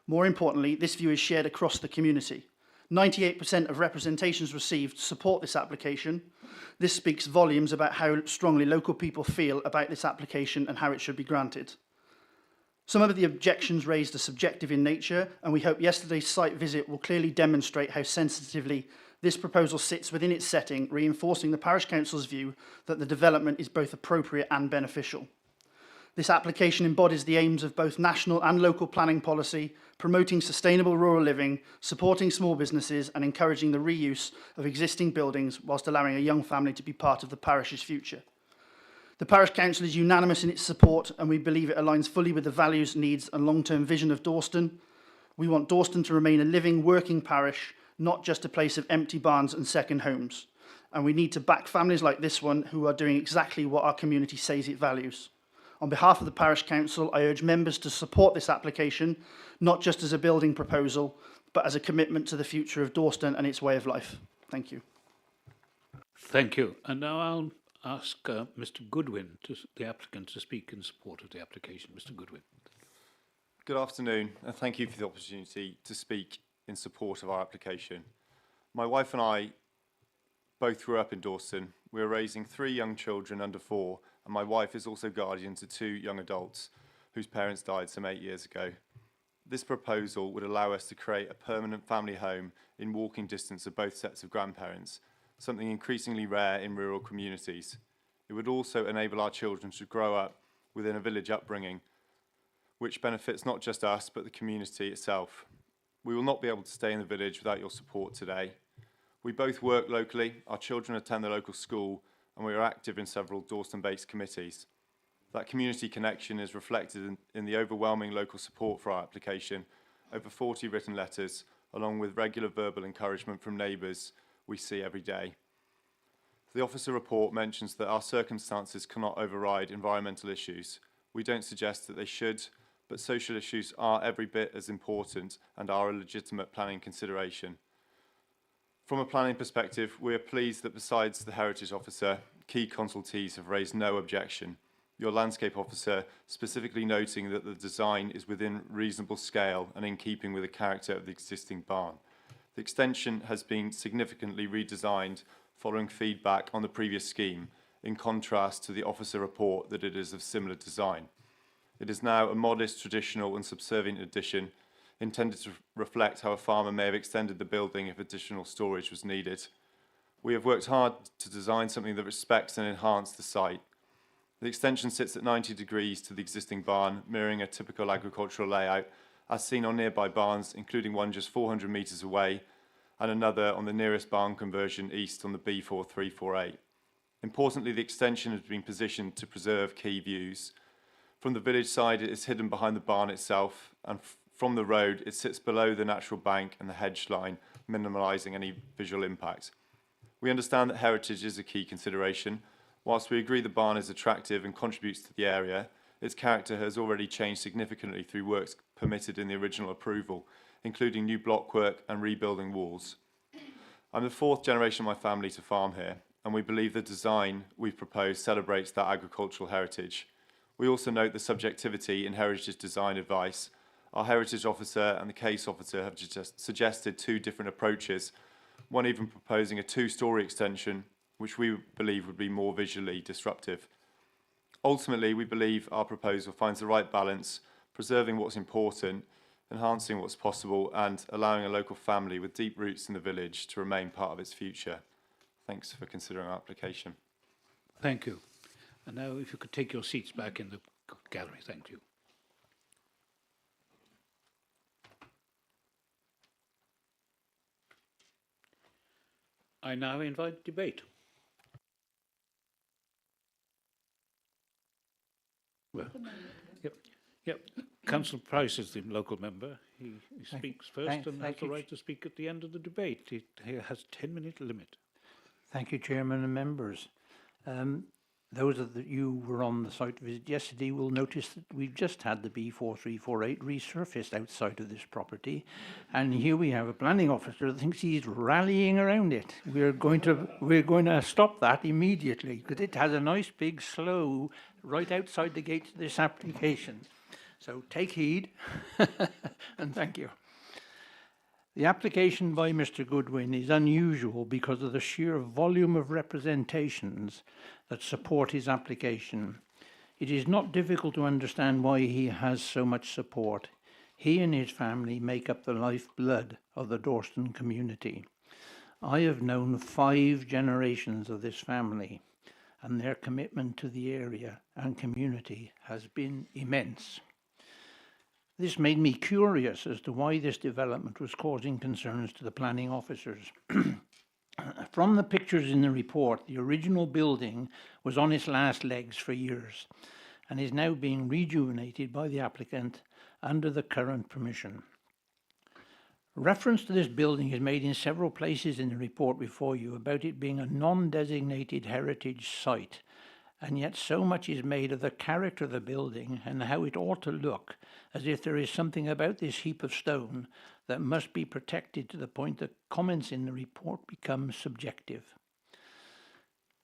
[SPEAKER 9] More importantly, this view is shared across the community. 98% of representations received support this application. This speaks volumes about how strongly local people feel about this application and how it should be granted. Some of the objections raised are subjective in nature, and we hope yesterday's site visit will clearly demonstrate how sensitively this proposal sits within its setting, reinforcing the Parish Council's view that the development is both appropriate and beneficial. This application embodies the aims of both national and local planning policy, promoting sustainable rural living, supporting small businesses and encouraging the reuse of existing buildings whilst allowing a young family to be part of the parish's future. The Parish Council is unanimous in its support and we believe it aligns fully with the values, needs and long-term vision of Dawston. We want Dawston to remain a living, working parish, not just a place of empty barns and second homes. And we need to back families like this one who are doing exactly what our community says it values. On behalf of the Parish Council, I urge members to support this application, not just as a building proposal, but as a commitment to the future of Dawston and its way of life. Thank you.
[SPEAKER 1] Thank you. And now I'll ask Mr. Goodwin, the applicant, to speak in support of the application. Mr. Goodwin.
[SPEAKER 14] Good afternoon, and thank you for the opportunity to speak in support of our application. My wife and I both grew up in Dawston. We are raising 3 young children under 4, and my wife is also guardian to 2 young adults whose parents died some 8 years ago. This proposal would allow us to create a permanent family home in walking distance of both sets of grandparents, something increasingly rare in rural communities. It would also enable our children to grow up within a village upbringing, which benefits not just us, but the community itself. We will not be able to stay in the village without your support today. We both work locally, our children attend the local school, and we are active in several Dawston-based committees. That community connection is reflected in the overwhelming local support for our application, over 40 written letters, along with regular verbal encouragement from neighbours we see every day. The officer report mentions that our circumstances cannot override environmental issues. We don't suggest that they should, but social issues are every bit as important and are a legitimate planning consideration. From a planning perspective, we are pleased that besides the Heritage Officer, key consultees have raised no objection. Your Landscape Officer specifically noting that the design is within reasonable scale and in keeping with the character of the existing barn. The extension has been significantly redesigned following feedback on the previous scheme, in contrast to the officer report that it is of similar design. It is now a modest, traditional and subservient addition intended to reflect how a farmer may have extended the building if additional storage was needed. We have worked hard to design something that respects and enhances the site. The extension sits at 90 degrees to the existing barn, mirroring a typical agricultural layout, as seen on nearby barns, including one just 400 metres away, and another on the nearest barn conversion east on the B4348. Importantly, the extension has been positioned to preserve key views. From the village side, it is hidden behind the barn itself, and from the road, it sits below the natural bank and the hedge line, minimalising any visual impact. We understand that heritage is a key consideration. Whilst we agree the barn is attractive and contributes to the area, its character has already changed significantly through works permitted in the original approval, including new blockwork and rebuilding walls. I'm the 4th generation of my family to farm here, and we believe the design we've proposed celebrates that agricultural heritage. We also note the subjectivity in heritage design advice. Our Heritage Officer and the Case Officer have just suggested 2 different approaches, one even proposing a 2-storey extension, which we believe would be more visually disruptive. Ultimately, we believe our proposal finds the right balance, preserving what's important, enhancing what's possible, and allowing a local family with deep roots in the village to remain part of its future. Thanks for considering our application.
[SPEAKER 1] Thank you. And now if you could take your seats back in the gallery. Thank you. I now invite debate. Well, yep. Councillor Price is the local member. He speaks first and has
[SPEAKER 22] thank
[SPEAKER 1] the
[SPEAKER 22] you,
[SPEAKER 1] right to speak at the end of the debate. He has a 10-minute limit.
[SPEAKER 22] Thank you, Chairman and members. Those of you who were on the site visit yesterday will notice that we've just had the B4348 resurfaced outside of this property, and here we have a planning officer that thinks he's rallying around it. We're going to stop that immediately because it has a nice big slough right outside the gates of this application. So take heed, and thank you. The application by Mr. Goodwin is unusual because of the sheer volume of representations that support his application. It is not difficult to understand why he has so much support. He and his family make up the lifeblood of the Dawston community. I have known 5 generations of this family, and their commitment to the area and community has been immense. This made me curious as to why this development was causing concerns to the planning officers. From the pictures in the report, the original building was on its last legs for years and is now being rejuvenated by the applicant under the current permission. Reference to this building is made in several places in the report before you about it being a non-designated heritage site, and yet so much is made of the character of the building and how it ought to look, as if there is something about this heap of stone that must be protected to the point that comments in the report become subjective.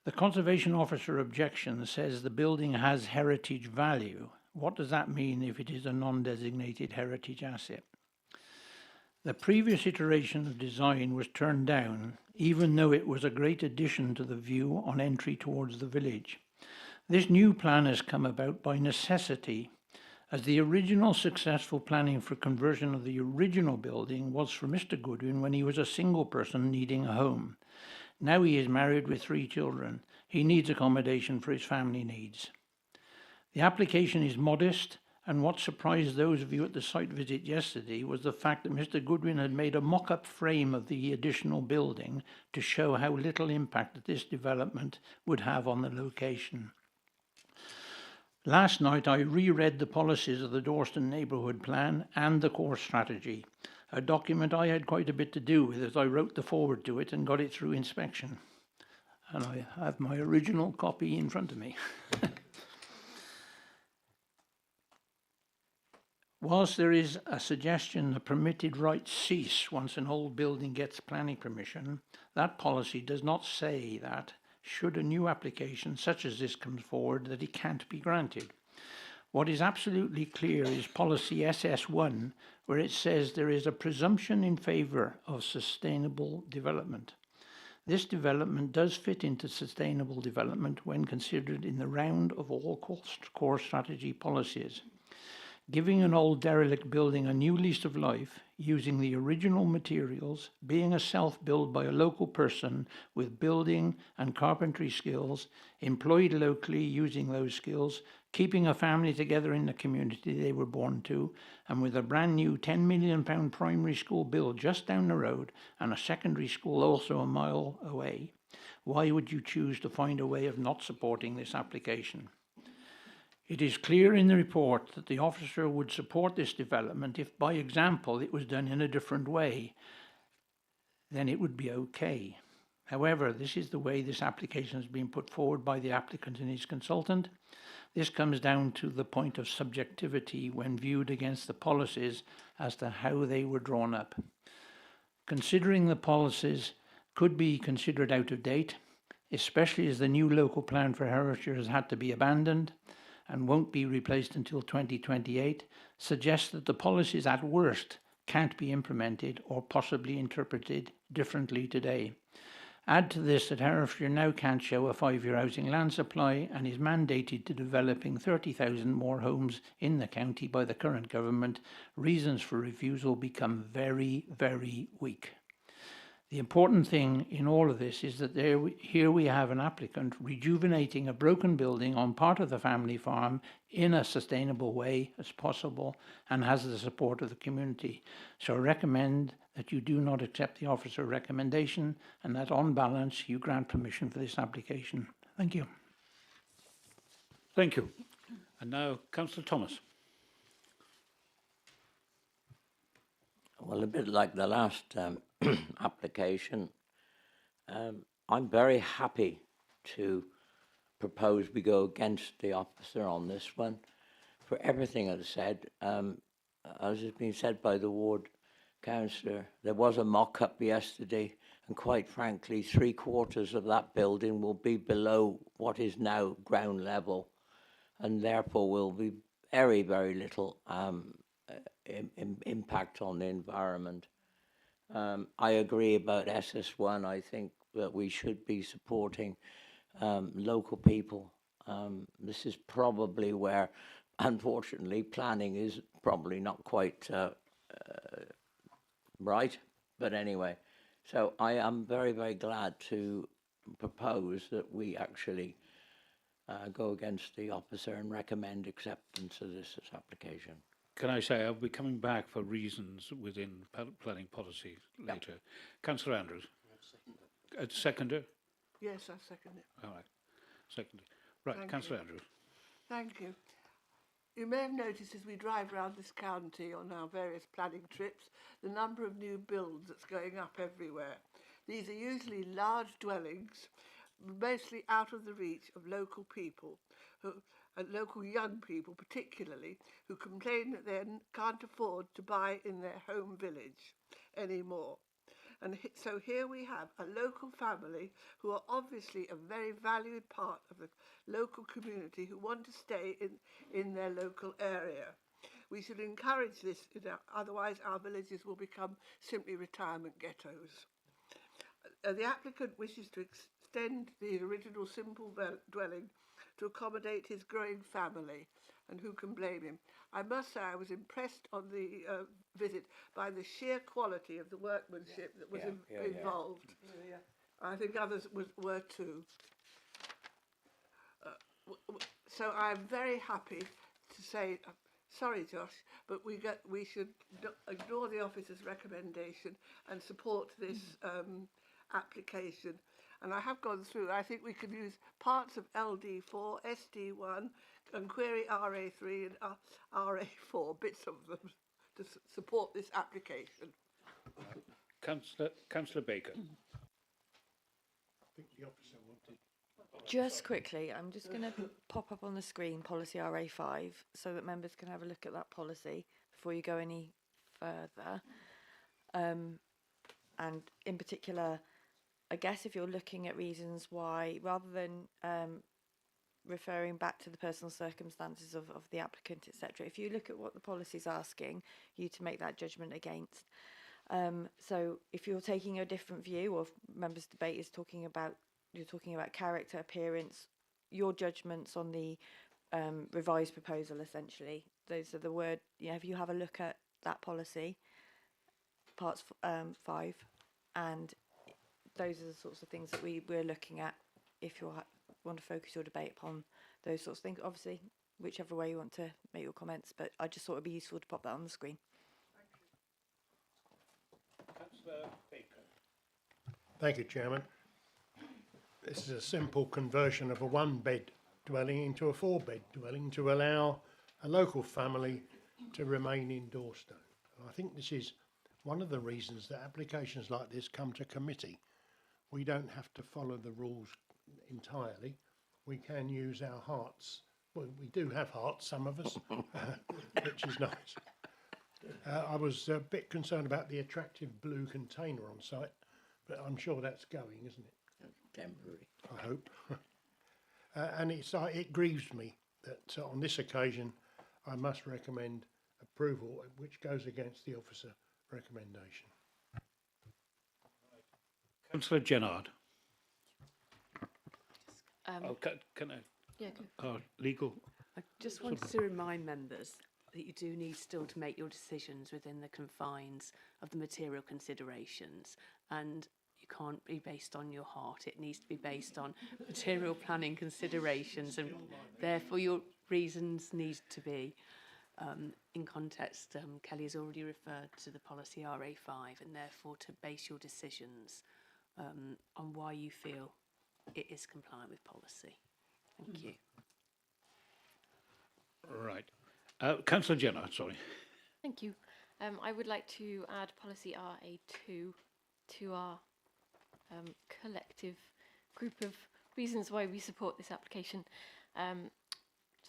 [SPEAKER 22] The Conservation Officer objection says the building has heritage value. What does that mean if it is a non-designated heritage asset? The previous iteration of design was turned down, even though it was a great addition to the view on entry towards the village. This new plan has come about by necessity, as the original successful planning for conversion of the original building was for Mr. Goodwin when he was a single person needing a home. Now he is married with 3 children. He needs accommodation for his family needs. The application is modest, and what surprised those of you at the site visit yesterday was the fact that Mr. Goodwin had made a mock-up frame of the additional building to show how little impact that this development would have on the location. Last night I reread the policies of the Dawston Neighbourhood Plan and the core strategy, a document I had quite a bit to do with as I wrote the foreword to it and got it through inspection. And I have my original copy in front of me. Whilst there is a suggestion that permitted rights cease once an old building gets planning permission, that policy does not say that, should a new application such as this come forward, that it can't be granted. What is absolutely clear is policy SS1, where it says there is a presumption in favour of sustainable development. This development does fit into sustainable development when considered in the round of all core strategy policies. Giving an old derelict building a new lease of life, using the original materials, being a self-build by a local person with building and carpentry skills, employed locally using those skills, keeping a family together in the community they were born to, and with a brand new £10 million primary school built just down the road and a secondary school also a mile away, why would you choose to find a way of not supporting this application? It is clear in the report that the officer would support this development if, by example, it was done in a different way. Then it would be okay. However, this is the way this application has been put forward by the applicant and his consultant. This comes down to the point of subjectivity when viewed against the policies as to how they were drawn up. Considering the policies could be considered out of date, especially as the new local plan for Herefordshire has had to be abandoned and won't be replaced until 2028, suggests that the policies at worst can't be implemented or possibly interpreted differently today. Add to this that Herefordshire now can't show a 5-year housing land supply and is mandated to developing 30,000 more homes in the county by the current government. Reasons for refusal become very, very weak. The important thing in all of this is that here we have an applicant rejuvenating a broken building on part of the family farm in a sustainable way as possible and has the support of the community. So I recommend that you do not accept the officer recommendation and that on balance you grant permission for this application. Thank you.
[SPEAKER 1] Thank you. And now Councillor Thomas.
[SPEAKER 6] Well, a bit like the last application, I'm very happy to propose we go against the officer on this one. For everything I've said, as has been said by the ward councillor, there was a mock-up yesterday, and quite frankly, 3/4 of that building will be below what is now ground level, and therefore will be very, very little impact on the environment. I agree about SS1. I think that we should be supporting local people. This is probably where, unfortunately, planning is probably not quite right. But anyway, so I am very, very glad to propose that we actually go against the officer and recommend acceptance of this application.
[SPEAKER 1] Can I say I'll be coming back for reasons within planning policy later. Councillor Andrews. Seconder?
[SPEAKER 8] Yes, I second it.
[SPEAKER 1] All right. Seconded. Right,
[SPEAKER 8] Thank
[SPEAKER 1] Councillor
[SPEAKER 8] you.
[SPEAKER 1] Andrews.
[SPEAKER 8] Thank you. You may have noticed as we drive around this county on our various planning trips, the number of new builds that's going up everywhere. These are usually large dwellings, mostly out of the reach of local people, and local young people particularly, who complain that they can't afford to buy in their home village anymore. And so here we have a local family who are obviously a very valued part of the local community who want to stay in their local area. We should encourage this, otherwise our villages will become simply retirement ghettos. The applicant wishes to extend the original simple dwelling to accommodate his growing family, and who can blame him? I must say I was impressed on the visit by the sheer quality of the workmanship that was involved. I think others were too. So I'm very happy to say, sorry Josh, but we should ignore the officer's recommendation and support this application. And I have gone through, I think we could use parts of LD4, SD1 and query RA3 and RA4, bits of them, to support this application.
[SPEAKER 1] Councillor Baker.
[SPEAKER 7] I think the officer wanted...
[SPEAKER 2] Just quickly, I'm just going to pop up on the screen policy RA5 so that members can have a look at that policy before you go any further. And in particular, I guess if you're looking at reasons why, rather than referring back to the personal circumstances of the applicant, etc., if you look at what the policy is asking you to make that judgment against. So if you're taking a different view, or if members' debate is talking about, you're talking about character, appearance, your judgments on the revised proposal, essentially, those are the word, if you have a look at that policy, parts 5, and those are the sorts of things that we're looking at if you want to focus your debate upon those sorts of things. Obviously, whichever way you want to make your comments, but I just thought it'd be useful to pop that on the screen.
[SPEAKER 1] Councillor Baker.
[SPEAKER 7] Thank you, Chairman. This is a simple conversion of a one-bed dwelling into a four-bed dwelling to allow a local family to remain in Dorstone. I think this is one of the reasons that applications like this come to committee. We don't have to follow the rules entirely. We can use our hearts. Well, we do have hearts, some of us, which is nice. I was a bit concerned about the attractive blue container on site, but I'm sure that's going, isn't it?
[SPEAKER 6] Temporary.
[SPEAKER 7] I hope. And it grieves me that on this occasion I must recommend approval, which goes against the officer recommendation.
[SPEAKER 1] Councillor Gennard. Can I?
[SPEAKER 18] Yeah, go.
[SPEAKER 1] Legal.
[SPEAKER 18] I just wanted to remind members that you do need still to make your decisions within the confines of the material considerations, and you can't be based on your heart. It needs to be based on material planning considerations, and therefore your reasons need to be in context. Kelly has already referred to the policy RA5, and therefore to base your decisions on why you feel it is compliant with policy. Thank you.
[SPEAKER 1] Right. Councillor Jenner, sorry.
[SPEAKER 17] Thank you. I would like to add policy RA2 to our collective group of reasons why we support this application.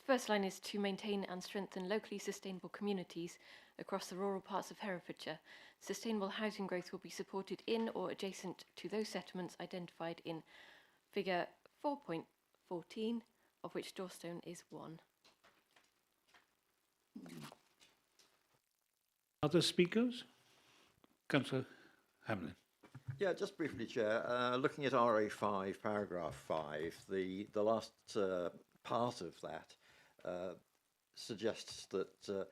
[SPEAKER 17] First line is to maintain and strengthen locally sustainable communities across the rural parts of Herefordshire. Sustainable housing growth will be supported in or adjacent to those settlements identified in figure 4.14, of which Dorstone is one.
[SPEAKER 1] Other speakers? Councillor Hamlin.
[SPEAKER 11] Yeah, just briefly, Chair. Looking at RA5, paragraph 5, the last part of that suggests that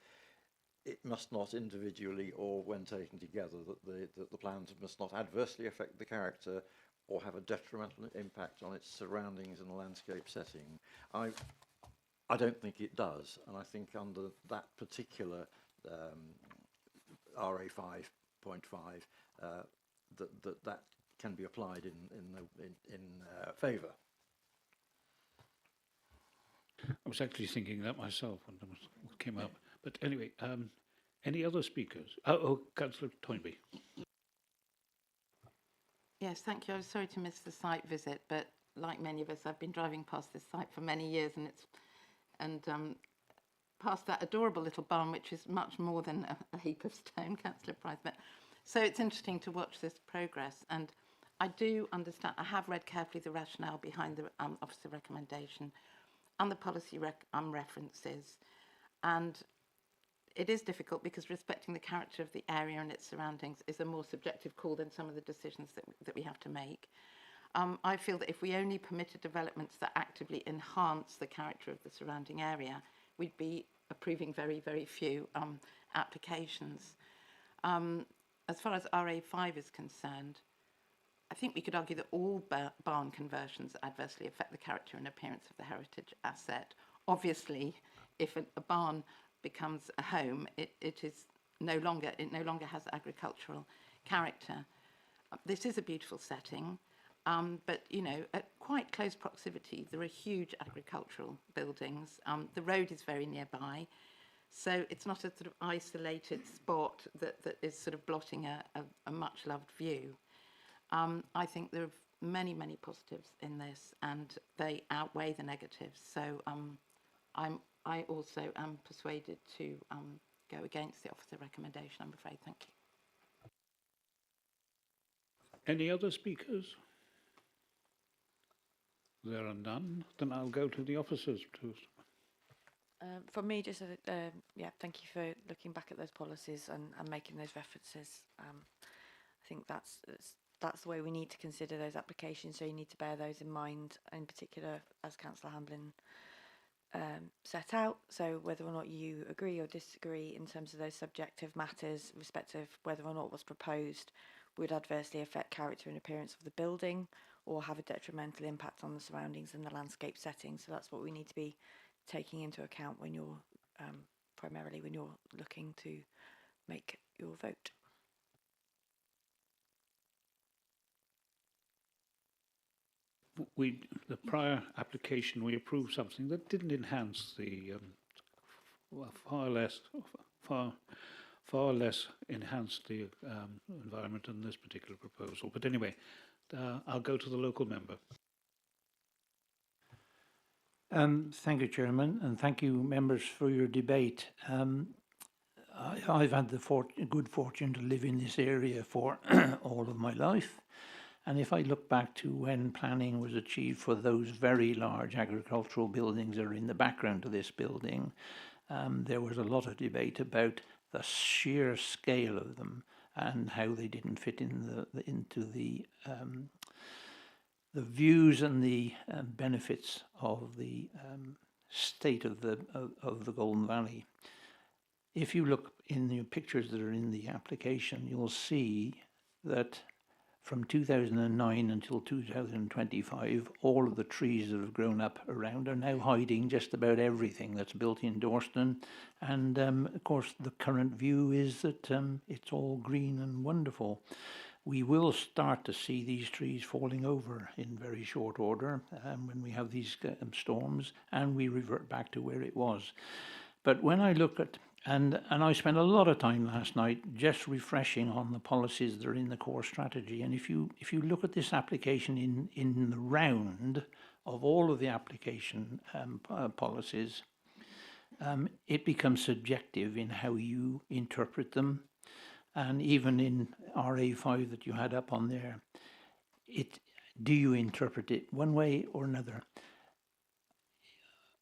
[SPEAKER 11] it must not individually or when taken together, that the plans must not adversely affect the character or have a detrimental impact on its surroundings and landscape setting. I don't think it does, and I think under that particular RA 5.5 that can be applied in favour.
[SPEAKER 1] I was actually thinking that myself when it came up. But anyway, any other speakers? Oh, Councillor Toynbee.
[SPEAKER 12] Yes, thank you. I was sorry to miss the site visit, but like many of us, I've been driving past this site for many years, and past that adorable little barn, which is much more than a heap of stone, Councillor Price. But so it's interesting to watch this progress, and I do understand. I have read carefully the rationale behind the officer recommendation and the policy references, and it is difficult because respecting the character of the area and its surroundings is a more subjective call than some of the decisions that we have to make. I feel that if we only permitted developments that actively enhance the character of the surrounding area, we'd be approving very, very few applications. As far as RA5 is concerned, I think we could argue that all barn conversions adversely affect the character and appearance of the heritage asset. Obviously, if a barn becomes a home, it no longer has agricultural character. This is a beautiful setting, but you know, at quite close proximity, there are huge agricultural buildings. The road is very nearby, so it's not a sort of isolated spot that is sort of blotting a much loved view. I think there are many, many positives in this, and they outweigh the negatives. So I also am persuaded to go against the officer recommendation, I'm afraid. Thank you.
[SPEAKER 1] Any other speakers? There are none. Then I'll go to the officers.
[SPEAKER 2] From me, just yeah, thank you for looking back at those policies and making those references. I think that's the way we need to consider those applications, so you need to bear those in mind, in particular, as Councillor Hamblin set out. So whether or not you agree or disagree in terms of those subjective matters, respective whether or not what's proposed would adversely affect character and appearance of the building or have a detrimental impact on the surroundings and the landscape setting. So that's what we need to be taking into account when you're primarily when you're looking to make your vote.
[SPEAKER 1] The prior application, we approved something that didn't enhance the far less enhanced the environment than this particular proposal. But anyway, I'll go to the local member.
[SPEAKER 22] Thank you, Chairman, and thank you, members, for your debate. I've had the good fortune to live in this area for all of my life. And if I look back to when planning was achieved for those very large agricultural buildings that are in the background of this building, there was a lot of debate about the sheer scale of them and how they didn't fit in into the views and the benefits of the state of the Golden Valley. If you look in the pictures that are in the application, you'll see that from 2009 until 2025, all of the trees that have grown up around are now hiding just about everything that's built in Dorstone. And of course, the current view is that it's all green and wonderful. We will start to see these trees falling over in very short order when we have these storms, and we revert back to where it was. But when I look at and I spent a lot of time last night just refreshing on the policies that are in the core strategy. And if you look at this application in the round of all of the application policies, it becomes subjective in how you interpret them. And even in RA5 that you had up on there, do you interpret it one way or another?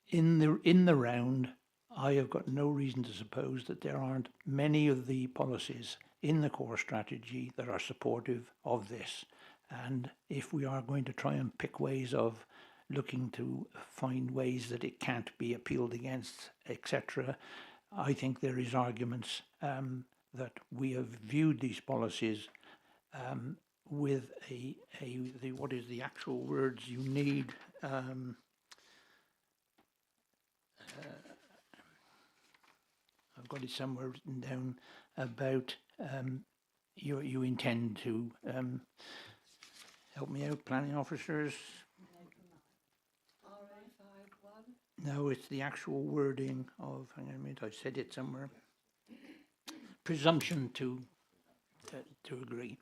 [SPEAKER 22] In the round, I have got no reason to suppose that there aren't many of the policies in the core strategy that are supportive of this. And if we are going to try and pick ways of looking to find ways that it can't be appealed against, etc., I think there is arguments that we have viewed these policies with what is the actual words you need. I've got it somewhere written down about you intend to help me out, planning officers. No, it's the actual wording of, hang on a minute, I said it somewhere. Presumption to agree.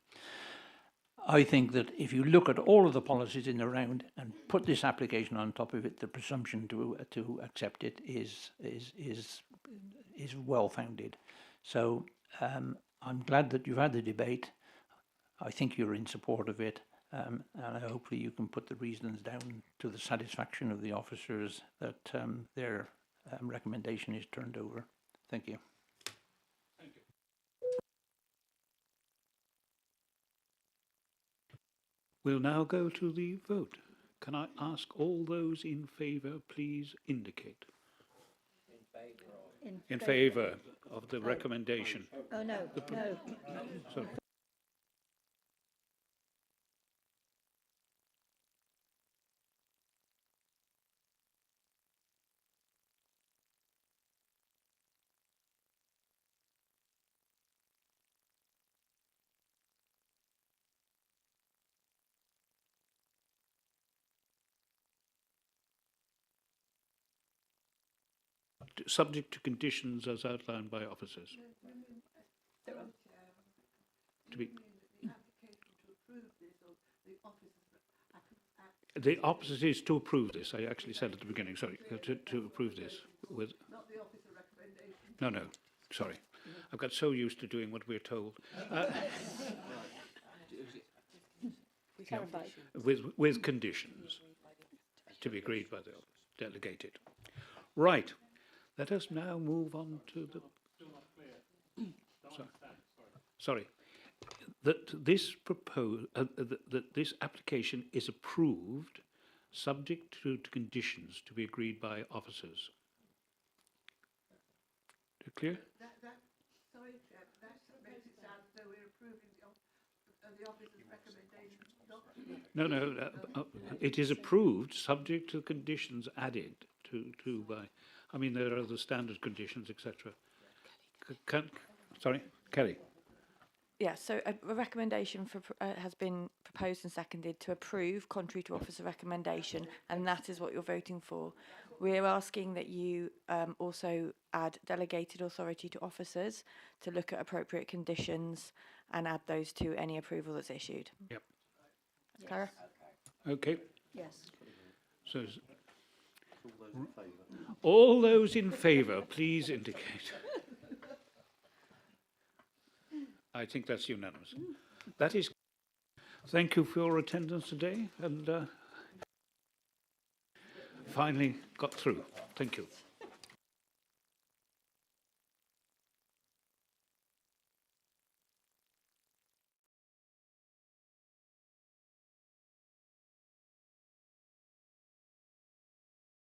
[SPEAKER 22] I think that if you look at all of the policies in the round and put this application on top of it, the presumption to accept it is well founded. So I'm glad that you've had the debate. I think you're in support of it, and hopefully you can put the reasons down to the satisfaction of the officers that their recommendation is turned over. Thank you.
[SPEAKER 1] We'll now go to the vote. Can I ask all those in favour, please indicate? In favour of the recommendation.
[SPEAKER 3] Oh, no, no.
[SPEAKER 1] Sorry. Subject to conditions as outlined by officers. To be, the officers is to approve this. I actually said at the beginning, sorry, to approve this with. Not the officer recommendation. No, no, sorry. I've got so used to doing what we're told. With conditions to be agreed by the delegated. Right. Let us now move on to the. Sorry. That this that this application is approved, subject to conditions to be agreed by officers. Clear?
[SPEAKER 8] Sorry, Chair, that makes it sound as though we're approving the officer's recommendation.
[SPEAKER 1] No, it is approved, subject to conditions added to by. I mean, there are the standard conditions, etc. Sorry, Kelly.
[SPEAKER 2] Yeah, so a recommendation has been proposed and seconded to approve, contrary to officer recommendation, and that is what you're voting for. We're asking that you also add delegated authority to officers to look at appropriate conditions and add those to any approval that's issued.
[SPEAKER 1] Yep.
[SPEAKER 2] Yes. Clara?
[SPEAKER 1] Okay.
[SPEAKER 2] Yes.
[SPEAKER 1] So, all those in favour, please indicate. I think that's unanimous. That is. Thank you for your attendance today, and finally got through. Thank you.